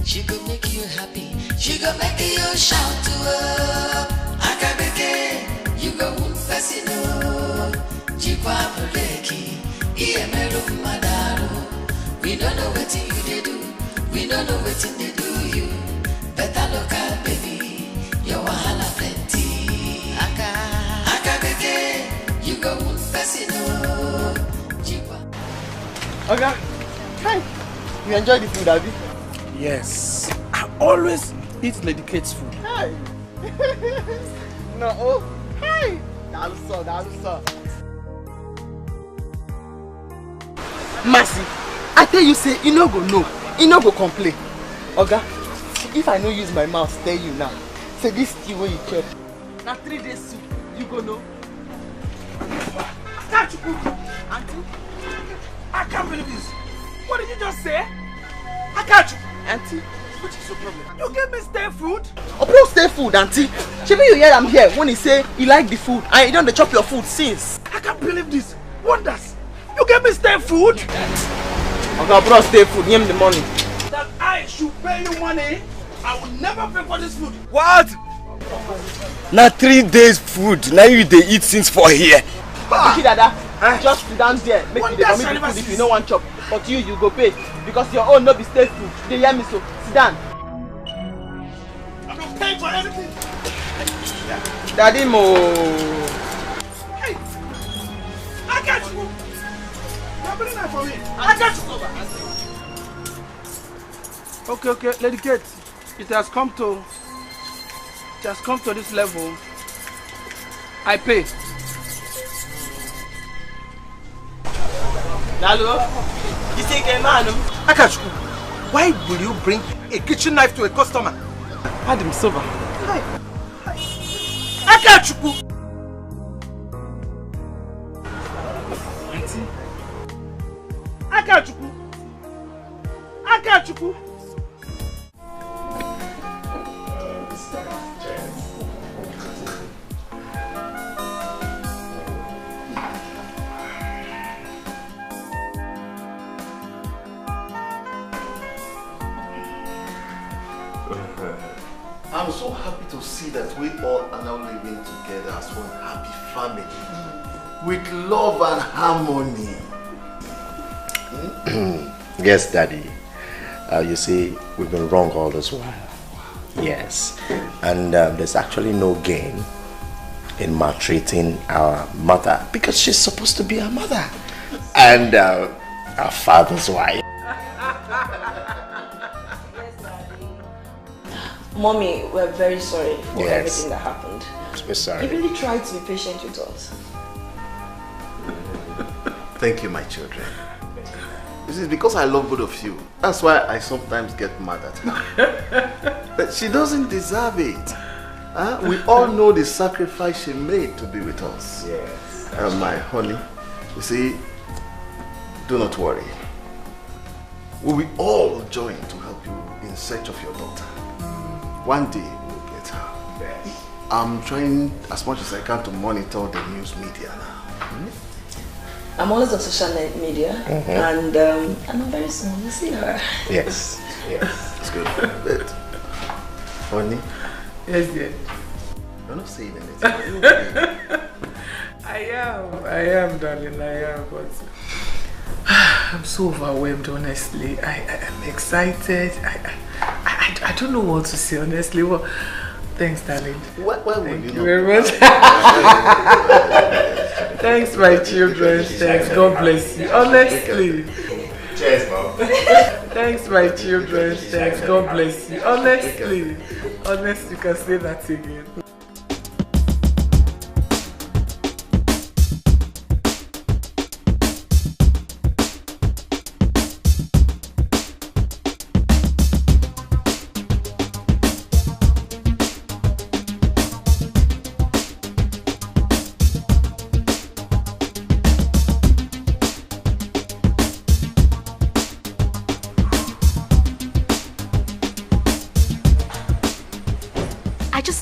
Speaker 5: She go make you happy. She go make you shout to her. Akabeke, you go person no. Jikwa buleki, iemero madaru. We don't know what you they do. We don't know what they do you. Better local baby, your wahala plenty. Akabeke, you go person no. Jikwa.
Speaker 4: Oga, hi. You enjoy the food, Abby?
Speaker 14: Yes, I always eat Lady Kate's food.
Speaker 4: Hi. No, oh, hi. Dalusa. Mercy, I tell you, say, you no go know, you no go complain. Oga, if I no use my mouth, tell you now. Say this stew where you chop. Now 3 days soup, you go know.
Speaker 14: Can't you cook? Auntie, I can't believe this. What did you just say? I can't you?
Speaker 4: Auntie, what is your problem?
Speaker 14: You gave me stale food?
Speaker 4: Oh, bro, stale food, Auntie. Should you hear I'm here when he say he like the food and you don't chop your food since?
Speaker 14: I can't believe this. Wonders. You gave me stale food?
Speaker 4: Okay, bro, stale food. Give me the money.
Speaker 14: That I should pay you money? I will never pay for this food.
Speaker 1: What? Now 3 days food. Now you they eat since for here.
Speaker 4: Okay, Dada. Just sit down there. Make me the food if you no want chop. But you go pay. Because your own no be stale food. They hear me so. Sit down.
Speaker 14: I'm not paying for anything.
Speaker 4: Daddy Mo.
Speaker 14: Hey, I got you. You're bringing that for me. I got you. Okay, Lady Kate. It has come to this level. I pay.
Speaker 4: Lalo, you think a man?
Speaker 14: Akachuku, why will you bring a kitchen knife to a customer?
Speaker 4: Adam Silva.
Speaker 14: Hi. Akachuku!
Speaker 4: Auntie.
Speaker 14: Akachuku! Akachuku!
Speaker 16: I'm so happy to see that we all are now living together as one happy family. With love and harmony. Yes, Daddy. You see, we've been wrong all this while. Yes. And there's actually no gain in maltreating our mother because she's supposed to be our mother and our father's wife.
Speaker 4: Mommy, we're very sorry for everything that happened.
Speaker 16: We're sorry.
Speaker 4: You really tried to be patient with us.
Speaker 16: Thank you, my children. This is because I love both of you. That's why I sometimes get mad at her. But she doesn't deserve it. We all know the sacrifice she made to be with us. Yes. My honey, you see, do not worry. We will all join to help you in search of your daughter. One day we'll get her. Yes. I'm trying as much as I can to monitor the news media now.
Speaker 4: I'm always on social media, and I'm very soon we'll see her.
Speaker 16: Yes, yes, it's good. But, honey?
Speaker 8: Yes, dear.
Speaker 16: You're not saying anything.
Speaker 8: I am, darling, I am, but I'm so overwhelmed, honestly. I'm excited. I don't know what to say, honestly. Well, thanks, darling.
Speaker 16: Why would
Speaker 8: Thank
Speaker 16: you
Speaker 8: you very much. Thanks, my children. Thanks. God bless you. Honestly.
Speaker 16: Cheers, Mom.
Speaker 8: Thanks, my children. Thanks. God bless you. Honestly. Honestly, you can say that again.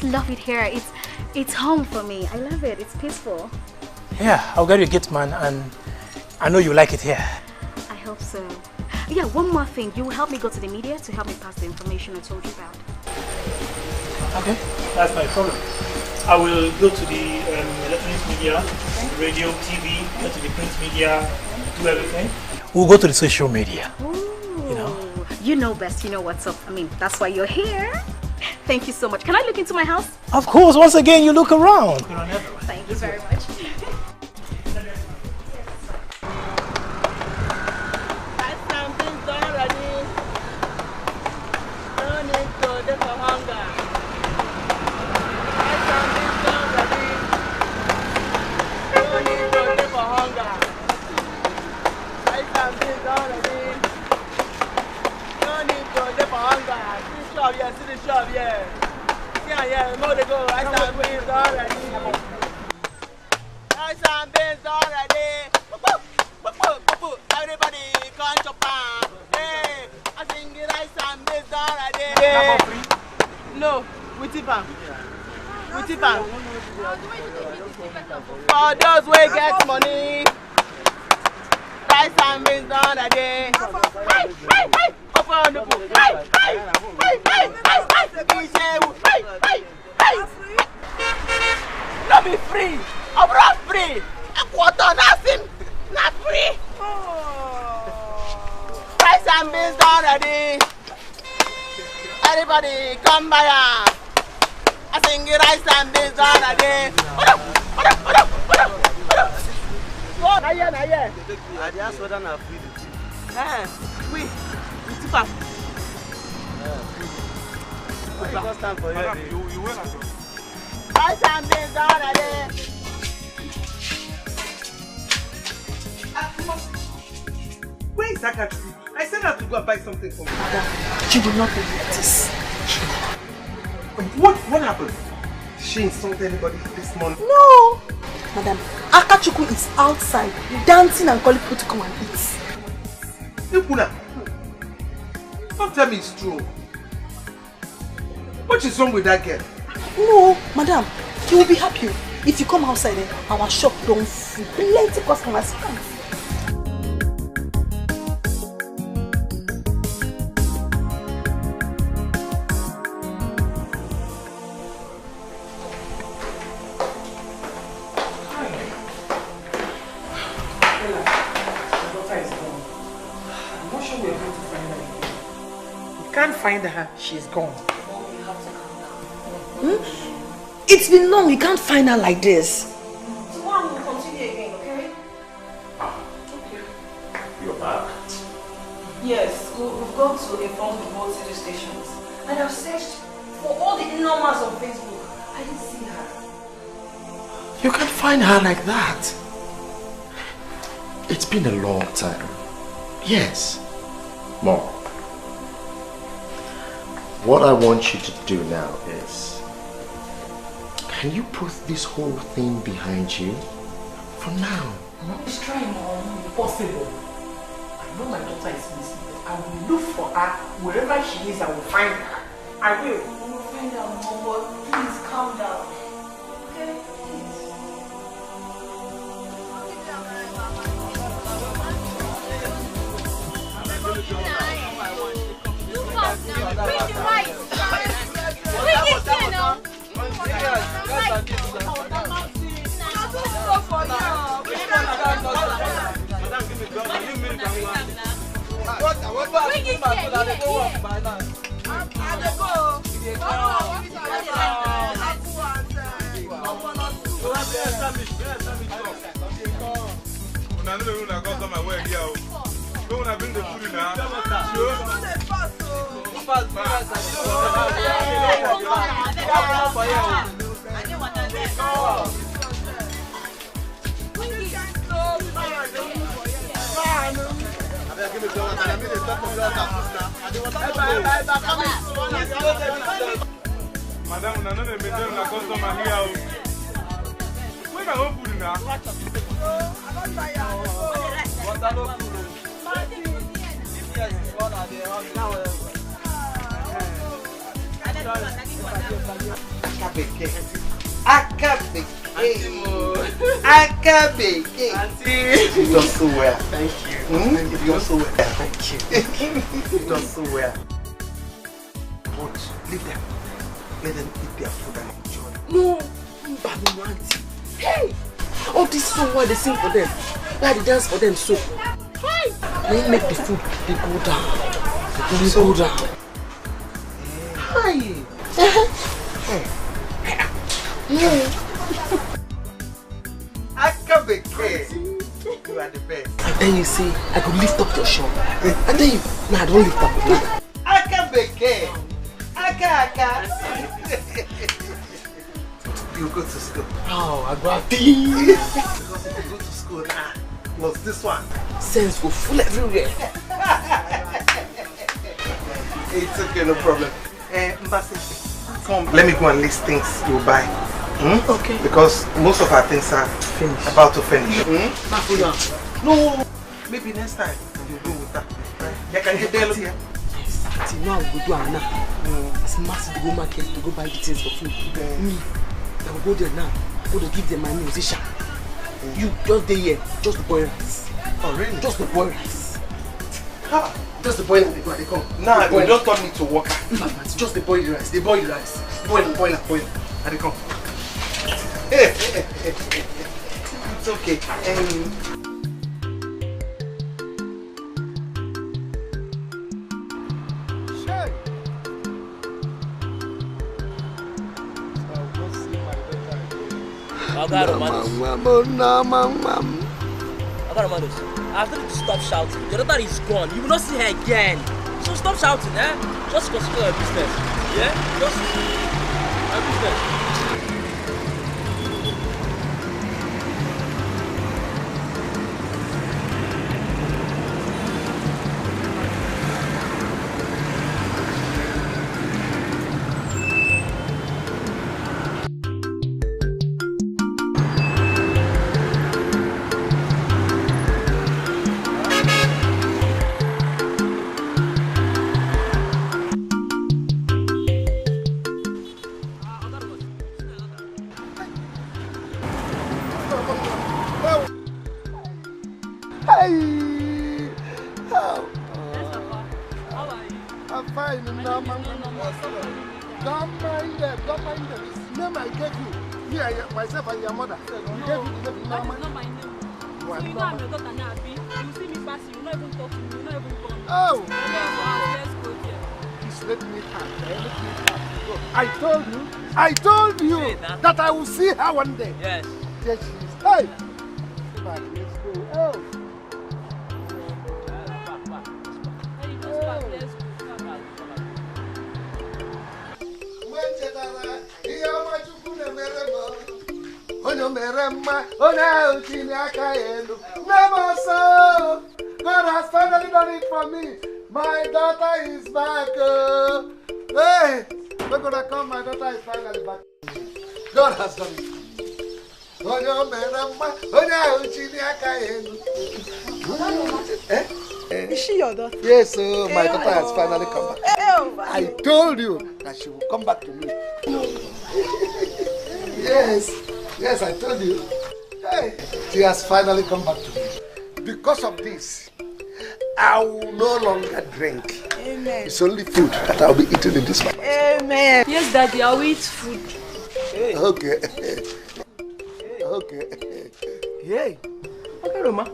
Speaker 17: Love it here. It's home for me. I love it. It's peaceful.
Speaker 18: Yeah, I'll get you a gift, man, and I know you like it here.
Speaker 17: I hope so. Yeah, one more thing. You will help me go to the media to help me pass the information I told you about.
Speaker 18: Okay, that's my problem. I will go to the electronic media, radio, TV, go to the print media, do everything. We'll go to the social media.
Speaker 17: Ooh,
Speaker 18: you know?
Speaker 17: You know best. You know what's up. I mean, that's why you're here. Thank you so much. Can I look into my house?
Speaker 18: Of course, once again, you look around.
Speaker 17: Thank you very much.
Speaker 14: For those who get money, rice and beans on a day. Open the book. Not be free. I'm not free. A quarter nothing. Not free. Rice and beans already. Everybody come by. I sing rice and beans already.
Speaker 19: I just want to free the tea.
Speaker 14: We tip up.
Speaker 19: It's time for you.
Speaker 14: You will not go. Rice and beans already.
Speaker 19: Where is Akachi? I said her to go and buy something for me.
Speaker 4: She will not be like this.
Speaker 19: What happened? Did she insult anybody this morning?
Speaker 15: No! Madam, Akachuku is outside, dancing and calling people to come and eat.
Speaker 19: Ipuna, don't tell me it's true. What is wrong with that girl?
Speaker 15: No, madam, you will be happy if you come outside and our shop don't full. Plenty customers come.
Speaker 8: Can't find her. She's gone. It's been long. You can't find her like this.
Speaker 2: Tomorrow we'll continue again, okay?
Speaker 16: Okay. You're back?
Speaker 2: Yes, we've gone to inform the both city stations. And I've searched for all the numbers on Facebook. I didn't see her.
Speaker 16: You can't find her like that. It's been a long time. Yes. Mom. What I want you to do now is, can you put this whole thing behind you? For now.
Speaker 8: It's trying, Mom. Impossible. I know my daughter is missing. I will look for her. Wherever she is, I will find her. I will.
Speaker 2: We will find her, Mom, but please calm down. Okay? Please.
Speaker 12: Bring the rice. Bring it here now.
Speaker 20: Madam, I know they made them like customer here. When I open it now, I don't buy what I don't do.
Speaker 14: You done so well. Thank you. You done so well. Thank you. You done so well. But leave them. Let them eat their food and enjoy.
Speaker 3: No, Babu auntie. Hey, all this song why they sing for them, why they dance for them so. Hey, they make the food they go down. They go down. Hi.
Speaker 14: You are the best.
Speaker 3: And then you say, I could lift up your shop. And then you, nah, don't lift up your shop.
Speaker 14: You go to school.
Speaker 3: Oh, I got
Speaker 14: Because if you go to school now, what's this one?
Speaker 3: Sense go full everywhere.
Speaker 14: It's okay, no problem. Mbasi, come, let me go and list things you buy.
Speaker 3: Okay.
Speaker 14: Because most of our things are finished. About to finish. No, maybe next time you go with that. You can get there here.
Speaker 3: Yes. See, now we go do now. It's massive to go market to go buy the things for food. Me, I will go there now. Go to give them my musician. You just there here, just the boy rice.
Speaker 14: Oh really?
Speaker 3: Just the boy rice.
Speaker 14: Ha!
Speaker 3: Just the boy rice. They come.
Speaker 14: Nah, you just told me to work.
Speaker 3: Just the boy rice. The boy rice. Boil.
Speaker 14: And they come. It's okay.
Speaker 21: After you stop shouting, your daughter is gone. You will not see her again. So stop shouting, eh? Just consider your business. Yeah? Just your business.
Speaker 7: let me have. I told you that I will see her one day.
Speaker 21: Yes.
Speaker 7: Yes, she is. Hey! Come on, let's go. Oh. God has finally done it for me. My daughter is back. Hey, we're gonna come. My daughter is finally back. God has done it.
Speaker 2: Is she your daughter?
Speaker 7: Yes, my daughter has finally come back. I told you that she will come back to me. Yes, I told you. Hey, she has finally come back to me. Because of this, I will no longer drink.
Speaker 2: Amen.
Speaker 7: It's only food that I'll be eating in this house.
Speaker 2: Amen.
Speaker 6: Yes, Daddy, I'll eat food.
Speaker 7: Okay. Okay.
Speaker 19: Hey. Okay, Roma.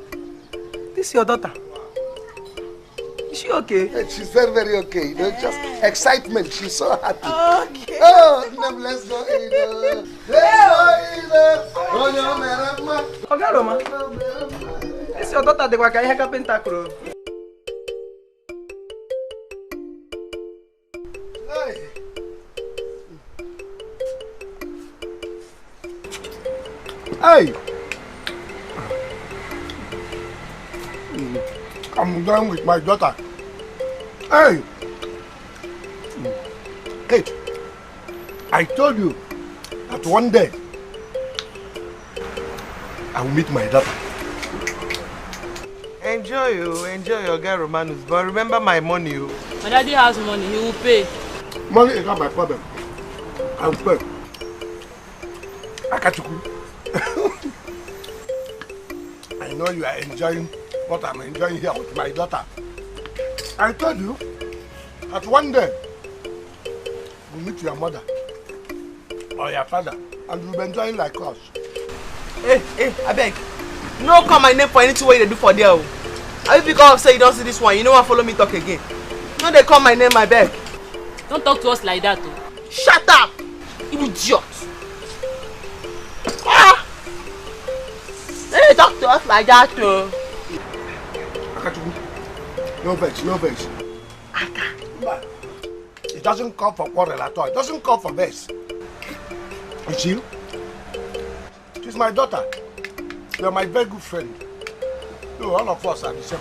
Speaker 19: This is your daughter. Is she okay?
Speaker 7: She's very, very okay. You know, just excitement. She's so happy.
Speaker 2: Okay.
Speaker 7: Oh, let's go, Edo.
Speaker 19: Okay, Roma. This is your daughter. They were carrying her carpenter crew.
Speaker 7: Hey! I'm done with my daughter. Hey! Kate, I told you that one day I will meet my daughter.
Speaker 14: Enjoy your guy Romanus, but remember my money.
Speaker 6: My daddy has money, he will pay.
Speaker 7: Money is not my problem. I will pay. Akachuku. I know you are enjoying what I'm enjoying here with my daughter. I told you that one day we'll meet your mother or your father and we'll be enjoying like us.
Speaker 14: Hey, I beg. No call my name for anything what you do for there. If you come say you don't see this one, you know what, follow me talk again. No, they call my name, I beg.
Speaker 6: Don't talk to us like that, though.
Speaker 14: Shut up, you idiot. Ah! They talk to us like that, too.
Speaker 7: No vex. It doesn't call for quarrel at all. It doesn't call for vex. You see? She's my daughter. You're my very good friend. No, all of us are the same.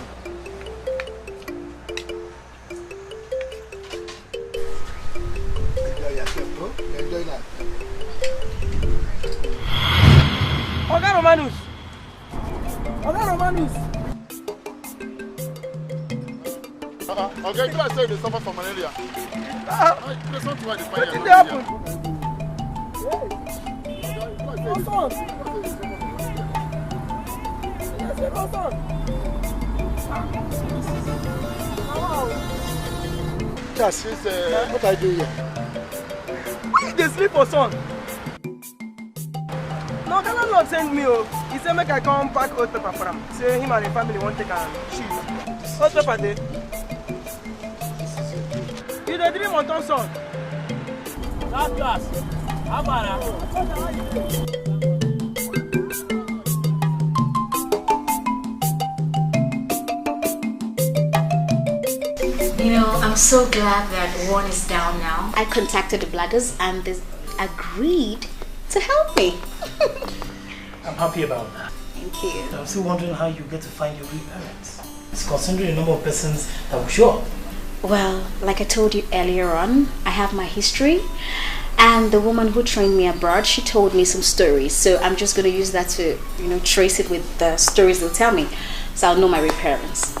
Speaker 7: Enjoy yourself, bro. Enjoy life.
Speaker 19: Okay, Romanus.
Speaker 20: Okay, you are saying they suffer from malaria. There's not why they find
Speaker 19: What did happen?
Speaker 7: Just, what I do here?
Speaker 19: Why they sleep for son? No, the landlord sent me. He said make I come pack old paper for him. Say him and the family want to take a shoot. Old paper there. You dey dream on ton son.
Speaker 21: That class. How about
Speaker 17: You know, I'm so glad that one is down now. I contacted the bloggers and they agreed to help me.
Speaker 18: I'm happy about that.
Speaker 17: Thank you.
Speaker 18: I'm still wondering how you get to find your real parents. It's considering the number of persons that will show up.
Speaker 17: Well, like I told you earlier on, I have my history. And the woman who trained me abroad, she told me some stories. So I'm just going to use that to, trace it with the stories they'll tell me. So I'll know my real parents.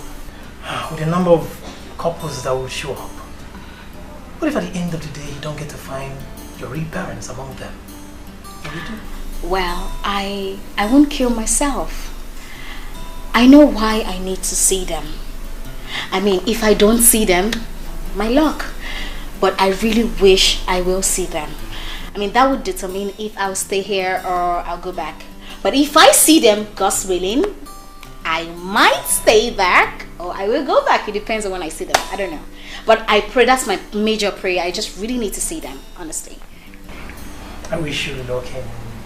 Speaker 18: With the number of couples that will show up, what if at the end of the day you don't get to find your real parents among them? What do you do?
Speaker 17: Well, I won't kill myself. I know why I need to see them. I mean, if I don't see them, my luck. But I really wish I will see them. I mean, that would determine if I'll stay here or I'll go back. But if I see them, God's willing, I might stay back or I will go back. It depends on when I see them. I don't know. But I pray, that's my major prayer. I just really need to see them, honestly.
Speaker 18: I wish you luck in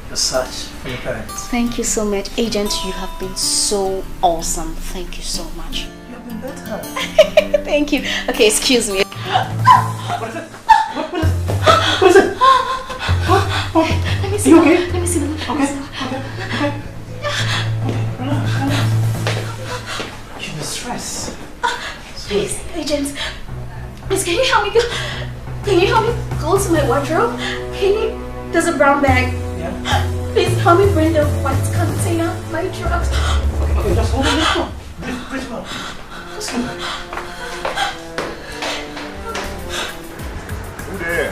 Speaker 18: your search for your parents.
Speaker 17: Thank you so much. Agent, you have been so awesome. Thank you so much.
Speaker 18: You have been better.
Speaker 17: Thank you. Okay, excuse me.
Speaker 18: What is it? What is it?
Speaker 17: Let me see.
Speaker 18: You okay?
Speaker 17: Let me see them.
Speaker 18: Okay. Relax. You're in stress.
Speaker 17: Please, agent. Please, can you help me go? Can you help me go to my wardrobe? There's a brown bag.
Speaker 18: Yeah.
Speaker 17: Please help me bring the white container, my drugs.
Speaker 18: Okay, just hold on. Let's go. Please go. Just go.
Speaker 20: Who there?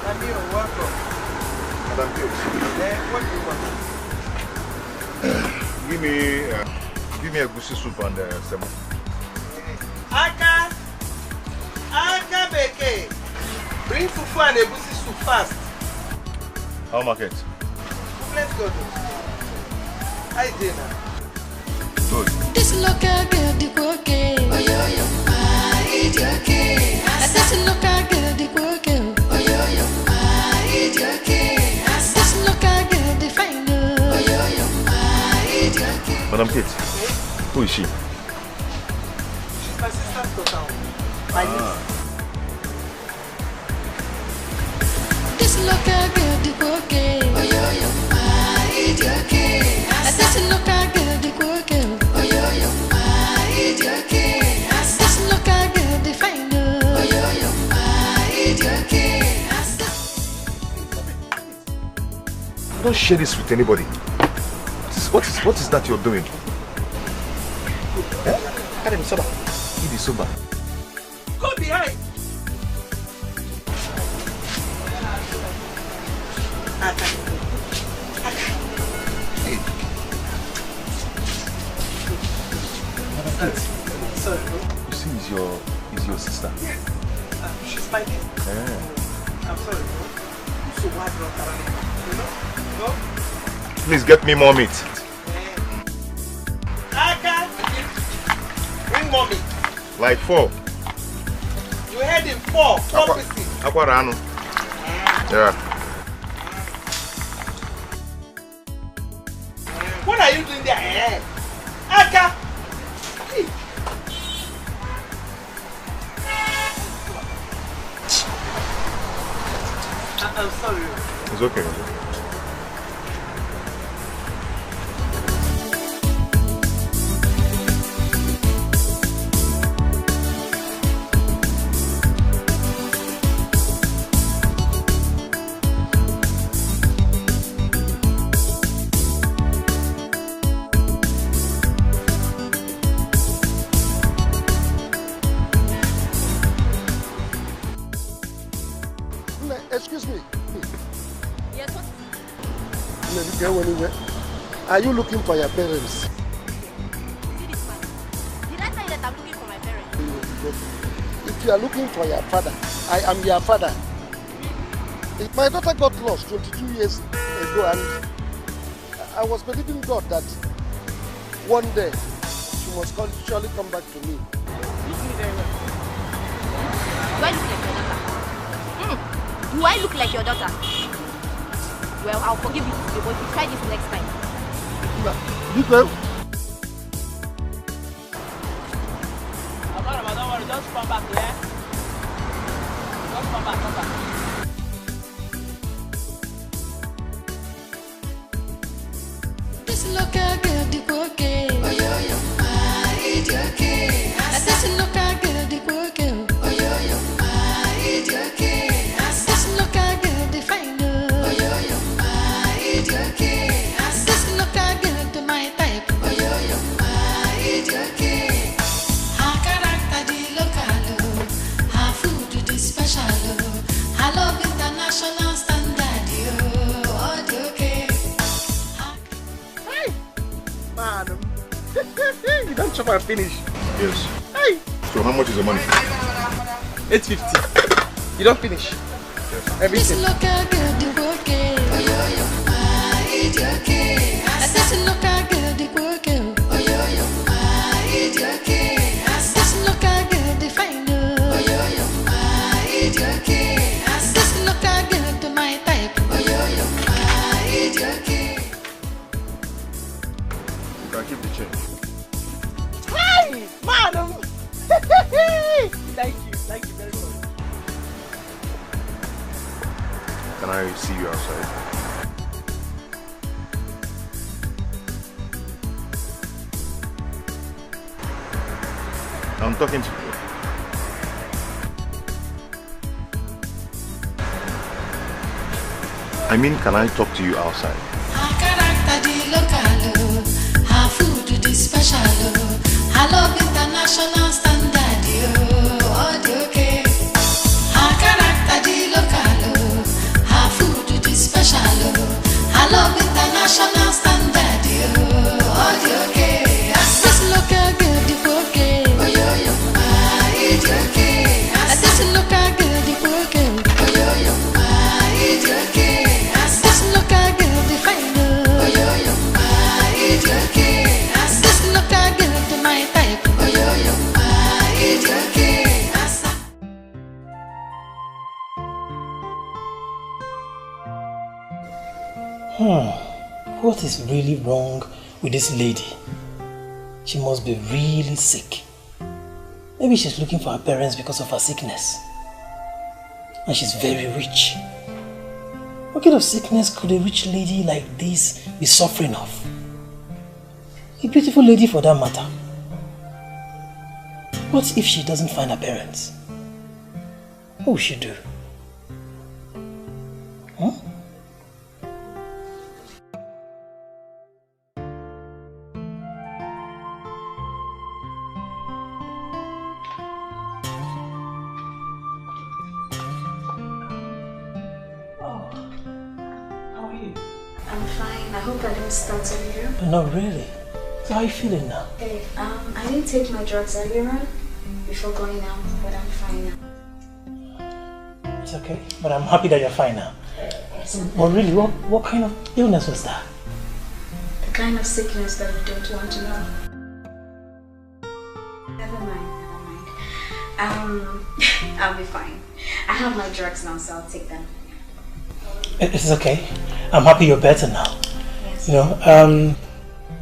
Speaker 19: I'm here, welcome.
Speaker 20: Madam Page.
Speaker 19: What do you want?
Speaker 20: Give me a goosey soup and salmon.
Speaker 19: Aka Beke. Bring fufu and a goosey soup fast.
Speaker 20: How market?
Speaker 19: Let's go. Hi, Dana.
Speaker 20: Good.
Speaker 5: This local girl, the okay. Oh, yo, my okay. This local girl, the okay. Oh, yo, my okay. This local girl, the fine. Oh, yo, my okay.
Speaker 20: Madam Kate, who is she?
Speaker 19: She's my sister's daughter. My niece.
Speaker 5: This local girl, the okay. Oh, yo, my okay. This local girl, the okay. Oh, yo, my okay. This local girl, the fine. Oh, yo, my okay.
Speaker 20: Don't share this with anybody. What is that you're doing?
Speaker 19: Carry me sober.
Speaker 20: Eat the soba.
Speaker 19: Go behind.
Speaker 20: Hey.
Speaker 19: Sorry,
Speaker 20: You see, is your sister?
Speaker 19: yes. She's my niece.
Speaker 20: Yeah.
Speaker 19: I'm sorry, bro. So why bro? No?
Speaker 20: Please get me more meat.
Speaker 19: Aka, bring more meat.
Speaker 20: Like 4.
Speaker 19: You heard him 4 pieces.
Speaker 20: Aqua Rano. Yeah.
Speaker 19: What are you doing there? Aka! I'm sorry.
Speaker 20: It's okay.
Speaker 7: Excuse me.
Speaker 6: Yes, what?
Speaker 7: Maybe go anywhere. Are you looking for your parents?
Speaker 6: See this man. Did I tell you that I'm looking for my parents?
Speaker 7: If you are looking for your father, I am your father. My daughter got lost 22 years ago and I was believing God that one day she must surely come back to me.
Speaker 6: Listen very well. Do I look like your daughter? Do I look like your daughter? Well, I'll forgive you today, but if you try this next time.
Speaker 7: Dikeh.
Speaker 21: Don't worry, just come back, yeah? Just come back.
Speaker 5: This local girl, the okay. Oh, yo, my okay. This local girl, the okay. Oh, yo, my okay. This local girl, the fine. Oh, yo, my okay. This local girl, the my type. Oh, yo, my okay. Her character, the local. Her food, the special. Her love, international standard. Oh, the okay.
Speaker 19: Man, you don't chop and finish.
Speaker 20: Yes.
Speaker 19: Hey.
Speaker 20: So how much is the money?
Speaker 19: 850. You don't finish.
Speaker 20: Yes.
Speaker 19: Everything.
Speaker 5: This local girl, the okay. Oh, yo, my okay. This local girl, the okay. Oh, yo, my okay. This local girl, the fine. Oh, yo,
Speaker 16: can keep the change.
Speaker 14: Hi, madam. Thank you very much.
Speaker 16: Can I see you outside? I'm talking to you. I mean, can I talk to you outside?
Speaker 5: Her character the local, her food the special, her love international standard, all the okay. Her character the local, her food the special, her love international standard, all the okay. This local girl the okay, oh yo ma, it's okay. This local girl the okay, oh yo ma, it's okay.
Speaker 18: What is really wrong with this lady? She must be really sick. Maybe she's looking for her parents because of her sickness. And she's very rich. What kind of sickness could a rich lady like this be suffering of? A beautiful lady for that matter. What if she doesn't find her parents? What will she do? Huh?
Speaker 17: Started you?
Speaker 18: Not really. So how are you feeling now?
Speaker 17: Hey, I didn't take my drugs earlier on before going out, but I'm fine now.
Speaker 18: It's okay, but I'm happy that you're fine now. But really, what kind of illness was that?
Speaker 17: The kind of sickness that you don't want to know. Never mind. I'll be fine. I have my drugs now, so I'll take them.
Speaker 18: It's okay. I'm happy you're better now.
Speaker 17: Yes.
Speaker 18: You know,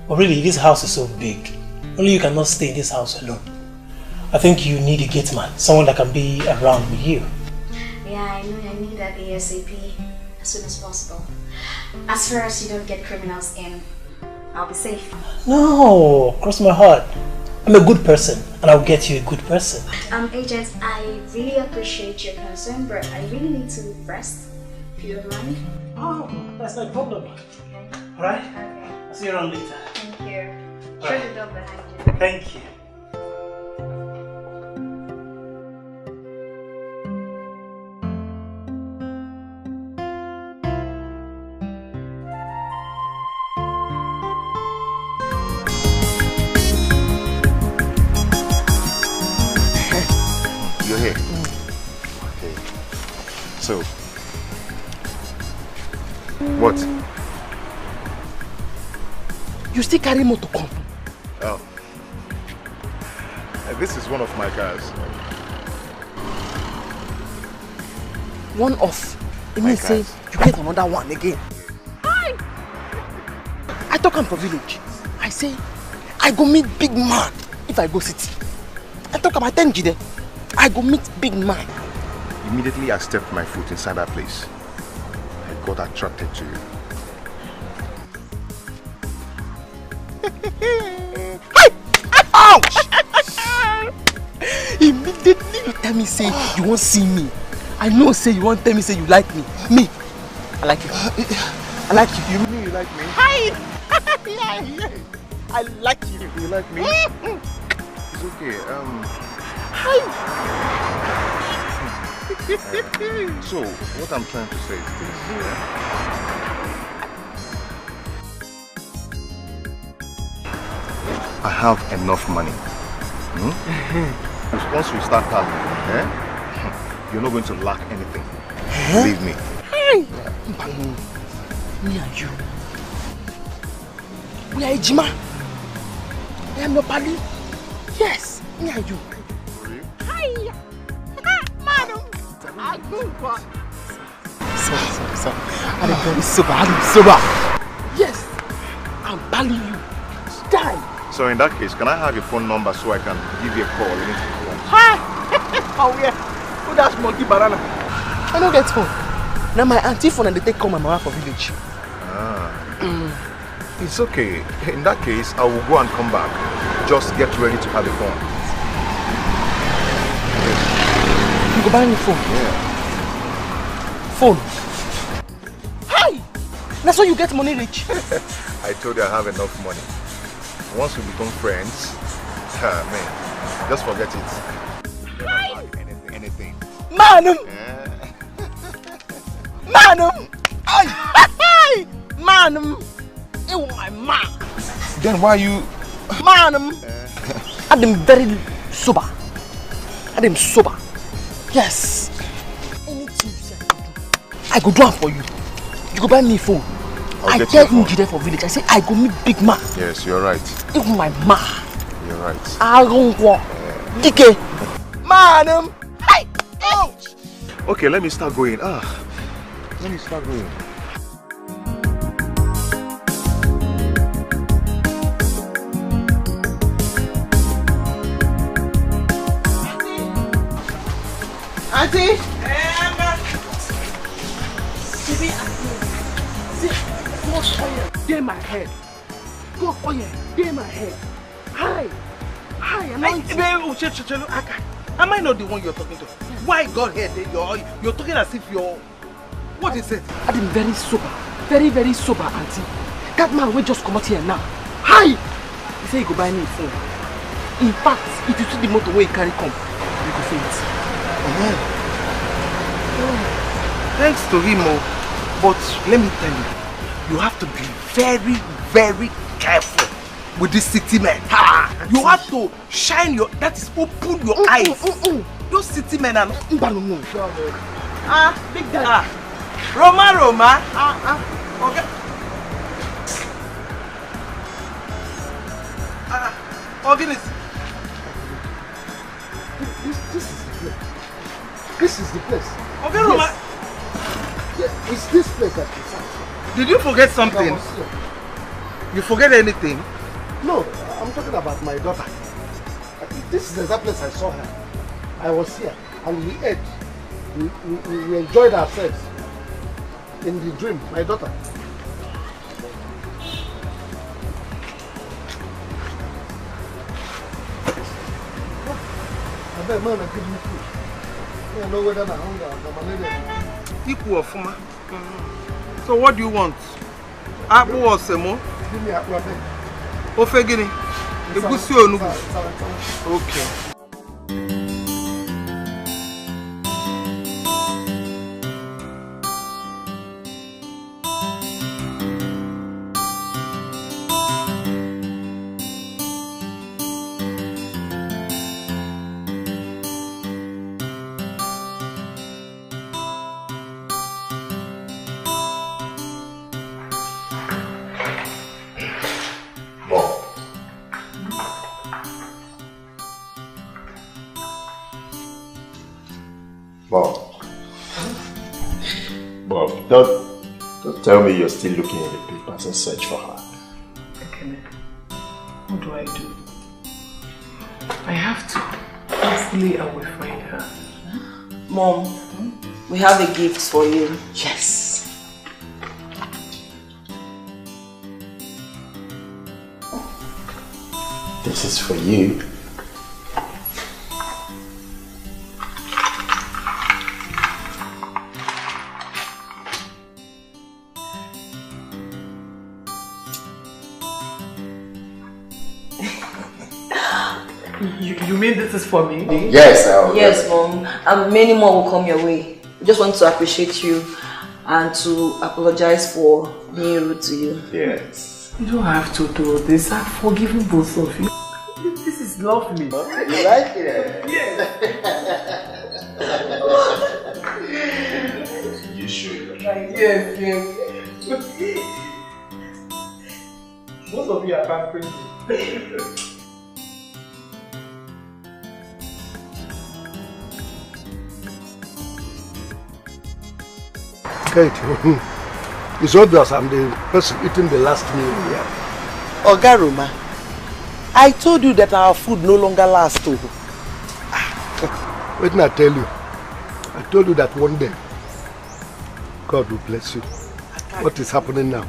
Speaker 18: but really, this house is so big. Only you cannot stay in this house alone. I think you need a gate man, someone that can be around with you.
Speaker 17: Yeah, I know I need that ASAP as soon as possible. As far as you don't get criminals in, I'll be safe.
Speaker 18: No, cross my heart. I'm a good person, and I'll get you a good person.
Speaker 17: Agent, I really appreciate your concern, but I really need to rest, if you don't mind.
Speaker 18: Oh, that's no problem. Alright?
Speaker 17: Okay.
Speaker 18: I'll see you around later.
Speaker 17: Thank you.
Speaker 18: Shut
Speaker 17: Shut the door behind you.
Speaker 18: Thank you.
Speaker 16: You're here. Okay. So, what?
Speaker 14: You still carry motor come?
Speaker 16: Oh. This is one of my cars.
Speaker 14: One off. It means say you get another one again. I talk am for village. I say I go meet big man if I go city. I talk about 10 Jide. I go meet big man.
Speaker 16: Immediately I stepped my foot inside that place. I got attracted to you.
Speaker 14: Ouch! Immediately you tell me say you won't see me. I know say you won't tell me say you like me. Me, I like you. I like you.
Speaker 16: You mean you like me?
Speaker 14: Hi! I like you.
Speaker 16: You like me? It's okay.
Speaker 14: Hi!
Speaker 16: So, what I'm trying to say is this. I have enough money. Once we start traveling, you're not going to lack anything. Believe me.
Speaker 14: Hey! Me and you. We are Ejima. I am your buddy. Yes, me and you. Hi! Madam! Sorry. I'm very sober. Yes, I'm balling you.
Speaker 13: Anytime.
Speaker 16: So in that case, can I have your phone number so I can give you a call?
Speaker 3: Hi! Oh yeah. Who that's monkey banana? I don't get phone. Now my auntie phone and they take call my mama for village.
Speaker 16: It's okay. In that case, I will go and come back. Just get ready to have a phone.
Speaker 3: You go buy me phone?
Speaker 16: Yeah.
Speaker 3: Phone? Hi! That's how you get money rich.
Speaker 16: I told you I have enough money. Once we become friends, man, just forget it.
Speaker 3: Hi!
Speaker 16: Anything.
Speaker 3: Manum! Manum! Hi! Manum! Ew, my man!
Speaker 16: Then why you...
Speaker 3: Manum! I'm very sober. I'm sober. Yes. Anything you say I go do it for you. You go buy me a phone. I tell him you there for village. I say I go meet big man.
Speaker 16: Yes, you're right.
Speaker 3: Even my man.
Speaker 16: You're right.
Speaker 3: I don't walk. Dikeh. Manum! Hi! Oh!
Speaker 16: Okay, let me start going. Let me start going.
Speaker 3: Auntie? What's oil? Dey my head. Go oil. Dey my head. Hi. Hi, am I not the one you're talking to? Why God head? You're talking as if you're... What is it? I'm very sober. Very, very sober, auntie. That man will just come out here now. Hi! He said he go buy me a phone. In fact, if you see the motor where he carry come, you go see it. Thanks to him, but let me tell you, you have to be very, very careful with this city men. You have to shine your, that is, open your eyes. Those city men are not. Big daddy. Roma. Okay. Organist.
Speaker 7: This is the place.
Speaker 3: Okay, Roma.
Speaker 7: Yes, it's this place that is.
Speaker 3: Did you forget something? You forget anything?
Speaker 7: No, I'm talking about my daughter. This is the exact place I saw her. I was here and we ate. We enjoyed ourselves in the dream, my daughter. I bet man, I give you food. I don't know whether I'm hungry or malaria.
Speaker 3: Equal of Fuma. So what do you want? Apple or semo?
Speaker 7: Give me apple.
Speaker 3: Ofegini. Egusi onugu. Okay.
Speaker 16: Bob, don't tell me you're still looking at the papers and search for her.
Speaker 8: Okay. What do I do? I have to. Hopefully I will find her.
Speaker 4: Mom, we have a gift for you.
Speaker 8: Yes.
Speaker 16: This is for you.
Speaker 8: You mean this is for me?
Speaker 16: Yes,
Speaker 4: yes, Mom. And many more will come your way. We just want to appreciate you and to apologize for being rude to you.
Speaker 16: Yes.
Speaker 8: You don't have to do this. I've forgiven both of you. This is lovely.
Speaker 7: You like it?
Speaker 8: Yes.
Speaker 16: You should.
Speaker 8: Yes. Most of you are pampering me.
Speaker 7: Kate, it's obvious I'm the person eating the last meal here.
Speaker 3: Oga Roma, I told you that our food no longer lasts.
Speaker 7: Wait till I tell you. I told you that one day, God will bless you. What is happening now?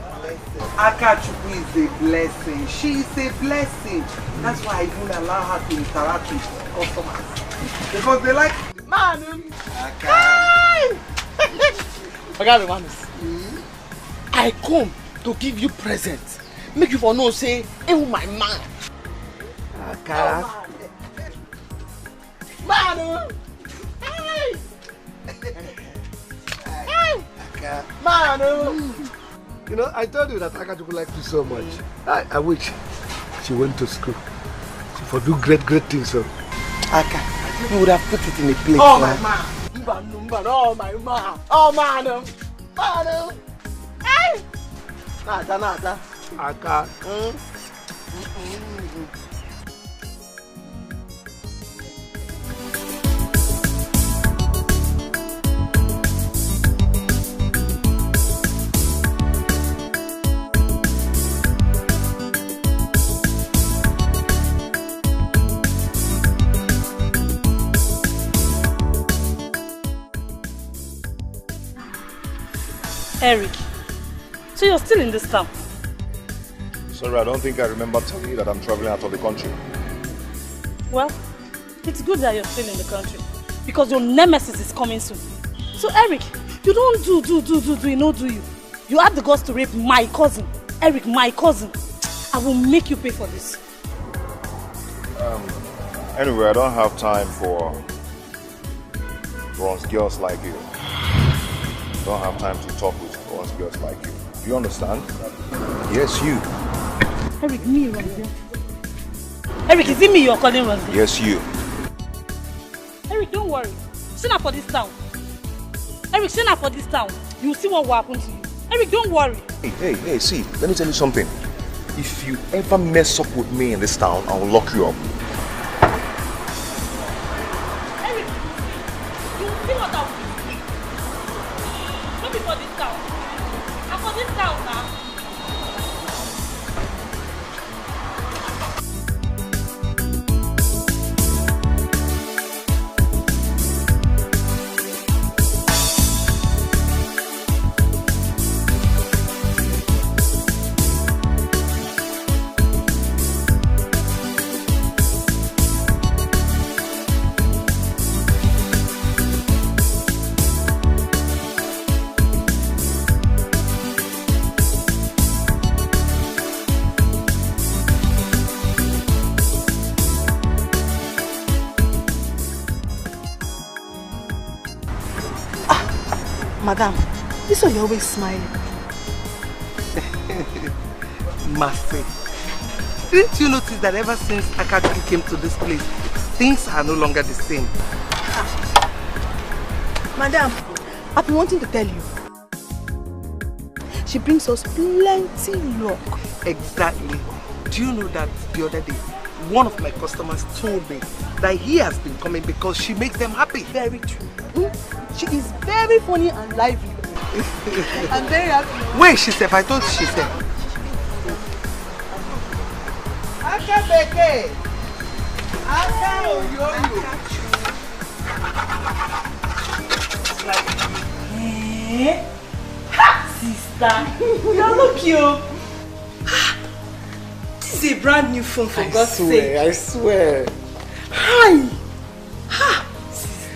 Speaker 3: Akachuku is a blessing. She is a blessing. That's why I don't allow her to interact with customers. Because they like, man, I come to give you presents. Make you for no say, oh my man.
Speaker 7: Aka.
Speaker 3: Man, hey.
Speaker 7: Aka.
Speaker 3: Man,
Speaker 7: you know, I told you that Akachuku liked you so much. I wish she went to school. She would do great things. So.
Speaker 3: Aka, you would have put it in a place.
Speaker 14: Oh my man. Oh my man. Oh man. Man. Hey. Nata.
Speaker 7: Aka.
Speaker 15: Eric, so you're still in this town?
Speaker 11: Sorry, I don't think I remember telling you that I'm traveling out of the country.
Speaker 15: Well, it's good that you're still in the country because your nemesis is coming soon. So Eric, you don't do, you know, do you? You have the guts to rape my cousin. Eric, my cousin. I will make you pay for this.
Speaker 11: Anyway, I don't have time for bronze girls like you. I don't have time to talk with bronze girls like you. Do you understand? Yes, you.
Speaker 15: Eric, me right there. Eric, is it me you're calling right there?
Speaker 11: Yes, you.
Speaker 15: Eric, don't worry. Send up for this town. Eric, send up for this town. You'll see what will happen to you. Eric, don't worry.
Speaker 11: Hey, see, let me tell you something. If you ever mess up with me in this town, I will lock you up.
Speaker 15: Eric, you'll see what I will do. Don't be for this town. I'm for this town now.
Speaker 2: Madam, this way you're always smiling.
Speaker 3: Mercy. Didn't you notice that ever since Akachuku came to this place, things are no longer the same?
Speaker 2: Madam, I've been wanting to tell you. She brings us plenty luck.
Speaker 3: Exactly. Do you know that the other day, one of my customers told me that he has been coming because she makes them happy.
Speaker 2: Very true. She is very funny and lively. I'm very happy.
Speaker 3: Wait, she said, I thought she said. Akabeke!
Speaker 15: Sister, you look cute. This is a brand new phone for God's sake.
Speaker 3: I swear.
Speaker 15: Hi.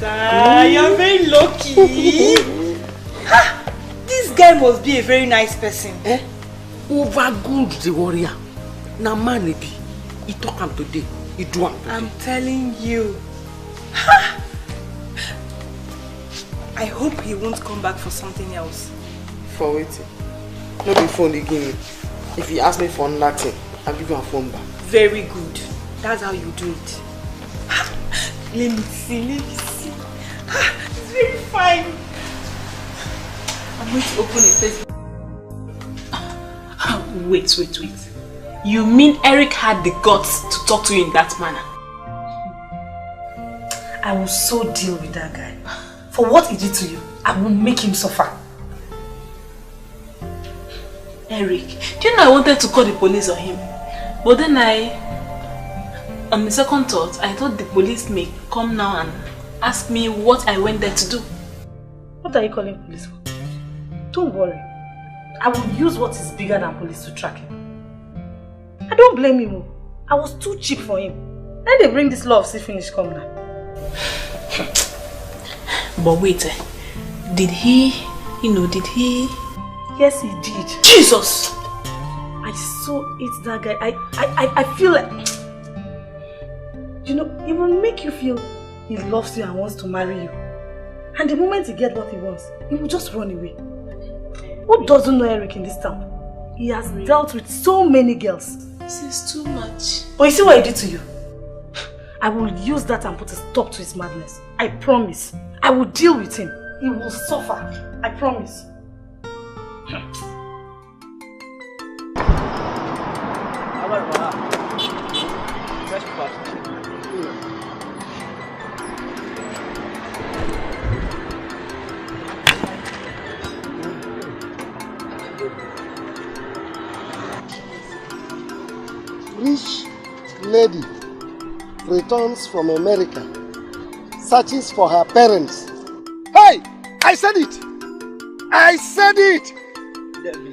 Speaker 15: You're very lucky. This guy must be a very nice person.
Speaker 3: Over good the warrior. Now man be. He talk him today. He do him today.
Speaker 15: I'm telling you. I hope he won't come back for something else.
Speaker 3: For waiting. No be phone again. If he ask me for nothing, I'll give you a phone back.
Speaker 15: Very good. That's how you do it. Let me see. It's very fine. I'm going to open a Facebook. Wait. You mean Eric had the guts to talk to you in that manner? I will so deal with that guy. For what he did to you, I will make him suffer. Eric, do you know I wanted to call the police on him? But then
Speaker 6: On the second thought, I thought the police may come now and ask me what I went there to do.
Speaker 15: What are you calling police for? Don't worry. I will use what is bigger than police to track him. I don't blame him. I was too cheap for him. Then they bring this law of see finish come now.
Speaker 6: But wait, did he, did he?
Speaker 15: Yes, he did.
Speaker 6: Jesus!
Speaker 15: I so hate that guy. I feel like, it will make you feel he loves you and wants to marry you. And the moment he gets what he wants, he will just run away. Who doesn't know Eric in this town? He has dealt with so many girls.
Speaker 6: This is too much.
Speaker 15: But you see what he did to you? I will use that and put a stop to his madness. I promise. I will deal with him. He will suffer. I promise.
Speaker 7: Rich lady returns from America, searches for her parents. Hey! I said it! I said it!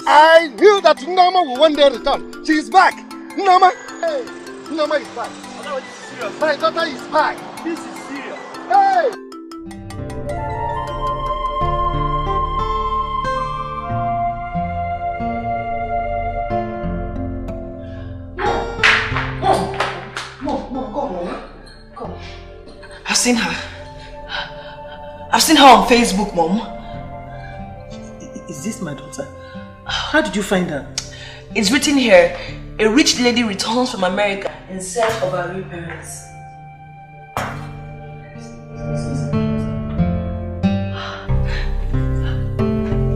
Speaker 7: I knew that Noma will one day return. She is back! Noma! Hey! Noma is back. My daughter is back.
Speaker 19: This is serious.
Speaker 7: Hey!
Speaker 4: I've seen her. I've seen her on Facebook, Mom.
Speaker 10: Is this my daughter? How did you find her?
Speaker 4: It's written here, a rich lady returns from America in search of her real parents.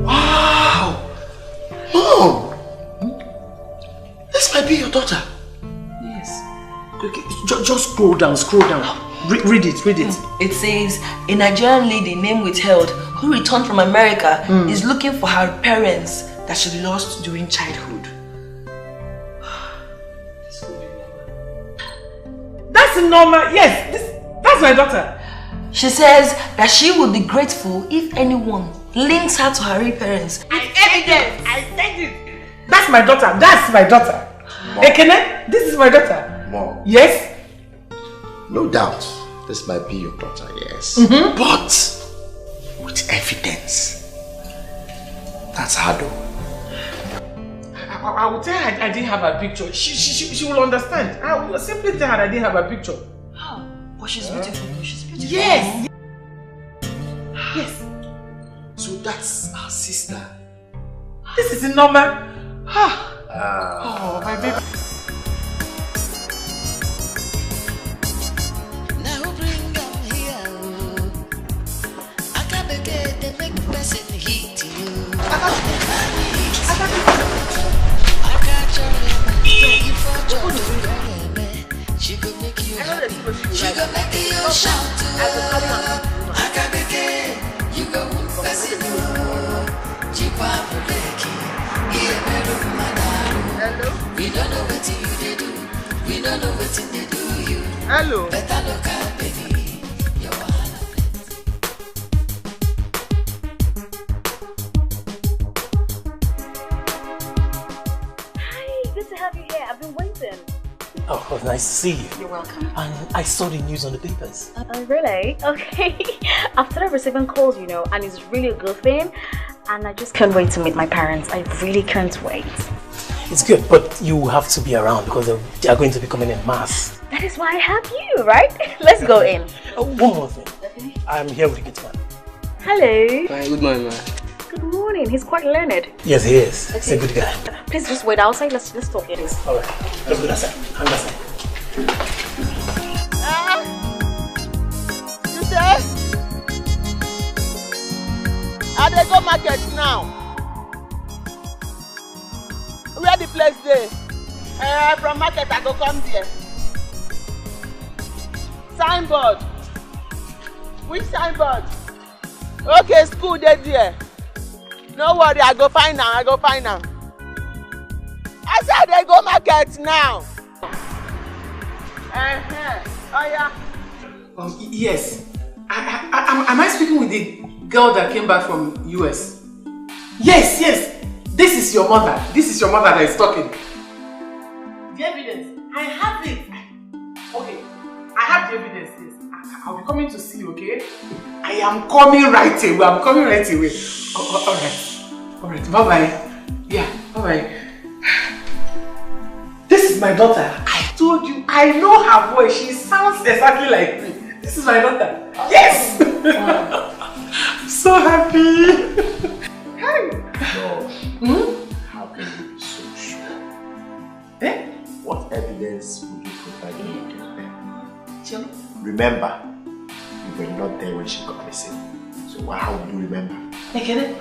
Speaker 16: Wow! Oh! This might be your daughter.
Speaker 10: Yes. Okay, just scroll down. Read it.
Speaker 4: It says, a Nigerian lady named Withheld who returned from America is looking for her parents that she lost during childhood.
Speaker 10: That's normal. Yes, that's my daughter.
Speaker 4: She says that she would be grateful if anyone links her to her real parents.
Speaker 10: With evidence. I said it. That's my daughter. Ekene, this is my daughter.
Speaker 16: Mom.
Speaker 10: Yes?
Speaker 16: No doubt, this might be your daughter, yes. But with evidence. That's hard though.
Speaker 10: I will tell her I didn't have a picture. She will understand. I will simply tell her I didn't have a picture.
Speaker 4: Oh, but she's beautiful. She's beautiful.
Speaker 10: Yes.
Speaker 16: So that's our sister.
Speaker 10: This is normal. Oh, my baby.
Speaker 5: She could make you happy. She could make you shout. Akabeke, you go passing through. Jikwa Puleki, we don't know what you do. We don't know what they do you.
Speaker 19: Hello.
Speaker 5: Better look at baby.
Speaker 18: Oh, well, nice to see you.
Speaker 17: You're welcome.
Speaker 18: And I saw the news on the papers.
Speaker 17: Really? Okay. I've started receiving calls, and it's really a good thing. And I just can't wait to meet my parents. I really can't wait.
Speaker 18: It's good, but you have to be around because they are going to be coming in mass.
Speaker 17: That is why I have you, right? Let's go in.
Speaker 18: One more thing. Okay. I'm here with the gate man.
Speaker 17: Hello.
Speaker 9: Hi, good morning, man.
Speaker 17: Good morning. He's quite learned.
Speaker 18: Yes, he is.
Speaker 17: Okay.
Speaker 18: He's a good guy.
Speaker 17: Please just wait outside. Let's talk. Please.
Speaker 18: All right. Let's go outside. Understand.
Speaker 14: You say? I dey go market now. Where the place dey? From market I go come there. Signboard. Which signboard? Okay, school dey there. No worry, I go find am. I said they go market now.
Speaker 2: Oh yeah.
Speaker 8: Yes. Am I speaking with the girl that came back from US? Yes, yes. This is your mother. This is your mother that is talking. The evidence. I have it. Okay. I have the evidence. Yes. I'll be coming to see you, okay? I am coming right away. I'm coming right away. Alright. Alright. Bye-bye. Yeah. Bye-bye. This is my daughter. I told you. I know her voice. She sounds exactly like me. This is my daughter. Yes! Wow. I'm so happy. Hey!
Speaker 16: How can you be so sure?
Speaker 8: Eh?
Speaker 16: What evidence would you provide me with? Remember, you were not there when she got missing. So how would you remember?
Speaker 8: Ekene,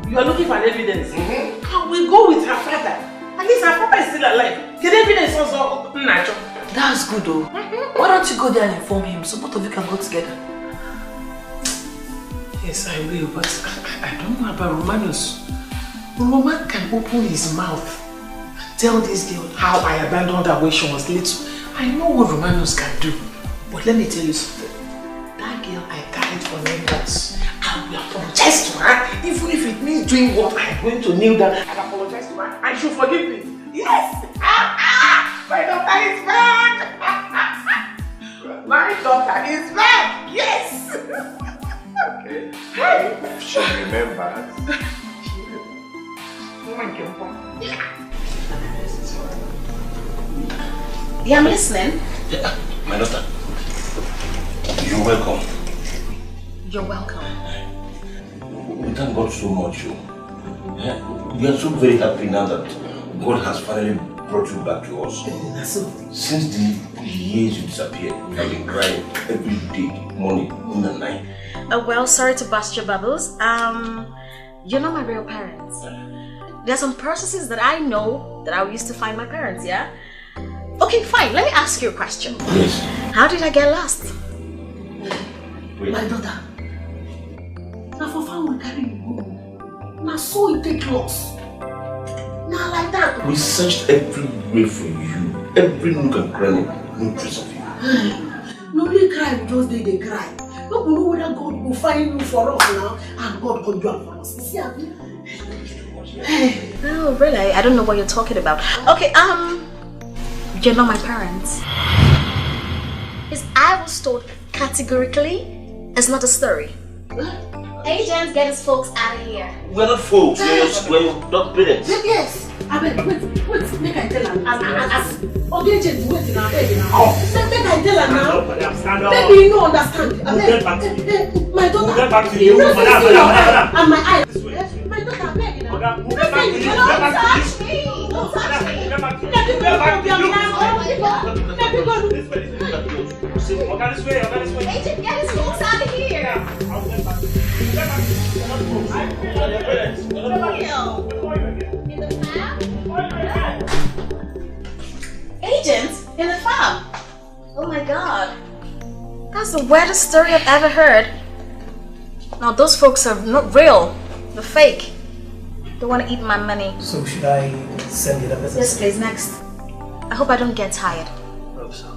Speaker 8: you are looking for evidence. I will go with her father. At least her father is still alive. Can evidence also natural?
Speaker 3: That's good though. Why don't you go there and inform him so both of you can go together?
Speaker 8: Yes, I will, but I don't know about Romanus. Roman can open his mouth and tell this girl how I abandoned her when she was little. I know what Romanus can do. But let me tell you something. That girl I carried for 9 months. I will apologize to her, even if it means doing what I'm going to kneel down and apologize to her, and she'll forgive me. Yes! My daughter is back! My daughter is back! Yes!
Speaker 16: Okay. If she remembers.
Speaker 17: Yeah, I'm listening.
Speaker 1: Yeah, my daughter. You're welcome.
Speaker 17: You're welcome.
Speaker 1: We thank God so much. Yeah, we are so very happy now that God has finally brought you back to us. Since the years you disappeared, we have been crying every day, morning, in the night.
Speaker 17: Well, sorry to burst your bubbles. You're not my real parents. There are some processes that I know that I used to find my parents, yeah? Okay, fine. Let me ask you a question.
Speaker 1: Yes.
Speaker 17: How did I get lost?
Speaker 1: Wait.
Speaker 8: My daughter. Now for fun we carry you go. Now so it take lost. Now like that.
Speaker 1: We searched everywhere for you. Every nook and cranny, no trace of you.
Speaker 8: Nobody cry because they cry. No one know whether God will find you for us now and God will do it for us. See,
Speaker 17: Oh, really? I don't know what you're talking about. Okay, you're not my parents. Because I was told categorically, it's not a story. Agents, get his folks out of here.
Speaker 1: We're not folks, we're not parents.
Speaker 8: Yes. I mean, wait, make I tell her. Okay, agents, wait now, baby now. Make I tell her now. Baby, you don't understand. My daughter.
Speaker 18: Get back to
Speaker 8: You
Speaker 18: you.
Speaker 8: don't see your eye and my eye. My daughter, baby now.
Speaker 18: Get back to you.
Speaker 17: Don't touch me. Don't touch me.
Speaker 18: Get back to you.
Speaker 17: Let me go.
Speaker 18: This way.
Speaker 17: Agent, get his folks out of here.
Speaker 18: I'll get back to you. Get back to you.
Speaker 17: In the farm? Agent? In the farm? Oh my god. That's the weirdest story I've ever heard. Now those folks are not real. They're fake. They want to eat my money.
Speaker 18: So should I send you the message?
Speaker 17: Yes, please. Next. I hope I don't get tired.
Speaker 18: I hope so.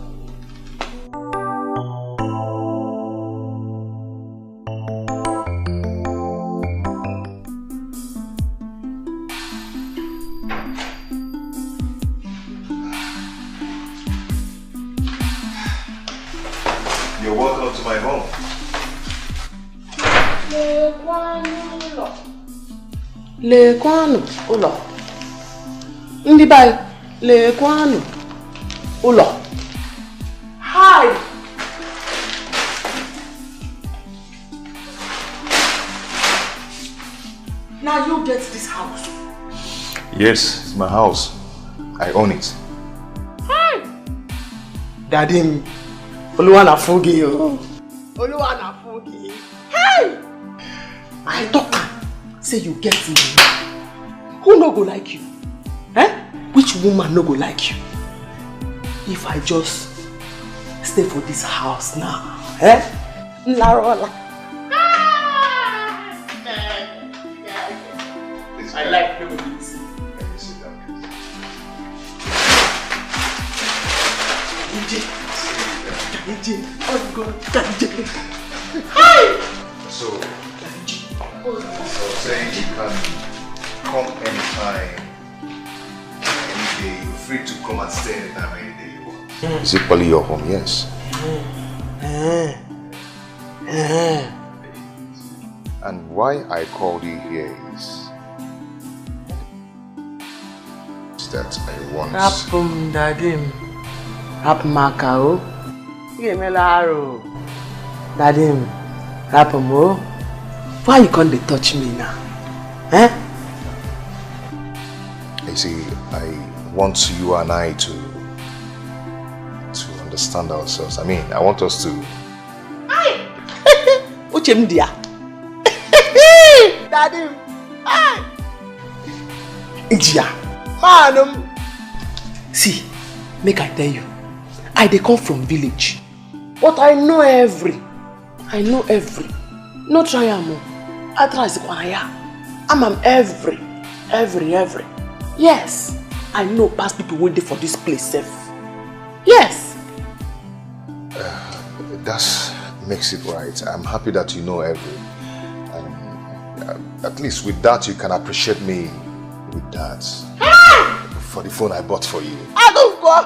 Speaker 11: You're welcome to my home.
Speaker 8: Lekwanu ụlọ. Ndị be anyị, lekwanu ụlọ. Hi. Now you get this house.
Speaker 11: Yes, it's my house. I own it.
Speaker 8: Hi. Daddy, Oluwa na fugi yo. Oluwa na fugi. Hey! I talk say you get me. Who no go like you? Eh? Which woman no go like you? If I just stay for this house now, eh? Larola. I like movies.
Speaker 10: Oh God,
Speaker 11: Hi! So saying you can come anytime, any day. You're free to come and stay anytime, any day you want. Is it probably your home? Yes. And why I called you here is that I want...
Speaker 4: Rapum dadim. Rapum makao. Yemelaro. Dadim. Rapum o. Why you can't they touch me now? Eh?
Speaker 11: You see, I want you and I to understand ourselves. I mean, I want us to...
Speaker 4: Uchemdia. Dadim. Ijia. Manum. See, make I tell you, I dey come from village, but I know every. No try am. I try Sikwanaya. I'm every. Yes, I know past people waiting for this place safe. Yes.
Speaker 11: That makes it right. I'm happy that you know every. At least with that, you can appreciate me with that. For the phone I bought for you.
Speaker 4: I don't go.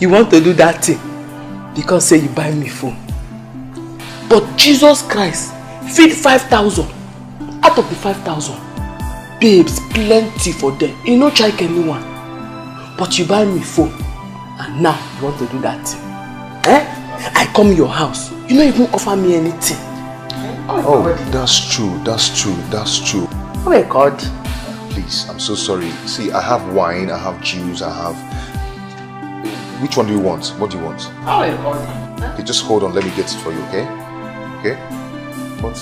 Speaker 4: You want to do that thing because say you buy me phone. But Jesus Christ feed 5,000. Out of the 5,000, babes plenty for them. You no check anyone. But you buy me phone, and now you want to do that thing. Eh? I come your house. You don't even offer me anything.
Speaker 11: Oh, that's true.
Speaker 4: Oh my God.
Speaker 11: Please, I'm so sorry. See, I have wine, I have juice, I have... Which one do you want? What do you want?
Speaker 4: Oh my God.
Speaker 11: Okay, just hold on, let me get it for you, okay? Okay? But...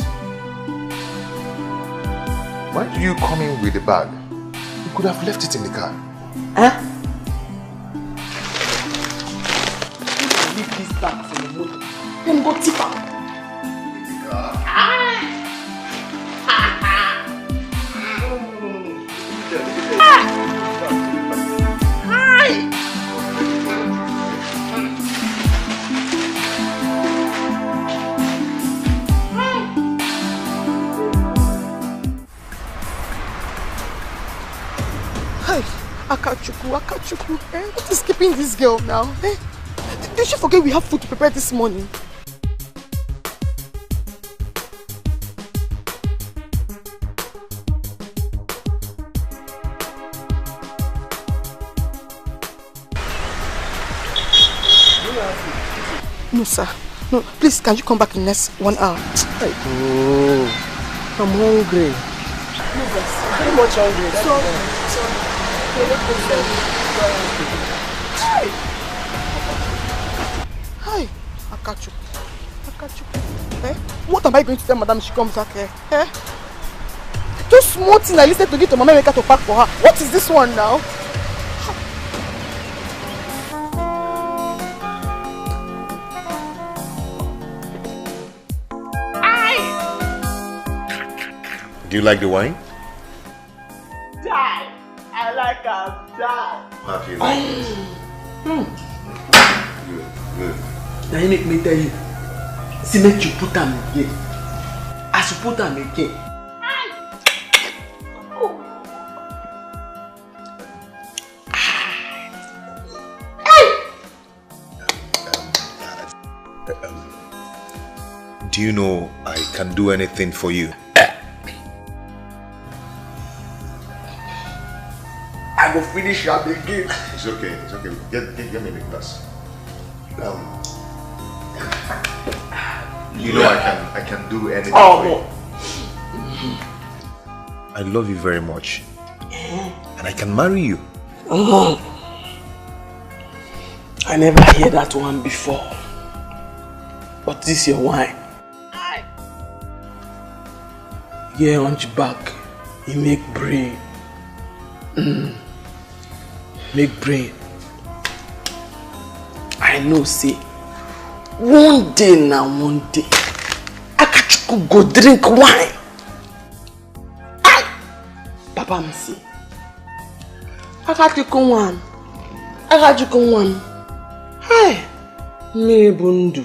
Speaker 11: why did you come in with the bag? You could have left it in the car.
Speaker 4: Huh? Leave this bag for the motor. Then go tip out. Akachuku, what is keeping this girl now? Did she forget we have food to prepare this morning? No, sir. No, please, can you come back in the next 1 hour? Oh, I'm hungry.
Speaker 19: No, boss. Very much hungry. Sorry.
Speaker 4: Hi, Akachuku. Eh? What am I going to tell Madam she comes back here? Eh? Just small thing I listened to give to Mama Emeka to pack for her. What is this one now?
Speaker 11: Do you like the wine?
Speaker 4: Die! I like a die!
Speaker 11: Happy. Good.
Speaker 4: Now you make me tell you. See, make you put them again. As you put them again.
Speaker 11: Do you know I can do anything for you?
Speaker 4: I will finish up again.
Speaker 11: It's okay. Get me the glass. You know I can do anything for you. I love you very much. And I can marry you.
Speaker 4: I never heard that one before. But this is your wine. Yeah, hunchback. You make brain. Make brain. I know, say, one day, Akachuku go drink wine. Papa, me say, Akachukwu one. Hey, mmiri bụ ndụ.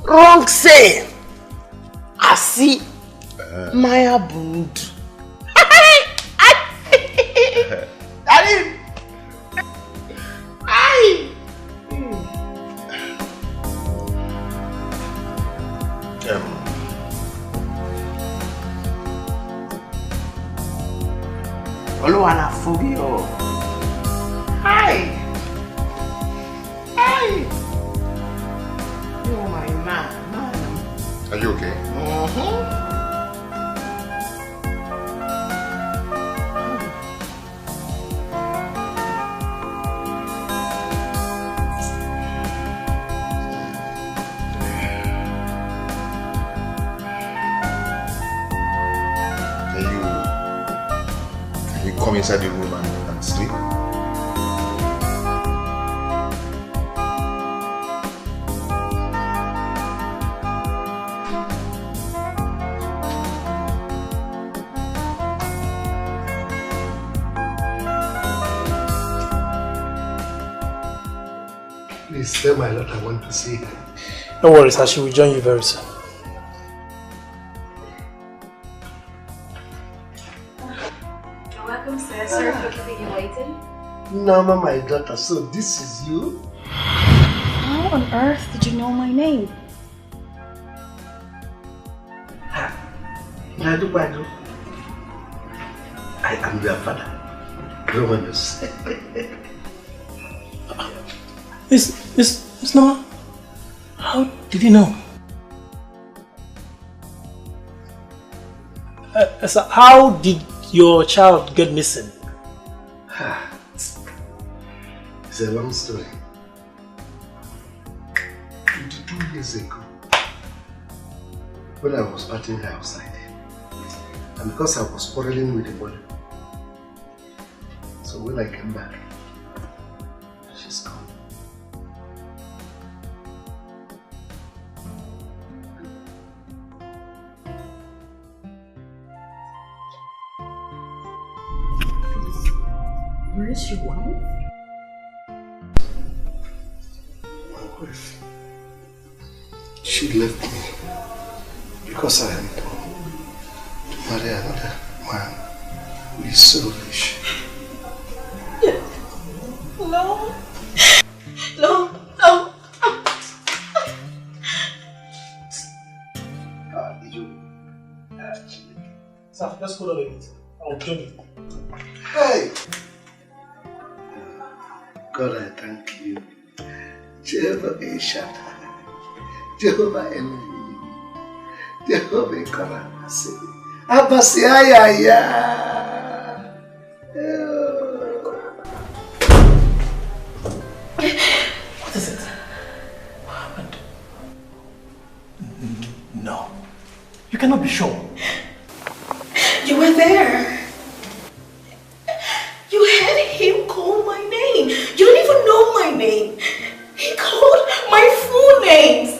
Speaker 4: Wrong saying. Asị mmanya bụ ndụ. Oluwana Fubio. Hi. Hi. You're my man.
Speaker 11: Are you okay? Can you come inside the room and sleep?
Speaker 7: Please tell my daughter I want to see her.
Speaker 18: No worries, she will join you very soon.
Speaker 17: Welcome, sir. Sorry for keeping you waiting.
Speaker 7: Nama, my daughter, so this is you?
Speaker 17: How on earth did you know my name?
Speaker 7: Nadu. I am your father, Romanus.
Speaker 18: Miss Nama, how did you know? So how did your child get missing?
Speaker 7: It's a long story. 22 years ago, when I was partying her outside, and because I was quarreling with the mother, so when I came back, she's gone.
Speaker 17: Where is your wife?
Speaker 7: My wife, she left me because I am to marry another man who is so rich.
Speaker 17: No.
Speaker 18: Sir, just hold on a bit. I'll join you.
Speaker 7: Hey! God, I thank you. Jehovah Eshata, Jehovah Elohim, Jehovah Karamasi, Abasiaya.
Speaker 18: What is it? What happened? No. You cannot be sure.
Speaker 17: You were there. You heard him call my name. You don't even know my name. He called my full names.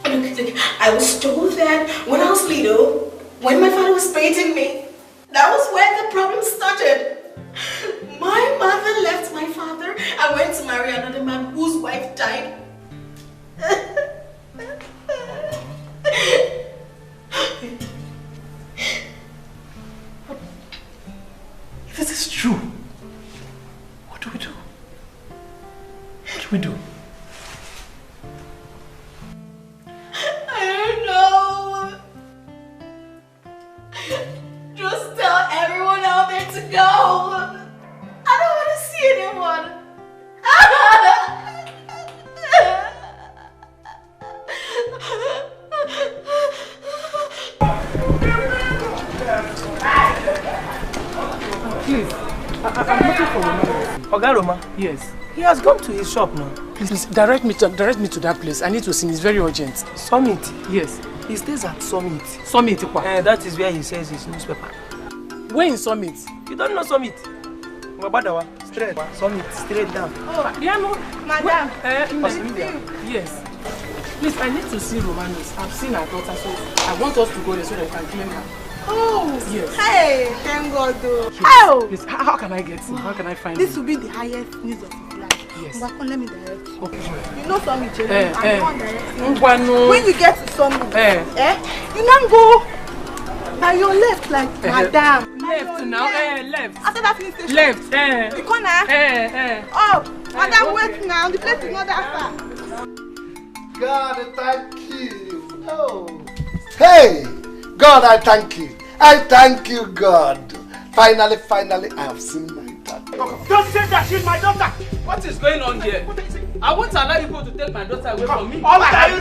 Speaker 17: Look, I was told that when I was little, when my father was beating me, that was where the problem started. My mother left my father and went to marry another man whose wife died.
Speaker 18: If this is true, what do we do? What do we do?
Speaker 17: I don't know. Just tell everyone out there to go. I don't want to see anyone.
Speaker 8: Please, I'm looking for Roma. Oga Roma? Yes. He has gone to his shop now. Please direct me to that place. I need to see him. It's very urgent. Summit? Yes. He stays at Summit. Summit? That is where he says his newspaper. Where in Summit? You don't know Summit? Mbabadawa. Straight. Summit. Straight down. Oh, Diano. Madam. Yes. Please, I need to see Romanos. I've seen her daughter, so I want us to go there so that I can claim her.
Speaker 2: Oh,
Speaker 15: yes.
Speaker 2: Hey, thank God though.
Speaker 15: Yes.
Speaker 2: Oh.
Speaker 15: Yes. How can I get him? How can I find
Speaker 2: This
Speaker 15: him?
Speaker 2: will be the highest news of his life.
Speaker 15: Yes.
Speaker 2: Mbakon, let me direct you.
Speaker 15: Okay.
Speaker 2: You know Summit, I'm the one directing.
Speaker 15: Mbano.
Speaker 2: When you get to Summit, you now go by your left, like madam.
Speaker 15: Left now, left.
Speaker 2: After that police station.
Speaker 15: Left,
Speaker 2: The corner. Oh, madam, wait now. The place is not that far.
Speaker 7: God, thank you. Oh. Hey, God, I thank you. I thank you, God. Finally, I have seen my daughter.
Speaker 18: Don't say that she's my daughter.
Speaker 21: What is going on here? I won't allow you to take my daughter away from me.
Speaker 18: All I have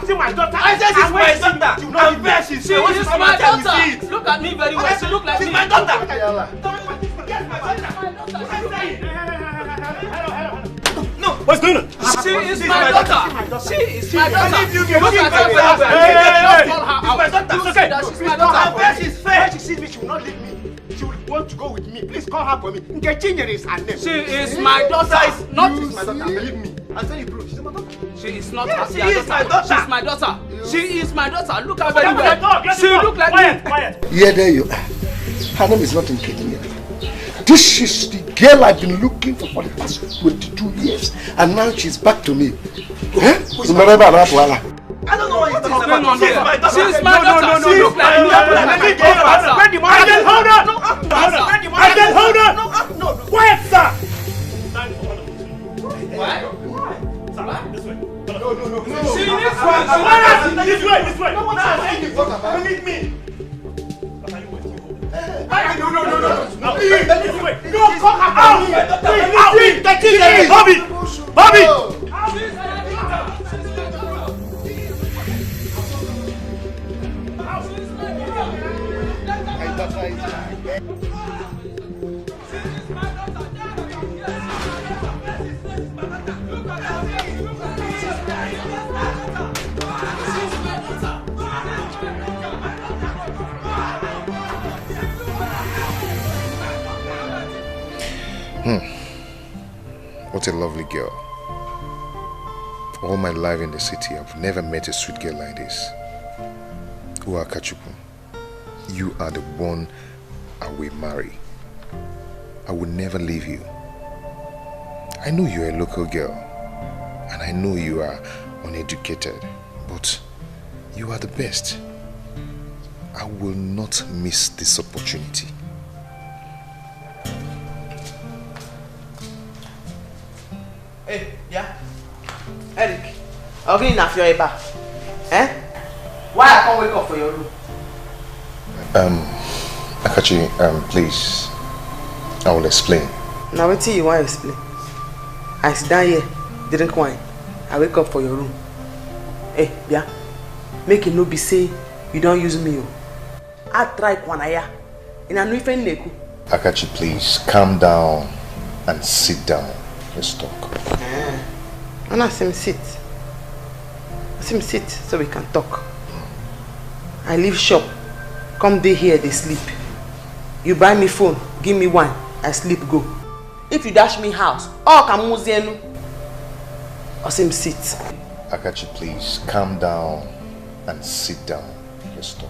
Speaker 18: seen my daughter.
Speaker 21: I said she's my daughter.
Speaker 18: You know the best she's
Speaker 21: She is my daughter. Look at me very well. She look like
Speaker 18: she's
Speaker 21: me.
Speaker 18: my daughter. No, what's going on?
Speaker 21: She is my daughter. She is my daughter. Look at her very well. Call her out.
Speaker 18: It's okay.
Speaker 21: She's my daughter.
Speaker 18: She's fair. When she sees me, she will not leave me. She will want to go with me. Please call her for me. Nkechinyere is her name.
Speaker 21: She is my daughter.
Speaker 18: Not my daughter. Believe me. I'll tell you, bro. She's my daughter.
Speaker 21: She is not
Speaker 18: Yes,
Speaker 21: her
Speaker 18: she is my daughter.
Speaker 21: She's my daughter. She is my daughter. Look at her very well. She look like me.
Speaker 18: Quiet.
Speaker 7: Yeah, there you are. Her name is not Nkechinyere. This is the girl I've been looking for the past 22 years. And now she's back to me. Eh?
Speaker 18: I don't know what is going on
Speaker 21: here. She's my daughter.
Speaker 18: No.
Speaker 21: She look like me.
Speaker 18: Where the money? Hold on. Hold on. No. Quiet, sir.
Speaker 21: Why?
Speaker 18: This way. No.
Speaker 21: She needs
Speaker 18: This way. No one's saying you believe me. No. Please. No, come out. Bobby.
Speaker 11: What a lovely girl. All my life in the city, I've never met a sweet girl like this. Akachukwu, you are the one I will marry. I will never leave you. I know you're a local girl, and I know you are uneducated, but you are the best. I will not miss this opportunity.
Speaker 14: Hey, yeah. Eric, I'm going to your bar. Eh? Why I can't wake up for your room?
Speaker 11: Akachi, please, I will explain.
Speaker 14: Now wait till you want to explain. I sit down here, drink wine. I wake up for your room. Hey, yeah. Make it no be say you don't use me. I try kwanaya. In a new friend neku.
Speaker 11: Akachi, please, calm down and sit down. Let's talk.
Speaker 14: And I say sit. I say sit so we can talk. I leave shop. Come day here, they sleep. You buy me phone, give me wine, I sleep go. If you dash me house, all can muzienu. I say sit.
Speaker 11: Akachi, please, calm down and sit down. Let's talk.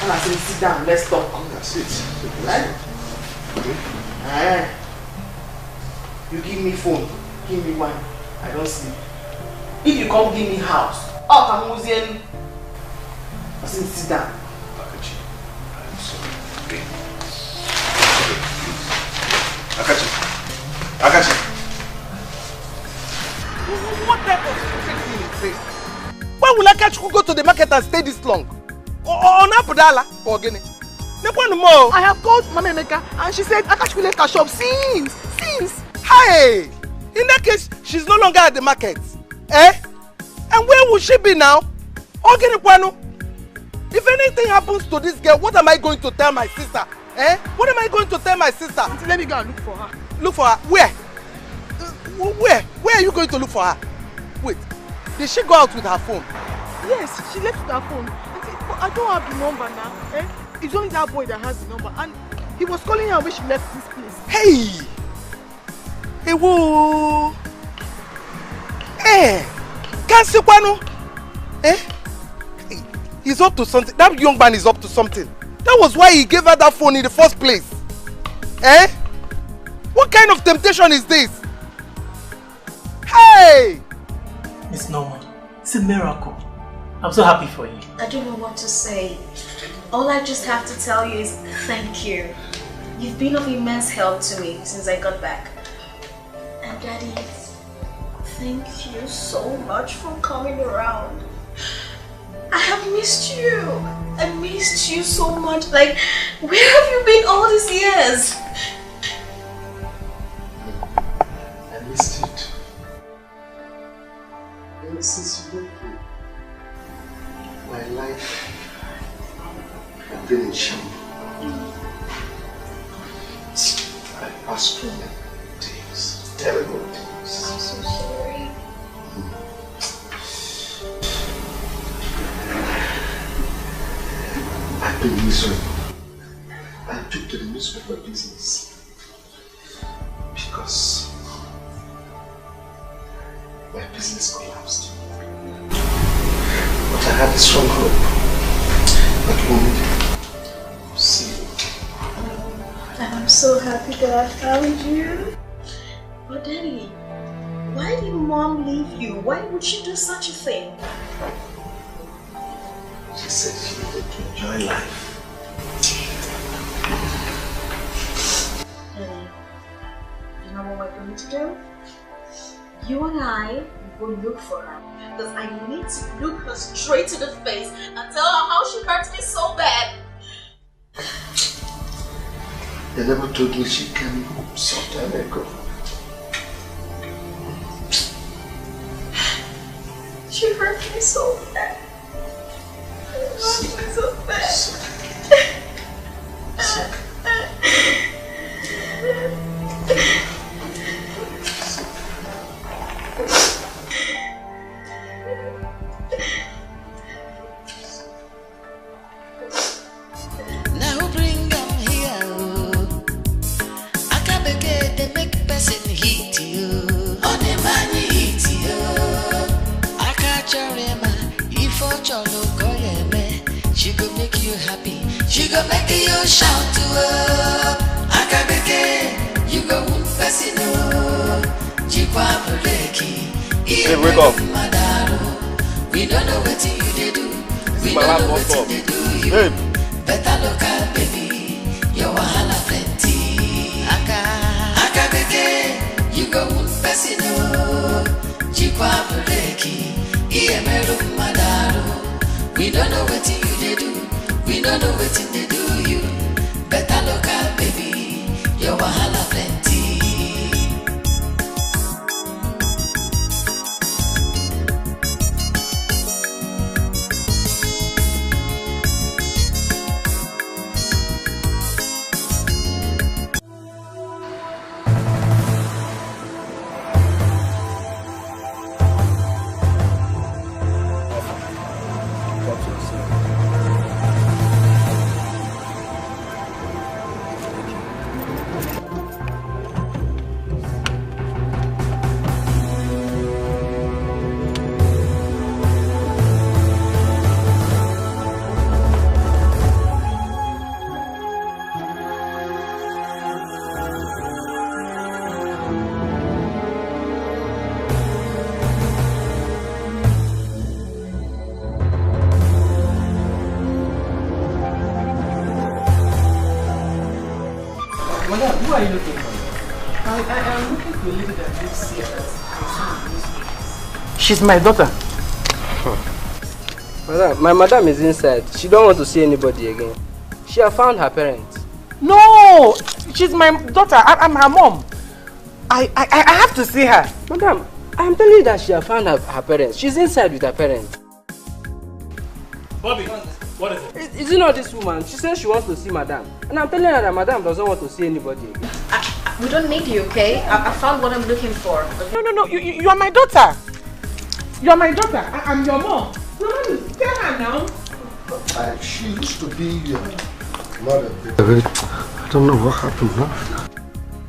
Speaker 14: And I say sit down, let's talk.
Speaker 11: Sit.
Speaker 14: Right? You give me phone, give me wine, I don't sleep. If you come give me house, all can muzienu. I say sit down.
Speaker 11: Akachi, I'm sorry. Okay. Akachi.
Speaker 14: What type of stupid thing is this? Why will Akachukwu go to the market and stay this long? Or Napudala? Or Guinea? I have called Mama Emeka and she said Akachukwu left her shop since. Hey! In that case, she's no longer at the market. Eh? And where will she be now? If anything happens to this girl, what am I going to tell my sister? Eh? What am I going to tell my sister?
Speaker 2: Let me go and look for her.
Speaker 14: Look for her? Where? Where are you going to look for her? Wait, did she go out with her phone?
Speaker 2: Yes, she left with her phone. I don't have the number now. Eh? It's only that boy that has the number. And he was calling her when she left this place.
Speaker 14: Hey! Hey, whoa! Hey! Kansikwano! Eh? He's up to something. That young man is up to something. That was why he gave her that phone in the first place. Eh? What kind of temptation is this? Hey!
Speaker 18: It's normal. It's a miracle. I'm so happy for you.
Speaker 17: I don't know what to say. All I just have to tell you is thank you. You've been of immense help to me since I got back. And Daddy, thank you so much for coming around. I have missed you. I missed you so much. Like, where have you been all these years?
Speaker 7: I missed it. Ever since you left me, my life has been in shame. I passed through many things, terrible things.
Speaker 17: I'm so sorry.
Speaker 7: I've been miserable. I took to the newspaper business because my business collapsed. But I had a strong hope that one day I would see you.
Speaker 17: And I'm so happy that I found you. But Daddy, why did Mom leave you? Why would she do such a thing?
Speaker 7: She said she wanted to enjoy life.
Speaker 17: Daddy, you know what we're going to do? You and I will go look for her. Because I need to look her straight to the face and tell her how she hurt me so bad.
Speaker 7: They never told me she came some time ago.
Speaker 17: She hurt me so bad. So bad.
Speaker 5: Now bring them here. Akabeke they make person hit you. On the money hit you. Akachorema if ocholo koyeme. She go make you happy. She go make you shout to her. Akabeke you go wound person. Jikwa breki.
Speaker 1: Hey, wake up.
Speaker 5: We don't know what you did do. We don't know what you do. You better look at baby. Your wahala plenty. Akabeke, you go person. Jikwa breki. Iemeru madaro. We don't know what you did do. We don't know what you do. You better look at baby. Your wahala plenty.
Speaker 8: Who are you looking for? I am looking for a lady that lives here. She's my daughter.
Speaker 9: Madam, my madam is inside. She don't want to see anybody again. She has found her parents.
Speaker 8: No! She's my daughter. I'm her mom. I have to see her.
Speaker 9: Madam, I'm telling you that she has found her parents. She's inside with her parents.
Speaker 18: Bobby, what is it?
Speaker 9: Is it not this woman? She says she wants to see madam. And I'm telling her that madam doesn't want to see anybody again.
Speaker 17: We don't need you, okay? I found what I'm looking for.
Speaker 8: No. You are my daughter. You are my daughter. I'm your mom. No, tell her now.
Speaker 7: She used to be your mother. I don't know what happened now.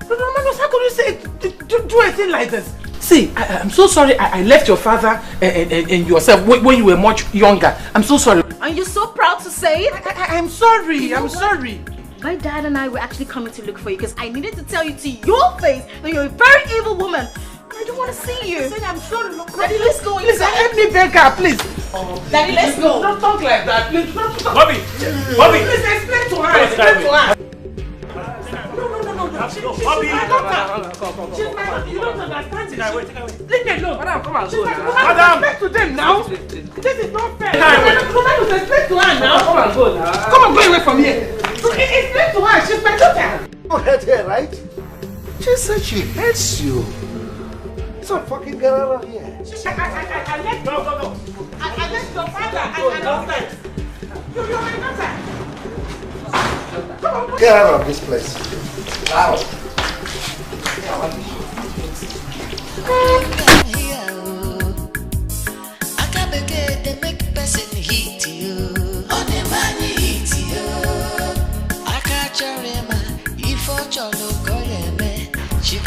Speaker 8: No, how could you say do a thing like this? See, I'm so sorry I left your father and yourself when you were much younger. I'm so sorry.
Speaker 17: And you're so proud to say it?
Speaker 8: I'm sorry, I'm sorry.
Speaker 17: My dad and I were actually coming to look for you because I needed to tell you to your face that you're a very evil woman. I don't want to see you.
Speaker 8: I'm sorry.
Speaker 17: Daddy, let's go.
Speaker 8: Please, let me beg her, please.
Speaker 17: Daddy, let's go.
Speaker 8: Don't talk like that, please.
Speaker 20: Bobby!
Speaker 8: Please explain to her. Explain to her. No.
Speaker 20: Bobby!
Speaker 8: You don't understand it. Leave me alone.
Speaker 20: Madam, come on, go now.
Speaker 8: Madam, explain to them now. This is not fair. Explain to her now.
Speaker 20: Come on, go now.
Speaker 8: Come on, go away from here. Explain to her. She's my daughter.
Speaker 7: You hate her, right? She said she hates you. So fucking get out of here.
Speaker 8: I left your father and outside. You're my daughter.
Speaker 7: Get out of this place. Wow.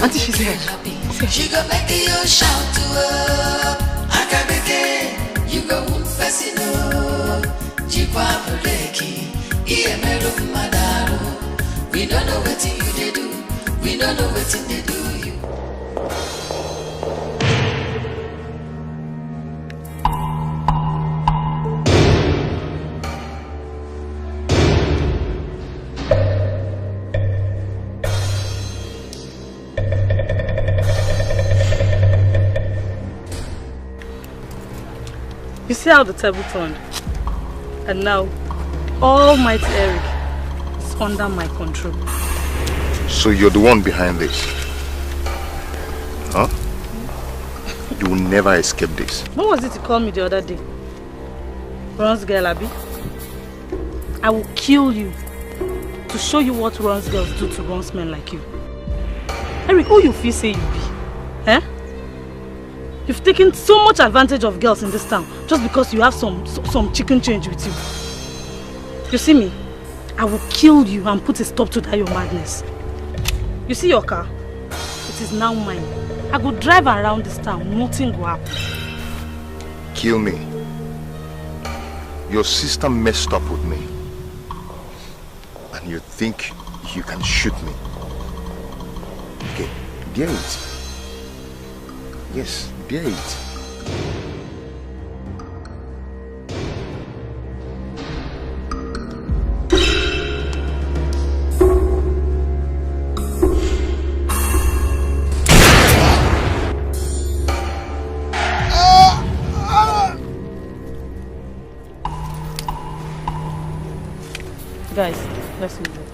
Speaker 10: Auntie, she's here.
Speaker 5: She go make you shout to her. Akabeke, you go person no. Jikwa breki, iemero madaru. We don't know what you do. We don't know what they do you.
Speaker 15: You see how the table turned? And now, Almighty Eric is under my control.
Speaker 11: So you're the one behind this? Huh? You will never escape this.
Speaker 15: What was it you called me the other day? Ron's girl, Abby? I will kill you to show you what Ron's girls do to Ron's men like you. Eric, who you feel say you be? Eh? You've taken so much advantage of girls in this town just because you have some chicken change with you. You see me? I will kill you and put a stop to that your madness. You see your car? It is now mine. I go drive around this town, nothing will happen.
Speaker 11: Kill me. Your sister messed up with me. And you think you can shoot me. Okay, bear it. Yes, bear it.
Speaker 15: Guys, let's move on.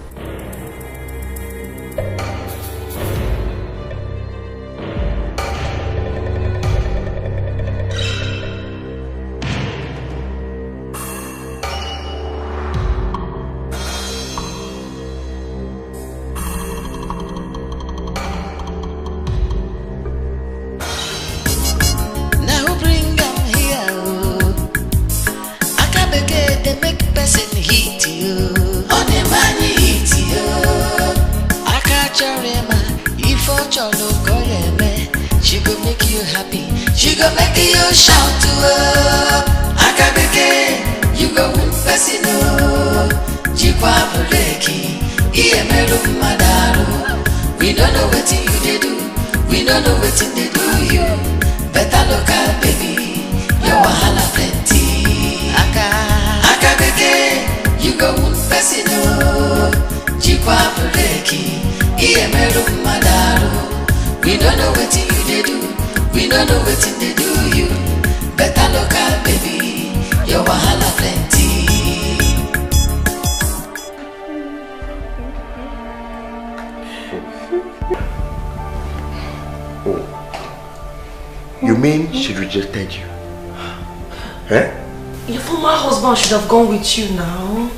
Speaker 16: You mean she rejected you? Eh?
Speaker 6: Your former husband should have gone with you now.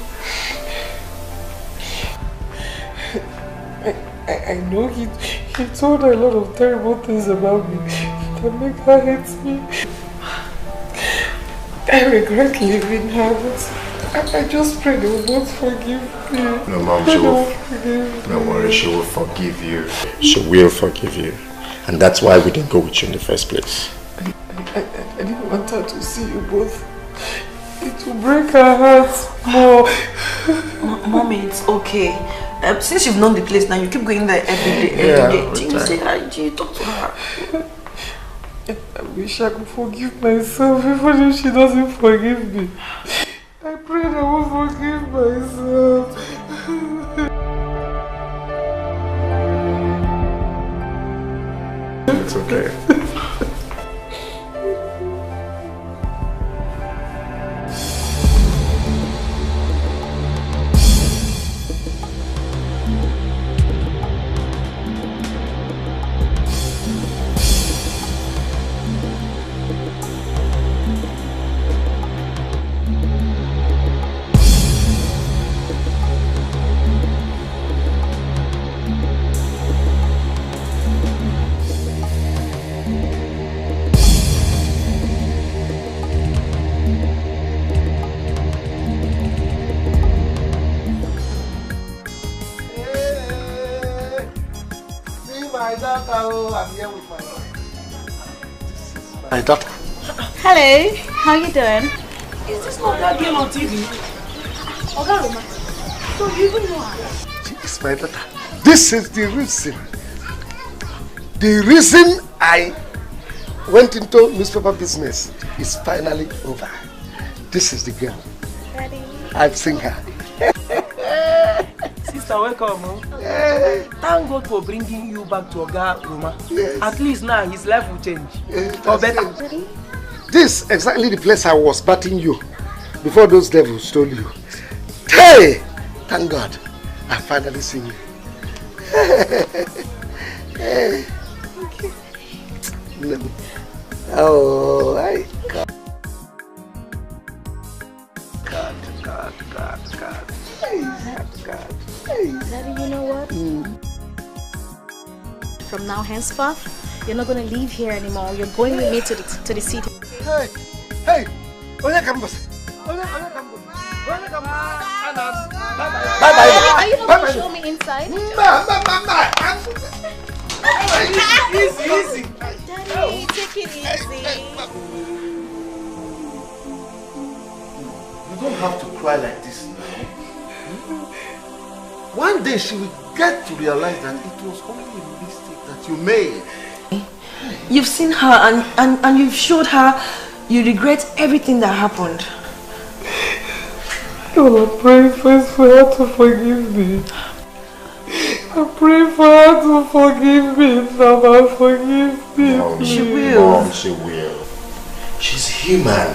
Speaker 12: I know he told her a lot of terrible things about me that make her hate me. I regret leaving her, but I just pray they will both forgive me.
Speaker 16: No, Mom, she will. Don't worry, she will forgive you. She will forgive you. And that's why we didn't go with you in the first place.
Speaker 12: I didn't want her to see you both. It will break her heart more.
Speaker 10: Mommy, it's okay. Since you've known the place now, you keep going there every day. Do you say hi? Do you talk to her?
Speaker 12: I wish I could forgive myself even if she doesn't forgive me. I pray I will forgive myself.
Speaker 16: It's okay.
Speaker 7: My daughter.
Speaker 17: Hello, how you doing?
Speaker 15: Is this not that girl on TV? Ogaroma, so you even know her?
Speaker 7: She is my daughter. This is the reason. The reason I went into newspaper business is finally over. This is the girl.
Speaker 17: Daddy.
Speaker 7: I've seen her.
Speaker 19: Sister, welcome. Thank God for bringing you back to Oga Roma.
Speaker 7: Yes.
Speaker 19: At least now his life will change. Or better.
Speaker 7: This is exactly the place I was batting you before those devils stole you. Hey! Thank God, I finally seen you. Hey. Oh, I God. God.
Speaker 17: Daddy, you know what? From now henceforth, you're not going to leave here anymore. You're going with me to the city.
Speaker 7: Hey! Oya campus. Bye-bye.
Speaker 17: Are you not going to show me inside?
Speaker 19: Easy.
Speaker 17: Daddy, take it easy.
Speaker 7: You don't have to cry like this now. One day she will get to realize that it was only a mistake that you made.
Speaker 10: You've seen her and you've showed her you regret everything that happened.
Speaker 12: Lord, I pray first for her to forgive me. I pray for her to forgive me. Mama, forgive me.
Speaker 16: Mom,
Speaker 12: please.
Speaker 16: she will. Mom, she will. She's human.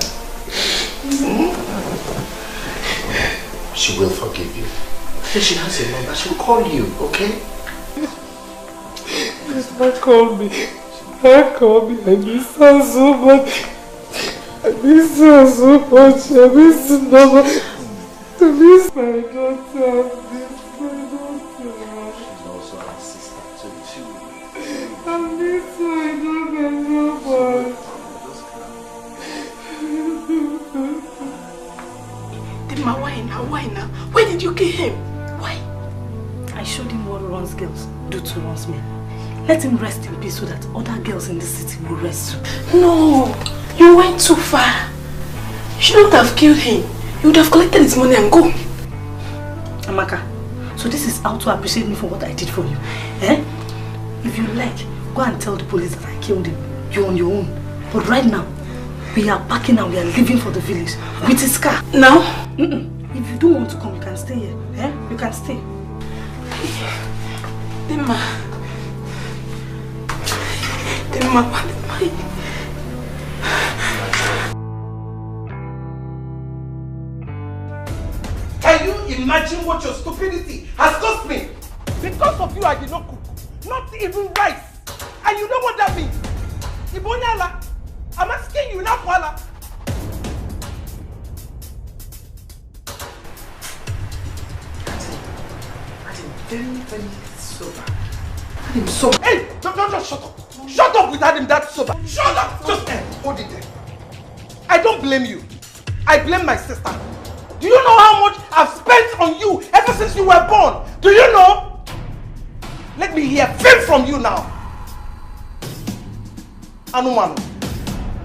Speaker 16: She will forgive you. She has a number. She'll call you, okay?
Speaker 12: Please, call me. Call me. I miss her so much. I miss her so much. I miss her mama. I miss my daughter.
Speaker 16: She's also our sister, too.
Speaker 12: I miss my daughter so much.
Speaker 15: Dima, why now? Where did you get him? Why? I showed him what Ron's girls do to Ron's men. Let him rest in peace so that other girls in the city will rest too.
Speaker 2: No, you went too far. You shouldn't have killed him. You would have collected his money and go.
Speaker 15: Amaka, so this is how to appreciate me for what I did for you. Eh? If you like, go and tell the police that I killed him. You're on your own. But right now, we are packing and we are leaving for the village with his car.
Speaker 2: Now?
Speaker 15: If you don't want to come, you can stay here. Eh? You can stay.
Speaker 2: Dima, what am I?
Speaker 14: Can you imagine what your stupidity has cost me? Because of you, I did not cook. Not even rice. And you know what that means? Ibonyala, I'm asking you now, Kuala. Very sober. Adam sober. Hey, don't just shut up. Shut up with Adam that sober. Shut up. Just hold it there. I don't blame you. I blame my sister. Do you know how much I've spent on you ever since you were born? Do you know? Let me hear fame from you now. Anumano.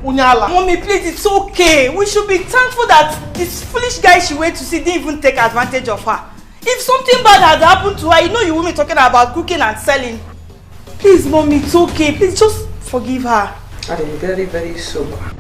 Speaker 14: Unyala.
Speaker 15: Mommy, please, it's okay. We should be thankful that this foolish guy she went to see didn't even take advantage of her. If something bad had happened to her, you know you women talking about cooking and selling. Please, Mommy, it's okay. Please just forgive her.
Speaker 10: I am very, very sober.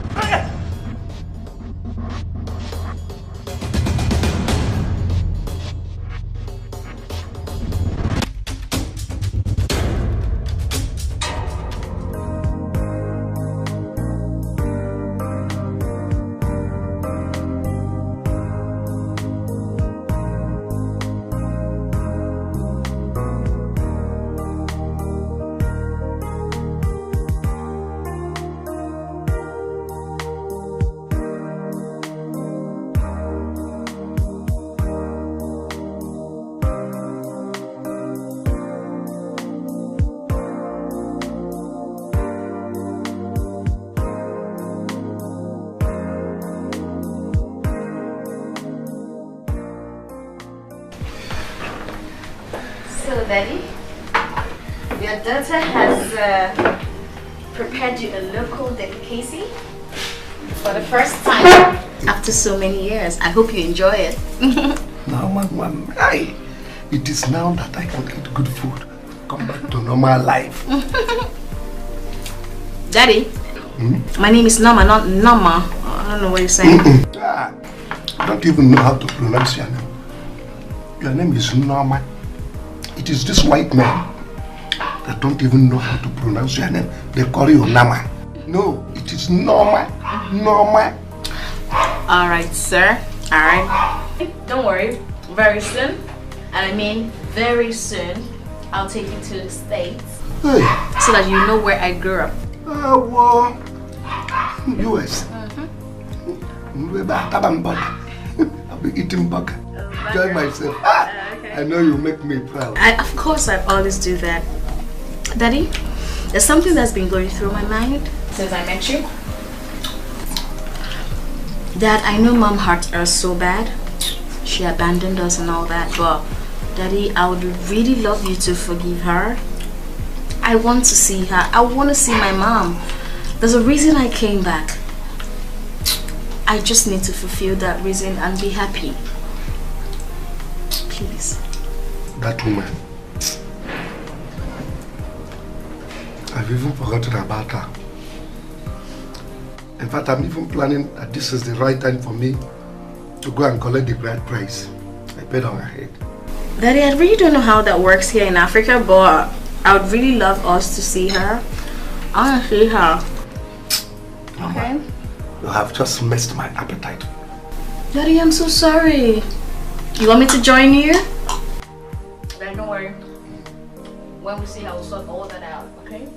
Speaker 17: Daddy, your daughter has prepared you a local delicacy for the first time after so many years. I hope you enjoy it.
Speaker 7: Now, Mom, it is now that I can eat good food. Come back to normal life.
Speaker 17: Daddy, my name is Nama, not Nama. I don't know what you're saying.
Speaker 7: I don't even know how to pronounce your name. Your name is Nama. It is this white man that don't even know how to pronounce your name. They call you Nama. No, it is Norma. Norma.
Speaker 17: Alright, sir. Alright. Don't worry. Very soon, and I mean very soon, I'll take you to the States.
Speaker 7: Hey.
Speaker 17: So that you know where I grew up.
Speaker 7: Well, US. I'll be eating burger. Enjoy myself. I know you make me proud.
Speaker 17: Of course, I always do that. Daddy, there's something that's been going through my mind since I met you. Dad, I know Mom hurt us so bad. She abandoned us and all that, but Daddy, I would really love you to forgive her. I want to see her. I want to see my mom. There's a reason I came back. I just need to fulfill that reason and be happy. Please.
Speaker 7: That woman. I've even forgotten about her. In fact, I'm even planning that this is the right time for me to go and collect the bride price I paid on her head.
Speaker 17: Daddy, I really don't know how that works here in Africa, but I would really love us to see her. I want to see her.
Speaker 7: Mama, okay? You have just messed my appetite.
Speaker 17: Daddy, I'm so sorry. You want me to join you? Then don't worry. When we see her, we'll sort all that out, okay?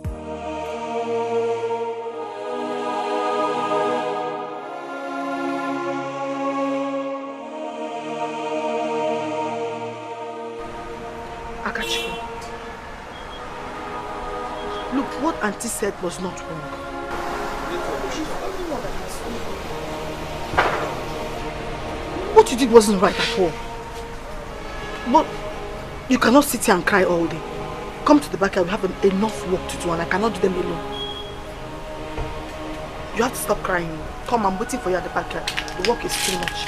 Speaker 2: Akachi. Look, what Auntie said was not wrong. What you did wasn't right at all. But you cannot sit here and cry all day. Come to the backyard, we have enough work to do and I cannot do them alone. You have to stop crying. Come, I'm waiting for you at the backyard. The work is too much.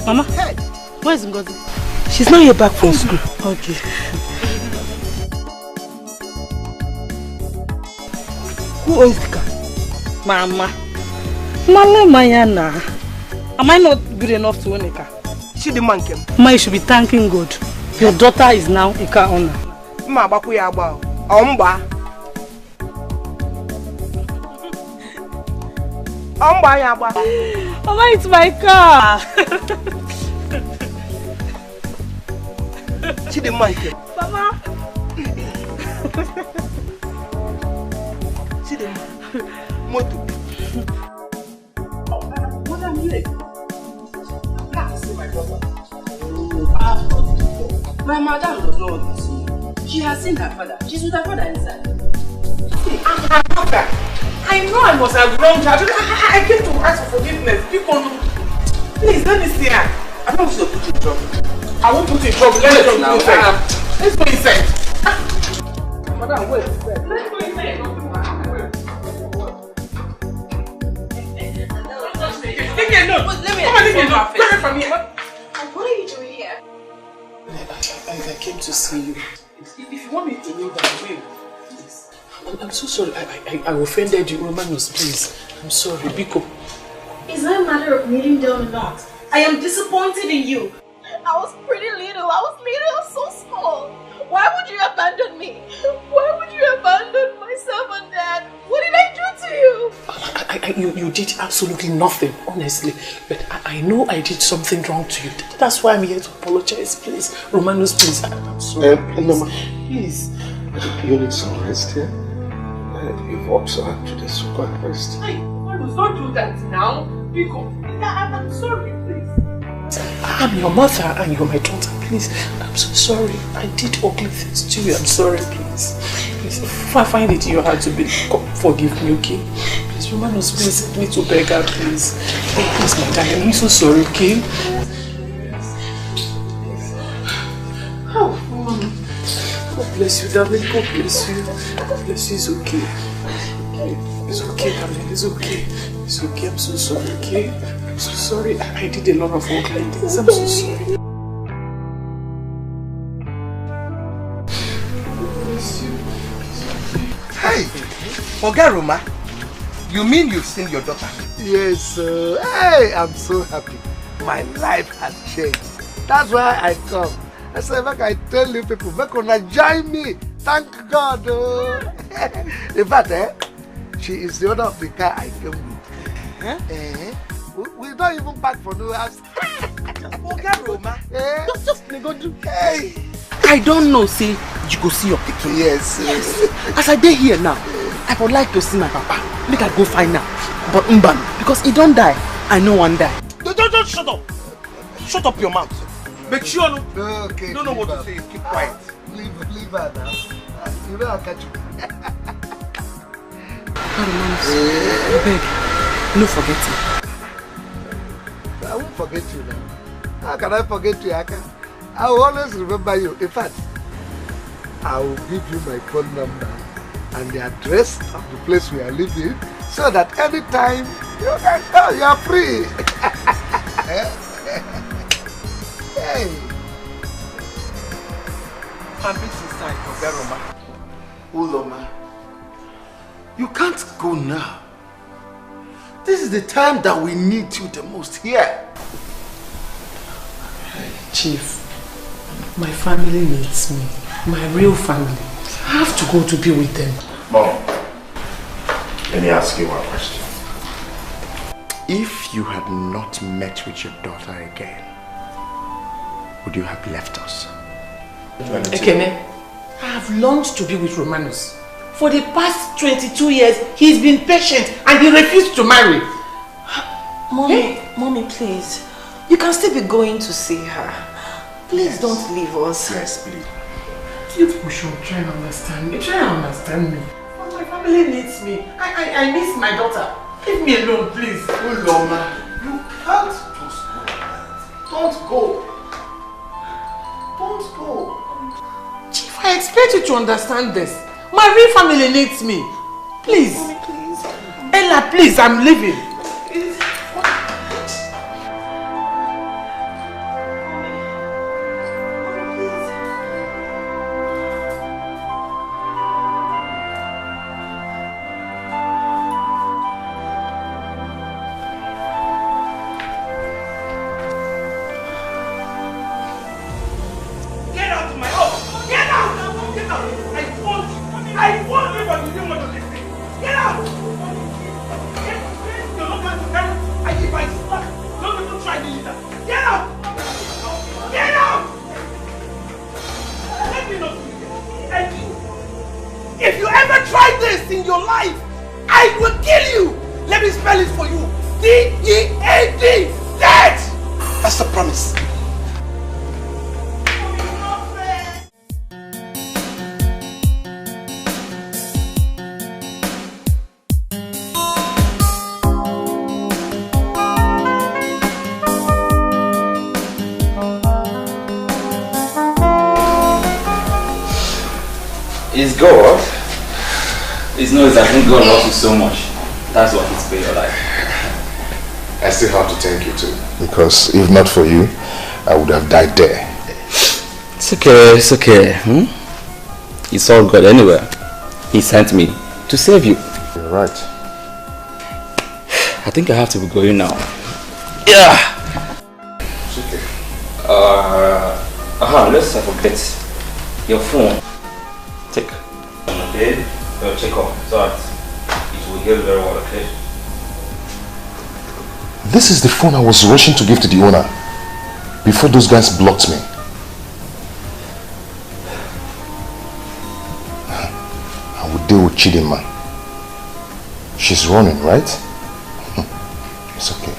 Speaker 15: Mama, hey. Where is Ngozi? She's not yet back from school. Okay. Who owns the car? Mama. Mama Mayana. Am I not good enough to own a car?
Speaker 14: She the man came.
Speaker 15: Ma, you should be thanking God. Your daughter is now a car owner.
Speaker 19: Ma agbaku ya agba. Omba. Omba ya agba.
Speaker 15: Mama, it's my car.
Speaker 19: Chidinma Ike.
Speaker 15: Mama.
Speaker 19: Chidinma. Moto.
Speaker 10: What am I doing? I can't see my daughter. My madam does not want to see you. She has seen her father. She's with her father inside.
Speaker 8: See, I'm her mother. I know I must have wronged her. I came to ask for forgiveness. Please, let me see her. I don't want you to put you in trouble. I won't put you in trouble. Let's go inside. Let's go inside. Madam, wait. Let's go inside. Take a note. Let me from here.
Speaker 17: What are you doing here?
Speaker 8: I came to see you. If you want me to know that I will, please. I'm so sorry. I offended you, Romanos, please. I'm sorry, Biko.
Speaker 17: It's not a matter of kneeling down or not. I am disappointed in you. I was pretty little. I was so small. Why would you abandon me? Why would you abandon myself and Dad? What did I do to you?
Speaker 8: You did absolutely nothing, honestly. But I know I did something wrong to you. That's why I'm here to apologize, please. Romanos, please. I'm sorry. Please.
Speaker 7: You need some rest here. You've worked so hard today, so go and rest.
Speaker 8: Romanos, don't do that now. Because I'm sorry, please. I'm your mother and you're my daughter, please. I'm so sorry. I did ugly things to you. I'm sorry, please. Please, if I find it you had to forgive me, okay? Please, Romanos, please, help me to beg her, please. Please, my darling, I'm so sorry, okay? Oh, God bless you, darling. God bless you. God bless you. It's okay. It's okay, darling. It's okay. It's okay. I'm so sorry, okay? I'm so sorry. I did a lot of work like this. I'm so sorry.
Speaker 14: Hey, Oga Roma, you mean you've seen your daughter?
Speaker 7: Yes, sir. Hey, I'm so happy. My life has changed. That's why I come. I said, make I tell you people, make una join me. Thank God. In fact, she is the owner of the car I came with. We don't even pack for no house.
Speaker 14: Oga Roma,
Speaker 7: just go do. Hey.
Speaker 3: I don't know, say you go see your pikin.
Speaker 7: Yes.
Speaker 3: As I dey here now, I would like to see my papa. Make I go find out. But because he don't die, I know one die.
Speaker 14: Don't shut up. Shut up your mouth. Make sure no.
Speaker 7: Okay.
Speaker 14: You don't know what to say. Keep quiet.
Speaker 7: Leave her now. You know I'll catch you.
Speaker 3: Beg, no forget me.
Speaker 7: I won't forget you now. How can I forget you, Aka? I will always remember you. In fact, I will give you my phone number and the address of the place we are living so that anytime you can call, you are free. Hey.
Speaker 14: And this is time for Garoma. Uloma, you can't go now. This is the time that we need you the most here.
Speaker 8: Chief, my family needs me. My real family. I have to go to be with them.
Speaker 16: Mom, let me ask you one question. If you had not met with your daughter again, would you have left us?
Speaker 8: Ekene, I have learned to be with Romanos. For the past 22 years, he's been patient and he refused to marry.
Speaker 10: Mommy, please. You can still be going to see her. Please don't leave us.
Speaker 16: Yes, please.
Speaker 8: You should try and understand me. Try and understand me. My family needs me. I miss my daughter. Leave me alone, please.
Speaker 14: Uloma, you can't just go. Don't go. Don't go.
Speaker 8: Chief, I expect you to understand this. My real family needs me. Please.
Speaker 10: Mommy, please.
Speaker 8: Ella, please, I'm leaving.
Speaker 14: Get out of my home! Get out! Get out!
Speaker 10: That's a promise.
Speaker 13: It's God. It's not that I think God loves you so much. That's what He's paid your life.
Speaker 11: I still have to thank you too. Because if not for you, I would have died there.
Speaker 13: It's okay, it's okay. It's all good anyway. He sent me to save you.
Speaker 11: You're right.
Speaker 13: I think I have to be going now. Yeah.
Speaker 11: It's okay.
Speaker 13: Let's not forget your phone. Take. Okay. Check off. So it will heal very well, okay?
Speaker 11: This is the phone I was rushing to give to the owner before those guys blocked me. I would deal with Chidinma. She's running, right? It's okay.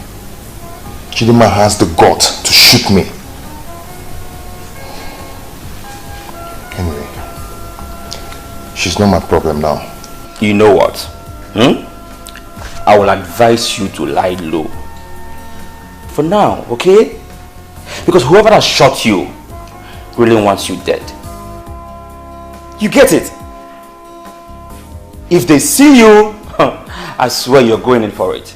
Speaker 11: Chidinma has the gut to shoot me. Anyway, she's not my problem now.
Speaker 13: You know what? I will advise you to lie low. For now, okay? Because whoever has shot you really wants you dead. You get it? If they see you, I swear you're going in for it.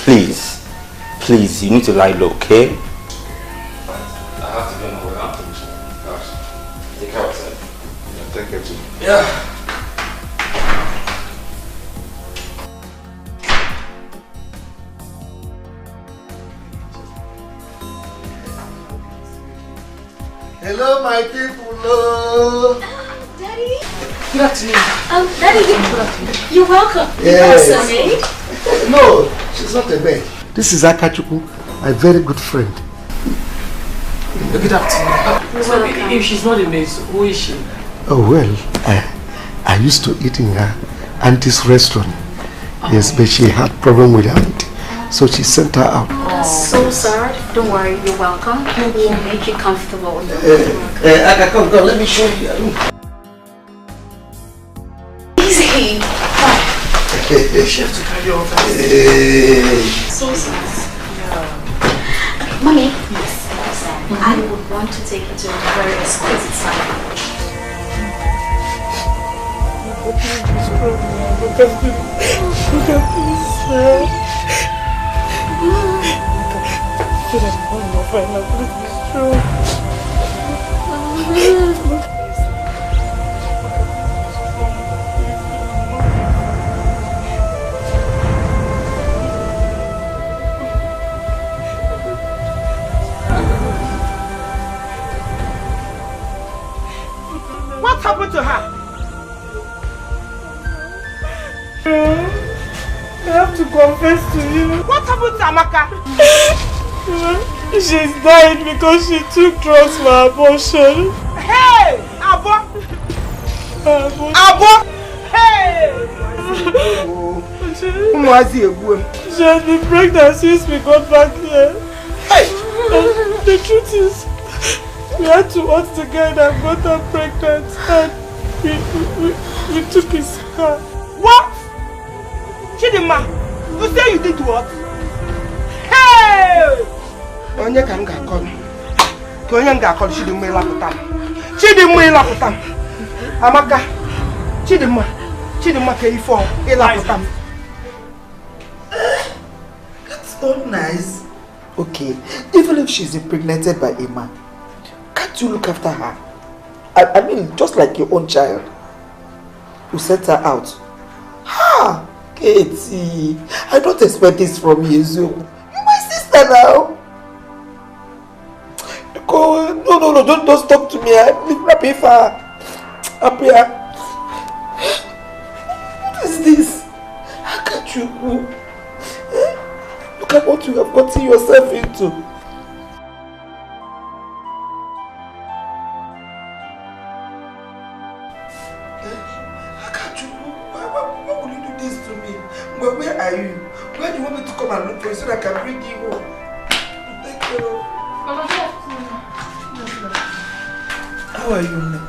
Speaker 13: Please, please, you need to lie low, okay? I have to go now. We're out of this one. Take care of yourself.
Speaker 11: Yeah, take care too.
Speaker 13: Yeah.
Speaker 7: Hello, my people. Hello.
Speaker 17: Daddy.
Speaker 7: Good afternoon.
Speaker 17: Daddy, you're welcome.
Speaker 7: Yes.
Speaker 17: You got a maid?
Speaker 7: No, she's not a maid. This is Akachuku, my very good friend.
Speaker 8: Good afternoon. So if she's not a maid, so who is she?
Speaker 7: Oh, well, I used to eat in her auntie's restaurant. Yes, but she had problem with her auntie, so she sent her out.
Speaker 17: So sad. Don't worry, you're welcome. We'll make you comfortable.
Speaker 7: Aka, come, let me show you.
Speaker 17: Easy.
Speaker 7: She has to carry on.
Speaker 17: So sad. Mommy. Yes. I would want to take you to a very exquisite side.
Speaker 12: Look at this.
Speaker 14: What happened to her?
Speaker 12: I have to confess to you.
Speaker 14: What happened to Amaka?
Speaker 12: She's dying because she took drugs for abortion.
Speaker 14: Hey! Abo! Hey!
Speaker 12: She has been pregnant since we got back here.
Speaker 14: Hey!
Speaker 12: And the truth is, we had to watch the guy that got her pregnant and we took his car.
Speaker 14: What? Chidinma, you say you did what? Hey! Onye ka m ga-akọrọ? Ka onye m ga-akọrọ Chidinma ịlapụta m. Chidinma ịlapụta m. Amaka, Chidinma ka ifo ịlapụta m.
Speaker 10: That's not nice. Okay, even if she's impregnated by a man, can't you look after her? I mean, just like your own child. You sent her out. Ha! Katie, I don't expect this from you. You're my sister now. No, don't talk to me. I'm happy for her. What is this? How can you? Look at what you have gotten yourself into. Where are you? Where do you want me to come and look for you so that I can bring you home? How are you now?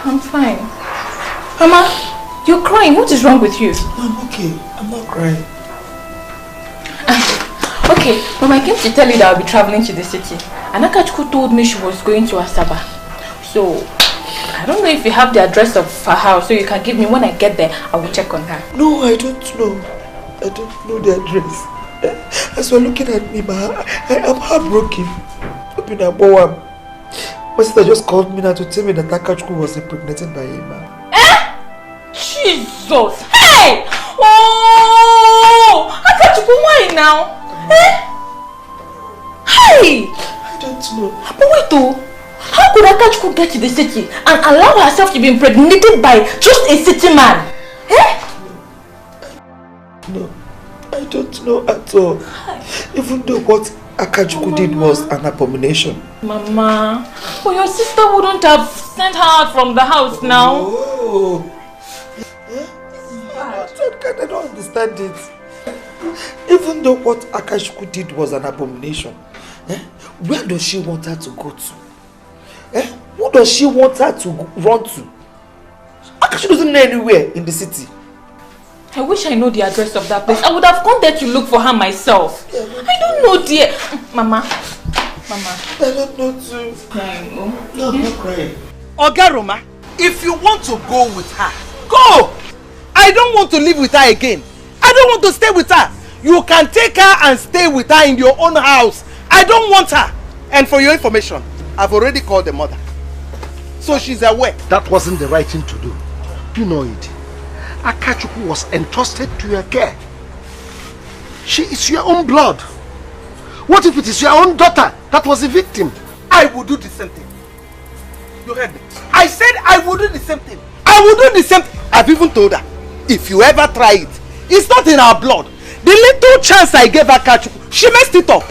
Speaker 6: I'm fine. Mama, you're crying. What is wrong with you?
Speaker 10: I'm okay. I'm not crying.
Speaker 6: Okay, Mama, I came to tell you that I'll be traveling to the city. And Akachukwu told me she was going to Asaba. So, I don't know if you have the address of her house, so you can give me. When I get there, I will check on her.
Speaker 10: No, I don't know. I don't know the address. As you're looking at me, I am heartbroken. My sister just called me now to tell me that Akachukwu was impregnated by him.
Speaker 6: Jesus! Hey! Oh! Akachukwu, why now? Hey!
Speaker 10: I don't know.
Speaker 6: But wait though, how could Akachukwu get to the city and allow herself to be impregnated by just a city man?
Speaker 10: No, I don't know at all. Even though what Akachukwu did was an abomination.
Speaker 6: Mama, but your sister wouldn't have sent her out from the house now.
Speaker 10: Oh. I don't understand it. Even though what Akachukwu did was an abomination, where does she want her to go to? Who does she want her to run to? Akachukwu doesn't know anywhere in the city.
Speaker 6: I wish I know the address of that place. I would have gone there to look for her myself. I don't know, dear. Mama.
Speaker 10: I don't know too.
Speaker 6: Crying.
Speaker 10: No, I'm not crying.
Speaker 14: Oga Roma, if you want to go with her, go! I don't want to live with her again. I don't want to stay with her. You can take her and stay with her in your own house. I don't want her. And for your information, I've already called the mother. So she's aware.
Speaker 7: That wasn't the right thing to do. You know it. Akachukwu was entrusted to your care. She is your own blood. What if it is your own daughter that was the victim?
Speaker 14: I will do the same thing. You heard me? I said I will do the same thing. I will do the same thing. I've even told her, if you ever try it, it's not in our blood. The little chance I gave Akachukwu, she messed it up.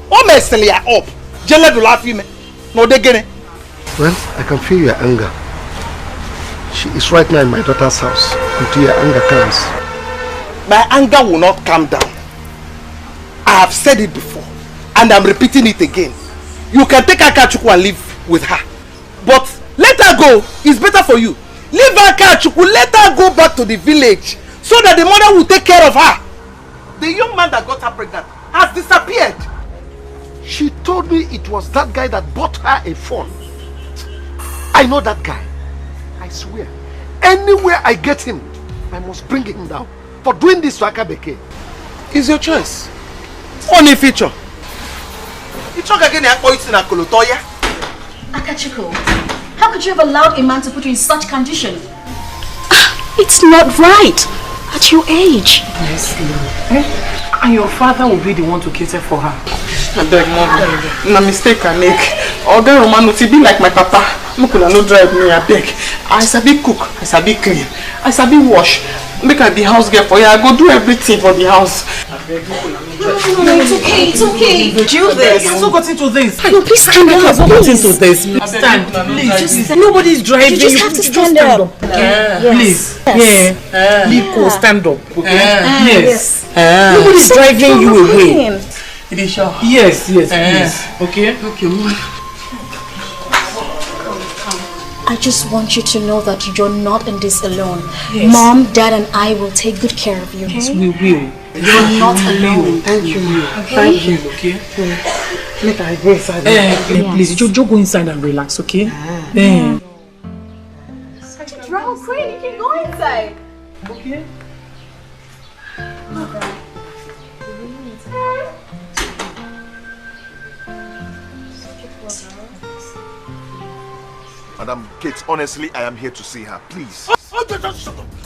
Speaker 14: What messed her up?
Speaker 7: Well, I can feel your anger. She is right now in my daughter's house until your anger comes.
Speaker 14: My anger will not calm down. I have said it before and I'm repeating it again. You can take Akachukwu and live with her. But let her go. It's better for you. Leave Akachukwu, let her go back to the village so that the mother will take care of her. The young man that got her pregnant has disappeared.
Speaker 7: She told me it was that guy that bought her a phone. I know that guy. I swear, anywhere I get him, I must bring him down. For doing this to Akabeke.
Speaker 14: It's your choice. Only feature.
Speaker 17: Akachukwu, how could you have allowed a man to put you in such condition? It's not right at your age.
Speaker 10: Yes, Lord. And your father will be the one to cater for her. I beg, Mom. No mistake I make. Oga Romano, to be like my papa. Mukula no drive me, I beg. I sabi cook, I sabi clean, I sabi wash. Make I be house girl for you. I go do everything for the house.
Speaker 17: No, it's okay, it's okay. Do this.
Speaker 10: I've not got into this.
Speaker 17: No, please stand up.
Speaker 10: I've not got into this. Stand.
Speaker 17: Please, just stand.
Speaker 10: Nobody's driving.
Speaker 17: You just have to stand up.
Speaker 10: Please.
Speaker 17: Yes.
Speaker 10: Yeah. Liko, stand up. Okay?
Speaker 17: Yes.
Speaker 10: Nobody's driving you away. Yes. Okay? Okay, Mom.
Speaker 17: I just want you to know that you're not in this alone.
Speaker 10: Yes.
Speaker 17: Mom, Dad, and I will take good care of you.
Speaker 10: Yes, we will.
Speaker 17: You're not alone.
Speaker 10: Thank you.
Speaker 17: Okay?
Speaker 10: Thank you. Okay. Let I go inside. Please, Jojo, go inside and relax. Okay.
Speaker 6: Drown, Queen, you can go inside.
Speaker 10: Okay.
Speaker 11: Madam Kate, honestly, I am here to see her. Please.
Speaker 14: Shut up!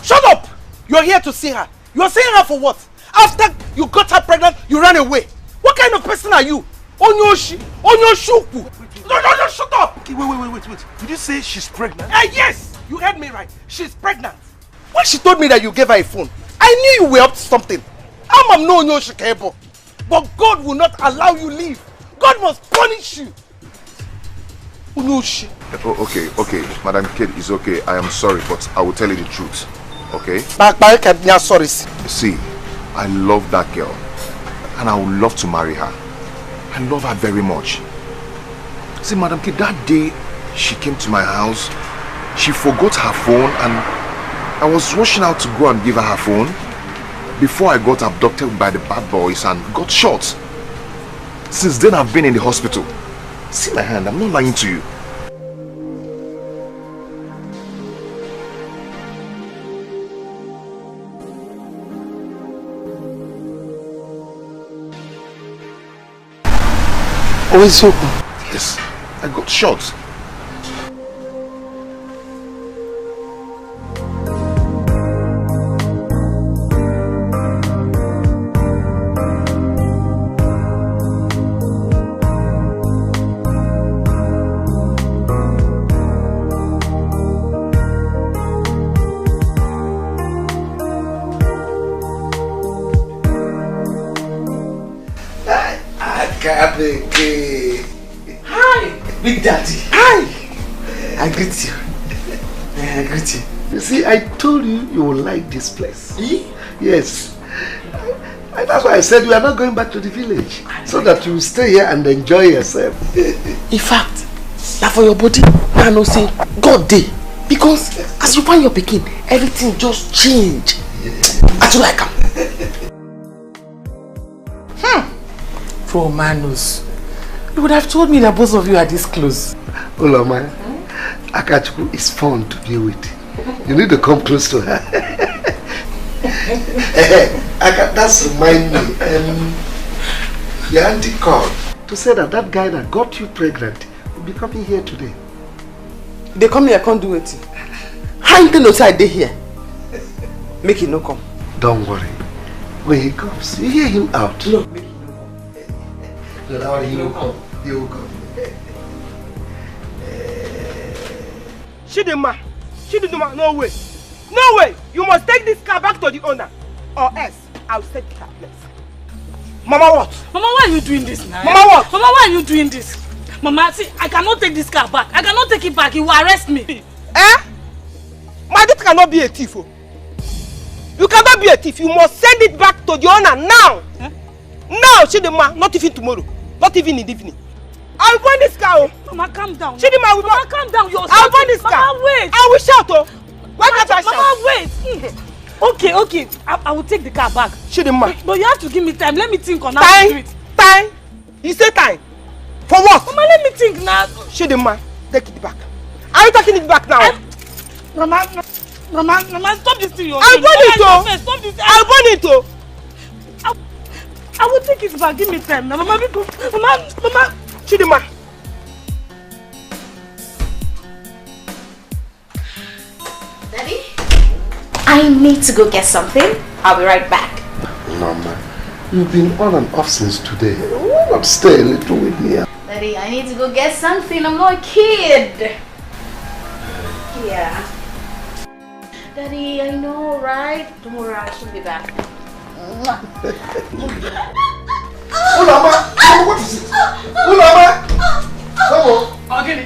Speaker 14: Shut up! You're here to see her. You're seeing her for what? After you got her pregnant, you ran away. What kind of person are you? Onyoshi! Onyoshuku! No, shut up!
Speaker 11: Okay, wait. Did you say she's pregnant?
Speaker 14: Yes! You heard me right. She's pregnant. When she told me that you gave her a phone, I knew you were up to something. I'm no Onyoshi Kebo. But God will not allow you leave. God must punish you. Onyoshi.
Speaker 11: Okay. Madam Kate, it's okay. I am sorry, but I will tell you the truth. Okay?
Speaker 14: Sorry.
Speaker 11: See, I love that girl. And I would love to marry her. I love her very much. See, Madam K, that day she came to my house, she forgot her phone and I was rushing out to go and give her her phone before I got abducted by the bad boys and got shot. Since then I've been in the hospital. See my hand, I'm not lying to you.
Speaker 7: Oh, it's open.
Speaker 11: Yes, I got shot.
Speaker 7: Hi, Big Daddy. Hi. I greet you. I greet you. You see, I told you you will like this place. Yes. That's why I said we are not going back to the village, so that you will stay here and enjoy yourself.
Speaker 10: In fact, now for your body, I know say God day. Because as you find your pikin, everything just change. I do like him.
Speaker 8: Poor Manus. You would have told me that both of you are this close.
Speaker 7: Ulama, Akachuku is fun to be with. You need to come close to her. That's remind me. Your auntie called to say that that guy that got you pregnant will be coming here today.
Speaker 10: They come here, can't do it. How you know say they here? Make him no come.
Speaker 7: Don't worry. When he comes, you hear him out.
Speaker 10: No.
Speaker 7: No, he will come. He will come.
Speaker 19: Chidinma, no way. No way! You must take this car back to the owner. Or else, I'll set it at place. Mama, what?
Speaker 15: Mama, why are you doing this now?
Speaker 19: Mama, what?
Speaker 15: Mama, why are you doing this? Mama, see, I cannot take this car back. I cannot take it back. He will arrest me.
Speaker 19: Eh? My dad cannot be a thief. You cannot be a thief. You must send it back to the owner now. Eh? Now, Chidinma, not even tomorrow. Not even in the evening. I'll burn this car.
Speaker 15: Mama, calm down.
Speaker 19: Chidinma,
Speaker 15: Mama, calm down.
Speaker 19: I'll burn this car.
Speaker 15: Mama, wait.
Speaker 19: I will shout. Why can't I shout?
Speaker 15: Mama, wait. Okay. I will take the car back.
Speaker 19: Chidinma.
Speaker 15: But you have to give me time. Let me think on how to do it.
Speaker 19: Time? You say time? For what?
Speaker 15: Mama, let me think now.
Speaker 19: Chidinma, take it back. Are you taking it back now?
Speaker 15: Mama, stop this thing.
Speaker 19: I'll burn it.
Speaker 15: Stop this.
Speaker 19: I'll burn it.
Speaker 15: I will take it back. Give me time. Now, Mama, Mama.
Speaker 19: Chidinma.
Speaker 17: Daddy? I need to go get something. I'll be right back.
Speaker 7: Mama, you've been on and off since today. Why not stay a little with me?
Speaker 17: Daddy, I need to go get something. I'm not a kid. Yeah. Daddy, I know, right? Don't worry, I should be back.
Speaker 7: Ulama! What is it? Ulama! Come on!
Speaker 8: Okay.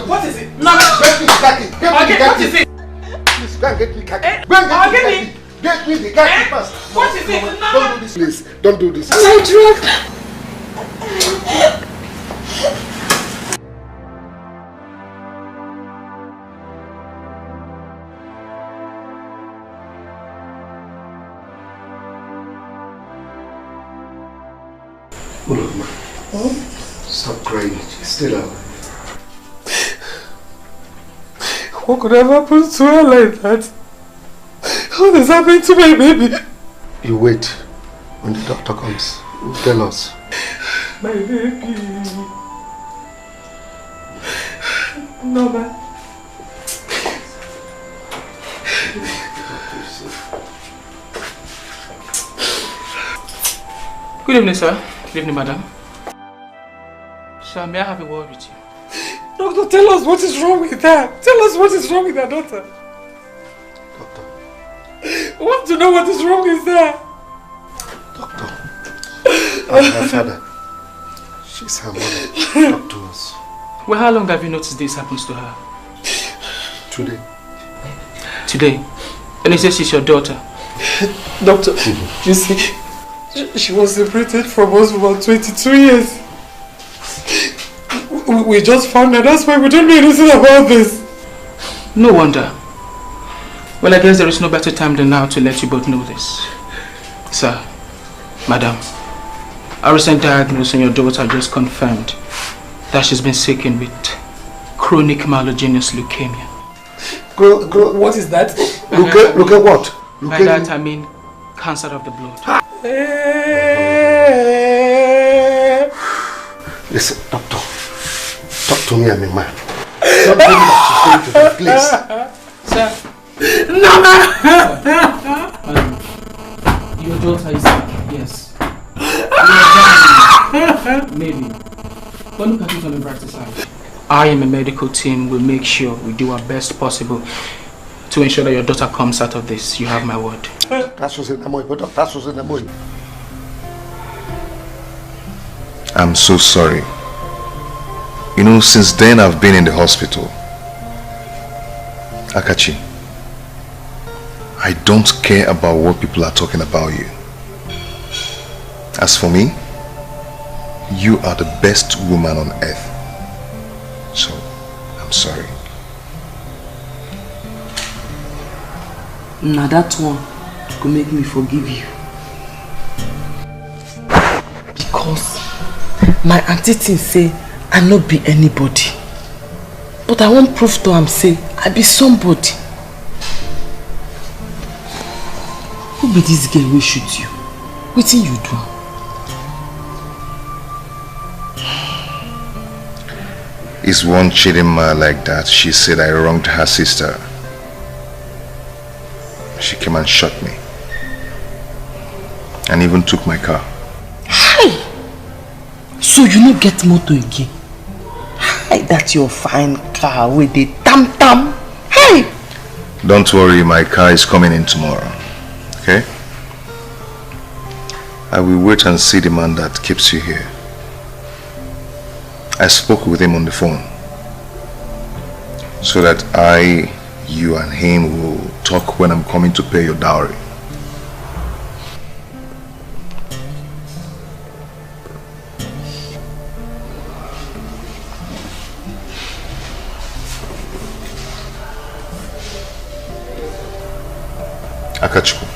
Speaker 7: What is it? No, get me the khaki. What is it? Please, go and get me khaki. Go and get me khaki. Get me the khaki first.
Speaker 8: What is it?
Speaker 7: Don't do this, please. Don't do this.
Speaker 17: My drug.
Speaker 7: Ulama, stop crying. She's still alive.
Speaker 12: What could have happened to her like that? What is happening to my baby?
Speaker 7: You wait. When the doctor comes, he'll tell us.
Speaker 12: My baby. No, man.
Speaker 8: Good evening, sir. Good evening, madam. Sir, may I have a word with you?
Speaker 12: Doctor, tell us what is wrong with her. Tell us what is wrong with her daughter.
Speaker 7: Doctor.
Speaker 12: I want to know what is wrong with her.
Speaker 7: Doctor. Her father. She's her mother. Talk to us.
Speaker 8: Well, how long have you noticed this happens to her?
Speaker 7: Today.
Speaker 8: Today? And he says she's your daughter.
Speaker 12: Doctor, you see, she was separated from us for about 22 years. We just found out. That's why we don't know anything about this.
Speaker 8: No wonder. Well, I guess there is no better time than now to let you both know this. Sir, Madam, our recent diagnosis on your daughter just confirmed that she's been sick with chronic myelogenous leukemia.
Speaker 12: What is that?
Speaker 7: Look at what?
Speaker 8: By that I mean cancer of the blood.
Speaker 7: Listen, doctor. Talk to me, I'm a man. Don't tell me that she's going to the place.
Speaker 8: Sir.
Speaker 12: No!
Speaker 8: Your daughter is sick, yes. Maybe. But look at it on the brighter side. I and my medical team will make sure we do our best possible to ensure that your daughter comes out of this. You have my word.
Speaker 7: That's what's in the boy, but that's what's in the boy.
Speaker 11: I'm so sorry. You know, since then I've been in the hospital. Akachi, I don't care about what people are talking about you. As for me, you are the best woman on earth. So, I'm sorry.
Speaker 10: Now that one could make me forgive you. Because my auntie thing say I not be anybody. But I won't prove to am say I be somebody. Who be this girl wey shoot you? Wetin you do?
Speaker 11: It's one cheating man like that. She said I wronged her sister. She came and shot me. And even took my car.
Speaker 10: Hi! So you no get motor again? Hi, that's your fine car with the tam-tam. Hi!
Speaker 11: Don't worry, my car is coming in tomorrow. Okay? I will wait and see the man that keeps you here. I spoke with him on the phone. So that I, you and him will talk when I'm coming to pay your dowry. Akachukwu,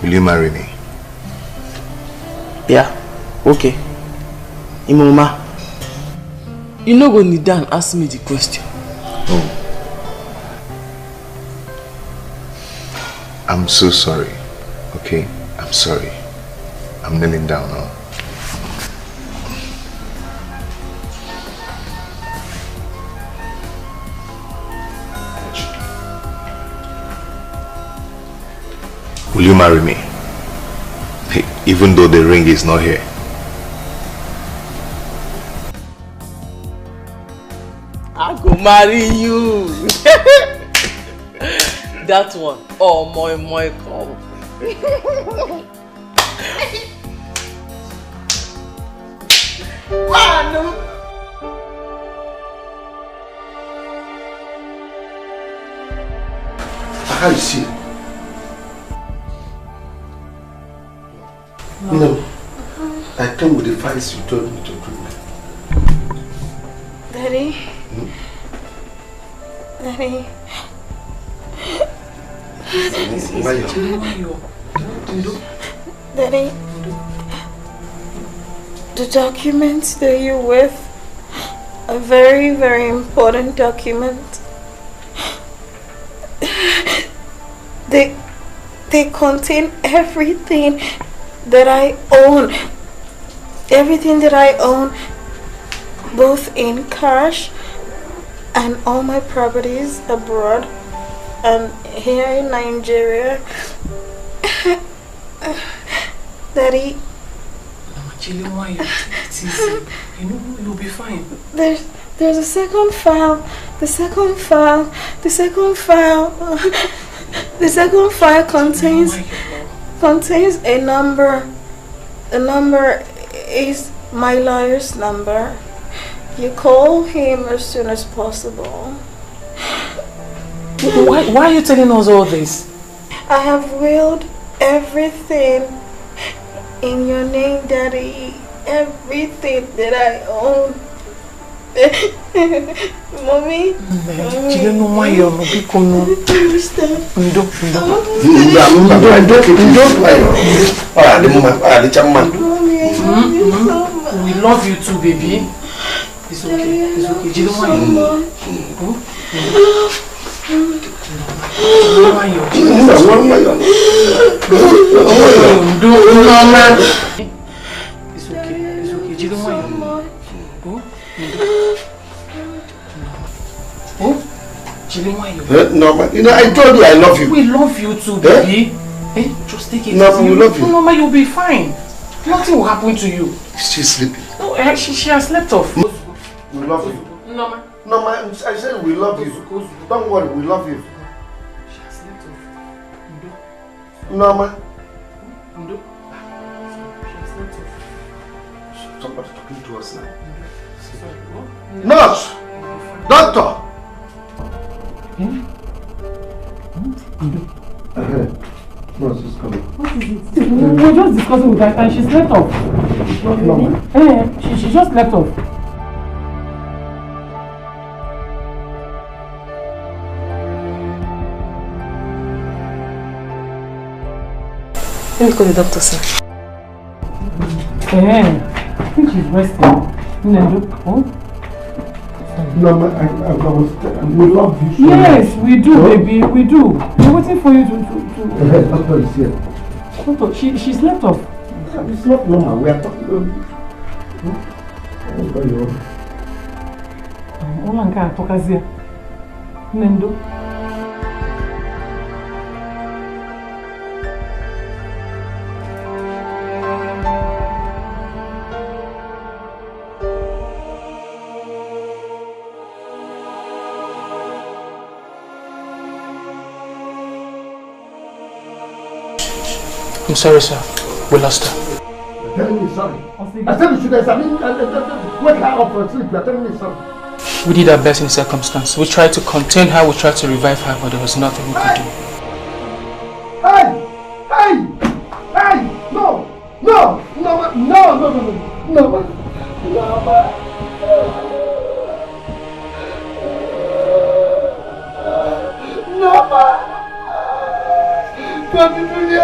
Speaker 11: will you marry me?
Speaker 10: Yeah, okay. Imoma, you no go kneel down and ask me the question.
Speaker 11: Oh. I'm so sorry. Okay? I'm sorry. I'm kneeling down now. Will you marry me? Even though the ring is not here.
Speaker 10: I go marry you. That one. Oh, my come.
Speaker 7: How is she? You know, I came with the files you told me to bring.
Speaker 4: Daddy? Daddy? Daddy? The documents that you're with are very, very important documents. They contain everything that I own. Everything that I own, both in cash and all my properties abroad and here in Nigeria. Daddy,
Speaker 8: Chili, why you take it easy? You know you'll be fine.
Speaker 4: There's a second file. The second file contains a number. The number is my lawyer's number. You call him as soon as possible.
Speaker 8: Why are you telling us all this?
Speaker 4: I have willed everything in your name, Daddy. everything that I own. Mommy?
Speaker 8: You know why you're not becoming. We love you too, baby. It's okay. It's okay. Do you know why you're It's okay. It's okay. Do you know why you're
Speaker 7: No, man. You know, I told you I love you.
Speaker 8: We love you too, baby. Hey, just take it.
Speaker 7: No, we love you.
Speaker 8: No, Mama, you'll be fine. Nothing will happen to you.
Speaker 7: She's sleeping.
Speaker 8: No, she has slept off.
Speaker 7: We love you.
Speaker 8: No, man.
Speaker 7: No, man. I said we love you. Don't worry, we love you.
Speaker 8: She has slept off.
Speaker 7: No, man.
Speaker 8: She has slept off.
Speaker 7: Somebody's talking to us now. Nurse! Doctor! Nurse is coming.
Speaker 8: What is it? We're just discussing with her and she slept off. She just slept off.
Speaker 6: Let me call the doctor, sir.
Speaker 8: I think she's resting.
Speaker 7: No, we love you so
Speaker 8: yes,
Speaker 7: much.
Speaker 8: we do, baby, we do. We're waiting for you to...
Speaker 7: Doctor is here.
Speaker 8: Doctor, she slept off.
Speaker 7: It's not normal. We are talking...
Speaker 8: Nendo.
Speaker 18: I'm sorry, sir. We lost her.
Speaker 7: You're telling me sorry. I said you should examine wake her up from sleep. You're telling me sorry.
Speaker 18: We did our best in circumstance. We tried to contain her, we tried to revive her, but there was nothing we could do.
Speaker 7: Hey! Hey! Hey! No! No! No! No! No! No! No! No! No! What did you do?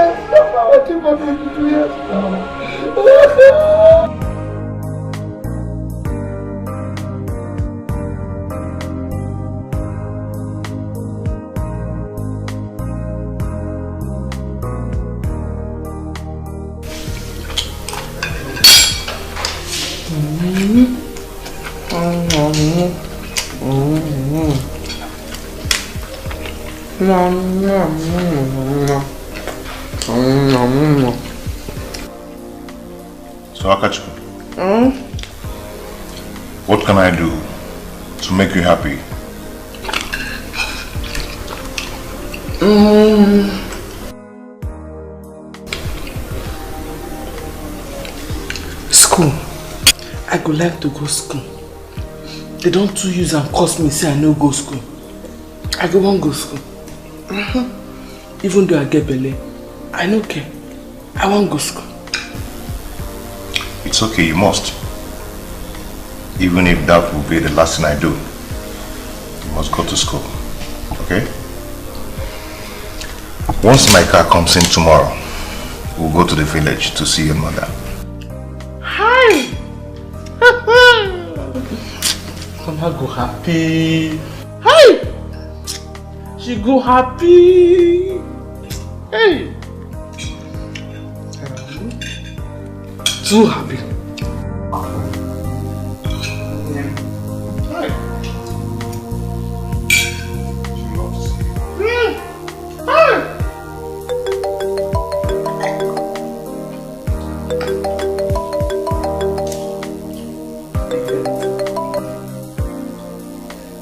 Speaker 7: What did you do?
Speaker 11: So Akachukwu, what can I do to make you happy?
Speaker 3: School. I go like to go school. They don't too use and cost me say I no go school. I go want go school. Even though I get belly, I no care. I want go school.
Speaker 11: It's okay, you must. Even if that will be the last thing I do, you must go to school. Okay? Once my car comes in tomorrow, we'll go to the village to see your mother.
Speaker 3: Hi! Mama go happy. Hi! She go happy. Hey! Too happy.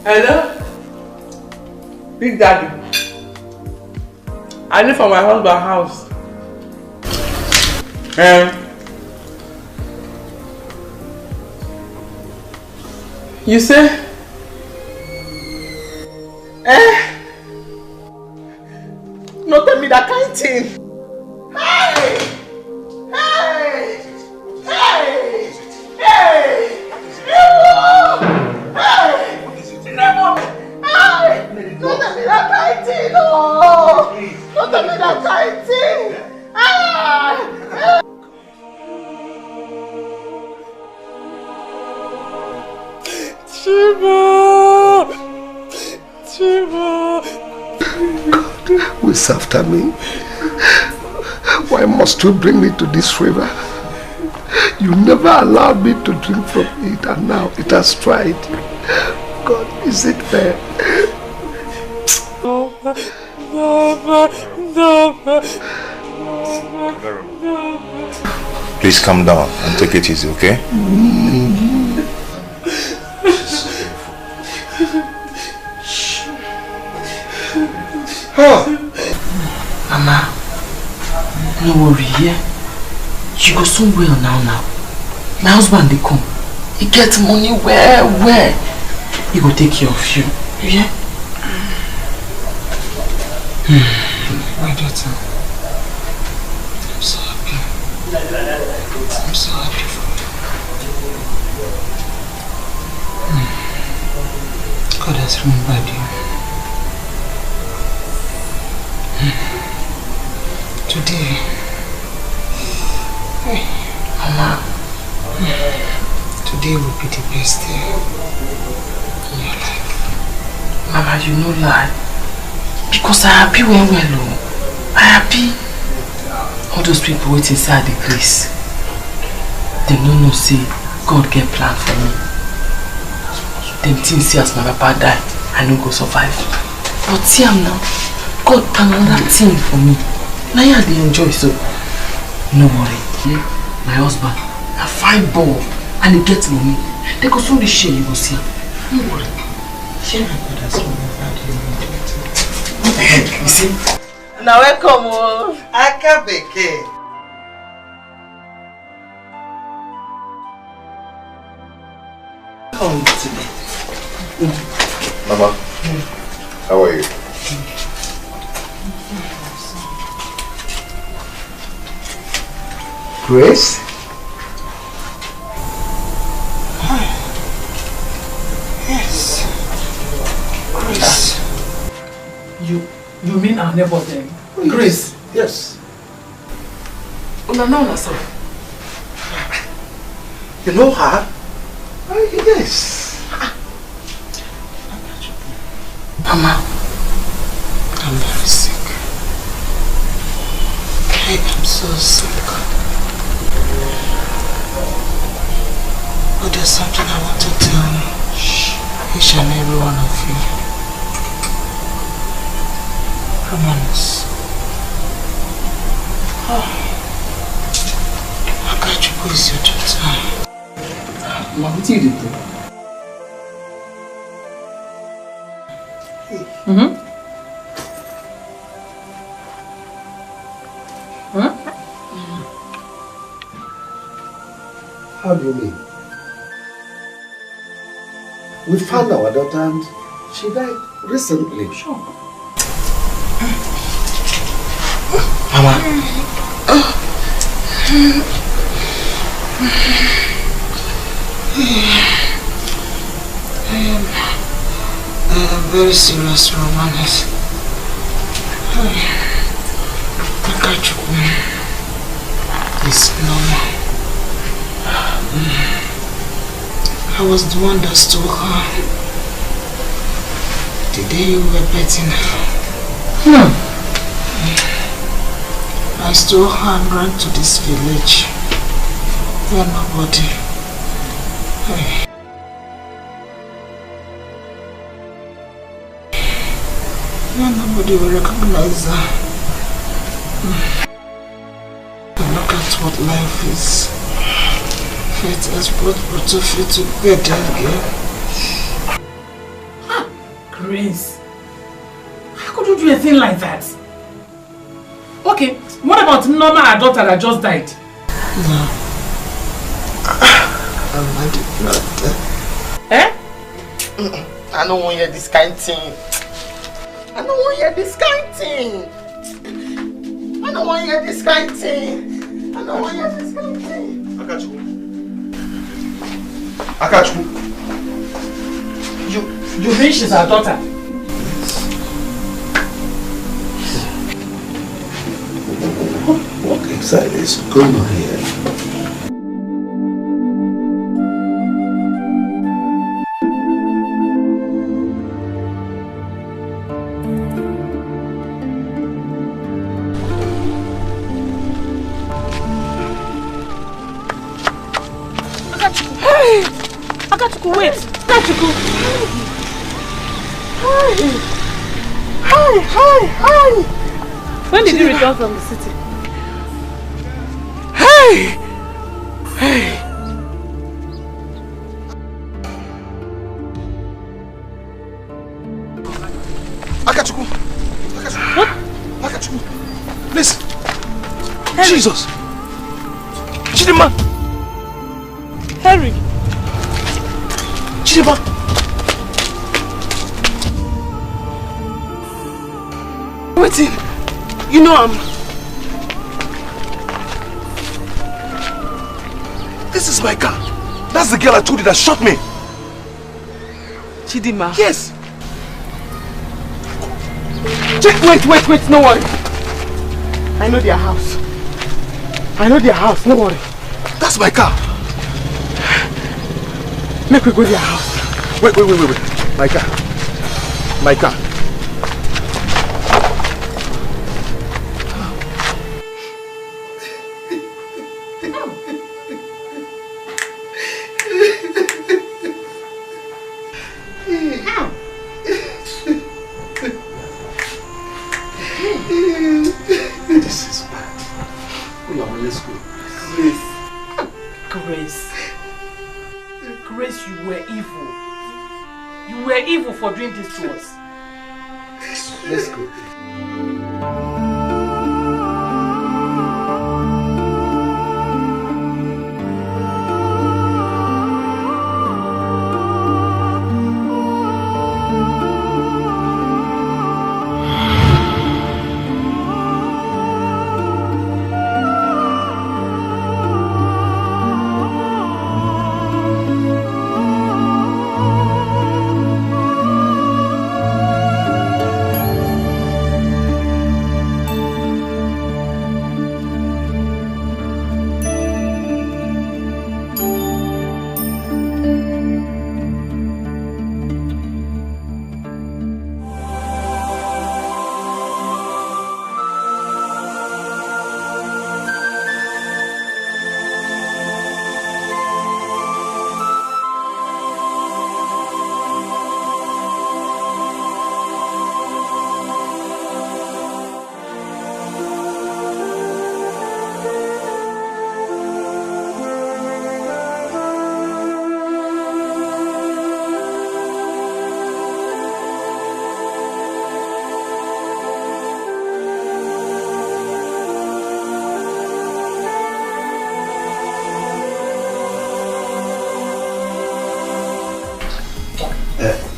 Speaker 3: Hello? Big Daddy. I live for my husband's house. You say? No tell me that kind of thing. Hey! Hey! Hey!
Speaker 7: chase after me? Why must you bring me to this river? You never allowed me to drink from it, and now it has tried. God, is it fair?
Speaker 12: No.
Speaker 11: Please calm down and take it easy, okay?
Speaker 3: Mama, no worry, yeah? You go soon well now. My husband, they come. He gets money where? He go take care of you, yeah? My daughter, I'm so happy. I'm so happy for you. God has remembered you. Today, Mama, today will be the best day in your life. Mama, you know lie. Because I happy when we're alone. I happy. All those people wait inside the grace. They don't know say God get plan for me. Them things see as my papa die, I no go survive. But see am now, God plan another thing for me. Now yeah, they enjoy, so no worry. Yeah? My husband, a fine ball, and he gets money. They go soon share, you go see. No worry. Yeah. God has remembered you. You see?
Speaker 10: Now welcome, Akabeke. Come today.
Speaker 11: Mama, how are you?
Speaker 7: Grace?
Speaker 10: Yes. Grace.
Speaker 8: You mean our neighbor then? Grace?
Speaker 7: Yes.
Speaker 3: No, sir.
Speaker 7: You know her? Yes.
Speaker 3: Mama, I'm very sick. I am so sick. But there's something I want to tell each and every one of you. Promise. Akachuku is your daughter.
Speaker 8: Mama, what did you do?
Speaker 7: How do you mean? We found our daughter and she died recently.
Speaker 3: Sure. Mama. I am very serious, Romanis. Akachuku is normal. I was the one that stole her the day you were betting her. I stole her and ran to this village where nobody. Where nobody will recognize her. And look at what life is. Fate has brought both of you together again.
Speaker 8: Grace, how could you do a thing like that? Okay, what about Norma, our daughter that just died?
Speaker 3: No. I did not. I don't want to hear this kind of thing. I don't want to hear this kind of thing. I don't want to hear this kind of thing. I don't want to hear this kind of thing.
Speaker 11: Akachuku.
Speaker 8: You mean she's our daughter?
Speaker 7: What exactly is going on here?
Speaker 15: Akachuku, wait. Akachuku. Hi. When did you return from the city?
Speaker 7: Hey! Akachuku!
Speaker 15: What?
Speaker 7: Akachuku! Please!
Speaker 15: Harry.
Speaker 7: Jesus! Chidima!
Speaker 15: Harry!
Speaker 7: Chidima! Waiting! You know This is my car. That's the girl I told you that shot me.
Speaker 10: Chidima?
Speaker 7: Yes! Wait, no worry. I know their house. No worry. That's my car. Make we go to their house. Wait. My car. This is bad. Let's go.
Speaker 10: Grace, you were evil. You were evil for doing this to us.
Speaker 7: Let's go.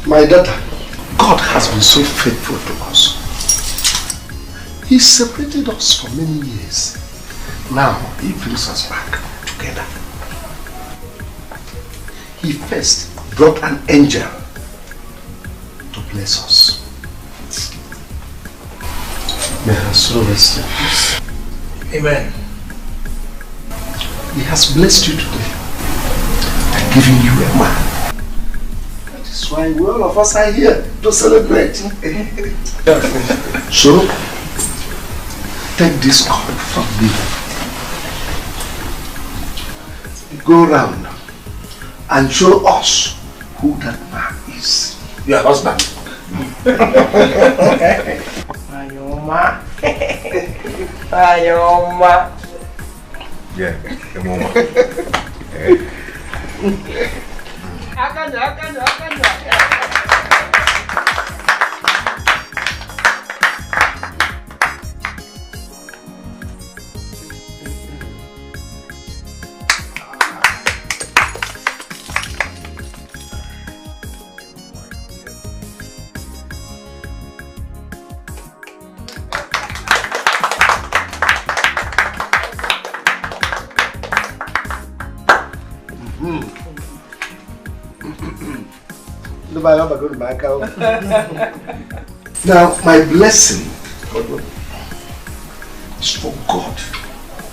Speaker 7: My daughter, God has been so faithful to us. He separated us for many years. Now He brings us back together. He first brought an angel to bless us. May her soul rest in peace.
Speaker 18: Amen.
Speaker 7: He has blessed you today and given you a man. That's why all of us are here to celebrate. So, take this cup from me. Go round and show us who that man is. Your husband.
Speaker 10: Ayoma. Ayoma.
Speaker 11: Yeah, come on.
Speaker 7: Now, my blessing is for God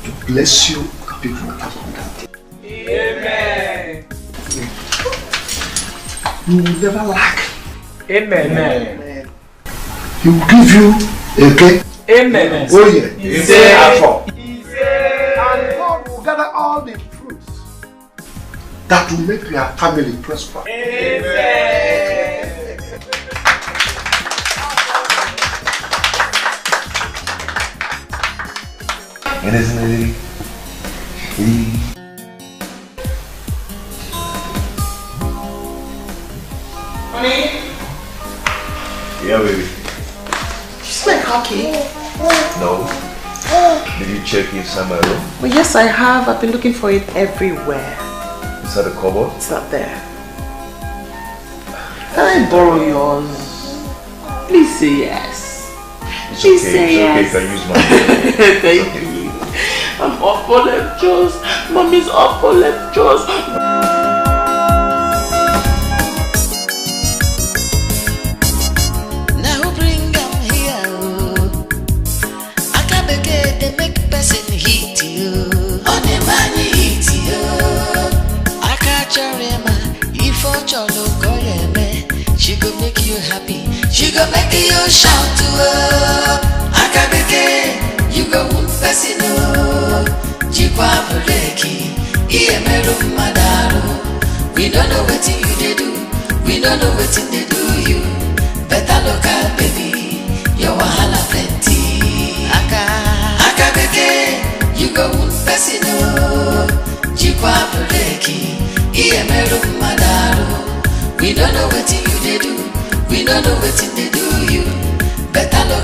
Speaker 7: to bless you people abundantly.
Speaker 10: Amen.
Speaker 7: You will never lack.
Speaker 10: Amen. Amen.
Speaker 7: He will give you okay?
Speaker 10: Amen.
Speaker 7: Oh yeah.
Speaker 10: Amen.
Speaker 7: And God will gather all the fruits that will make your family prosper.
Speaker 10: Honey?
Speaker 11: Yeah, baby.
Speaker 10: She's my cocky.
Speaker 11: No. Did you check inside my room?
Speaker 10: Well, yes, I have. I've been looking for it everywhere.
Speaker 11: Inside the cupboard?
Speaker 10: It's not there. Can I borrow yours? Please say yes.
Speaker 11: It's
Speaker 10: Please
Speaker 11: okay.
Speaker 10: say
Speaker 11: It's okay.
Speaker 10: yes.
Speaker 11: You can use mine.
Speaker 10: Thank you. I'm up for lectures. Mommy's up for lectures.
Speaker 5: Now bring them here. I can't begin to make person hit you. On the money hit you. I can't remember if I cholo koyeme. She go make you happy. She go make you shout to her. I can't begin. You go person. Jikwa buleki. Iye meru madaru. We don't know what you they do. We don't know what they do you. Better look out, baby. Your wahala plenty. Aka beke. You go person. Jikwa buleki. Iye meru madaru. We don't know what you they do. We don't know what they do you. Better look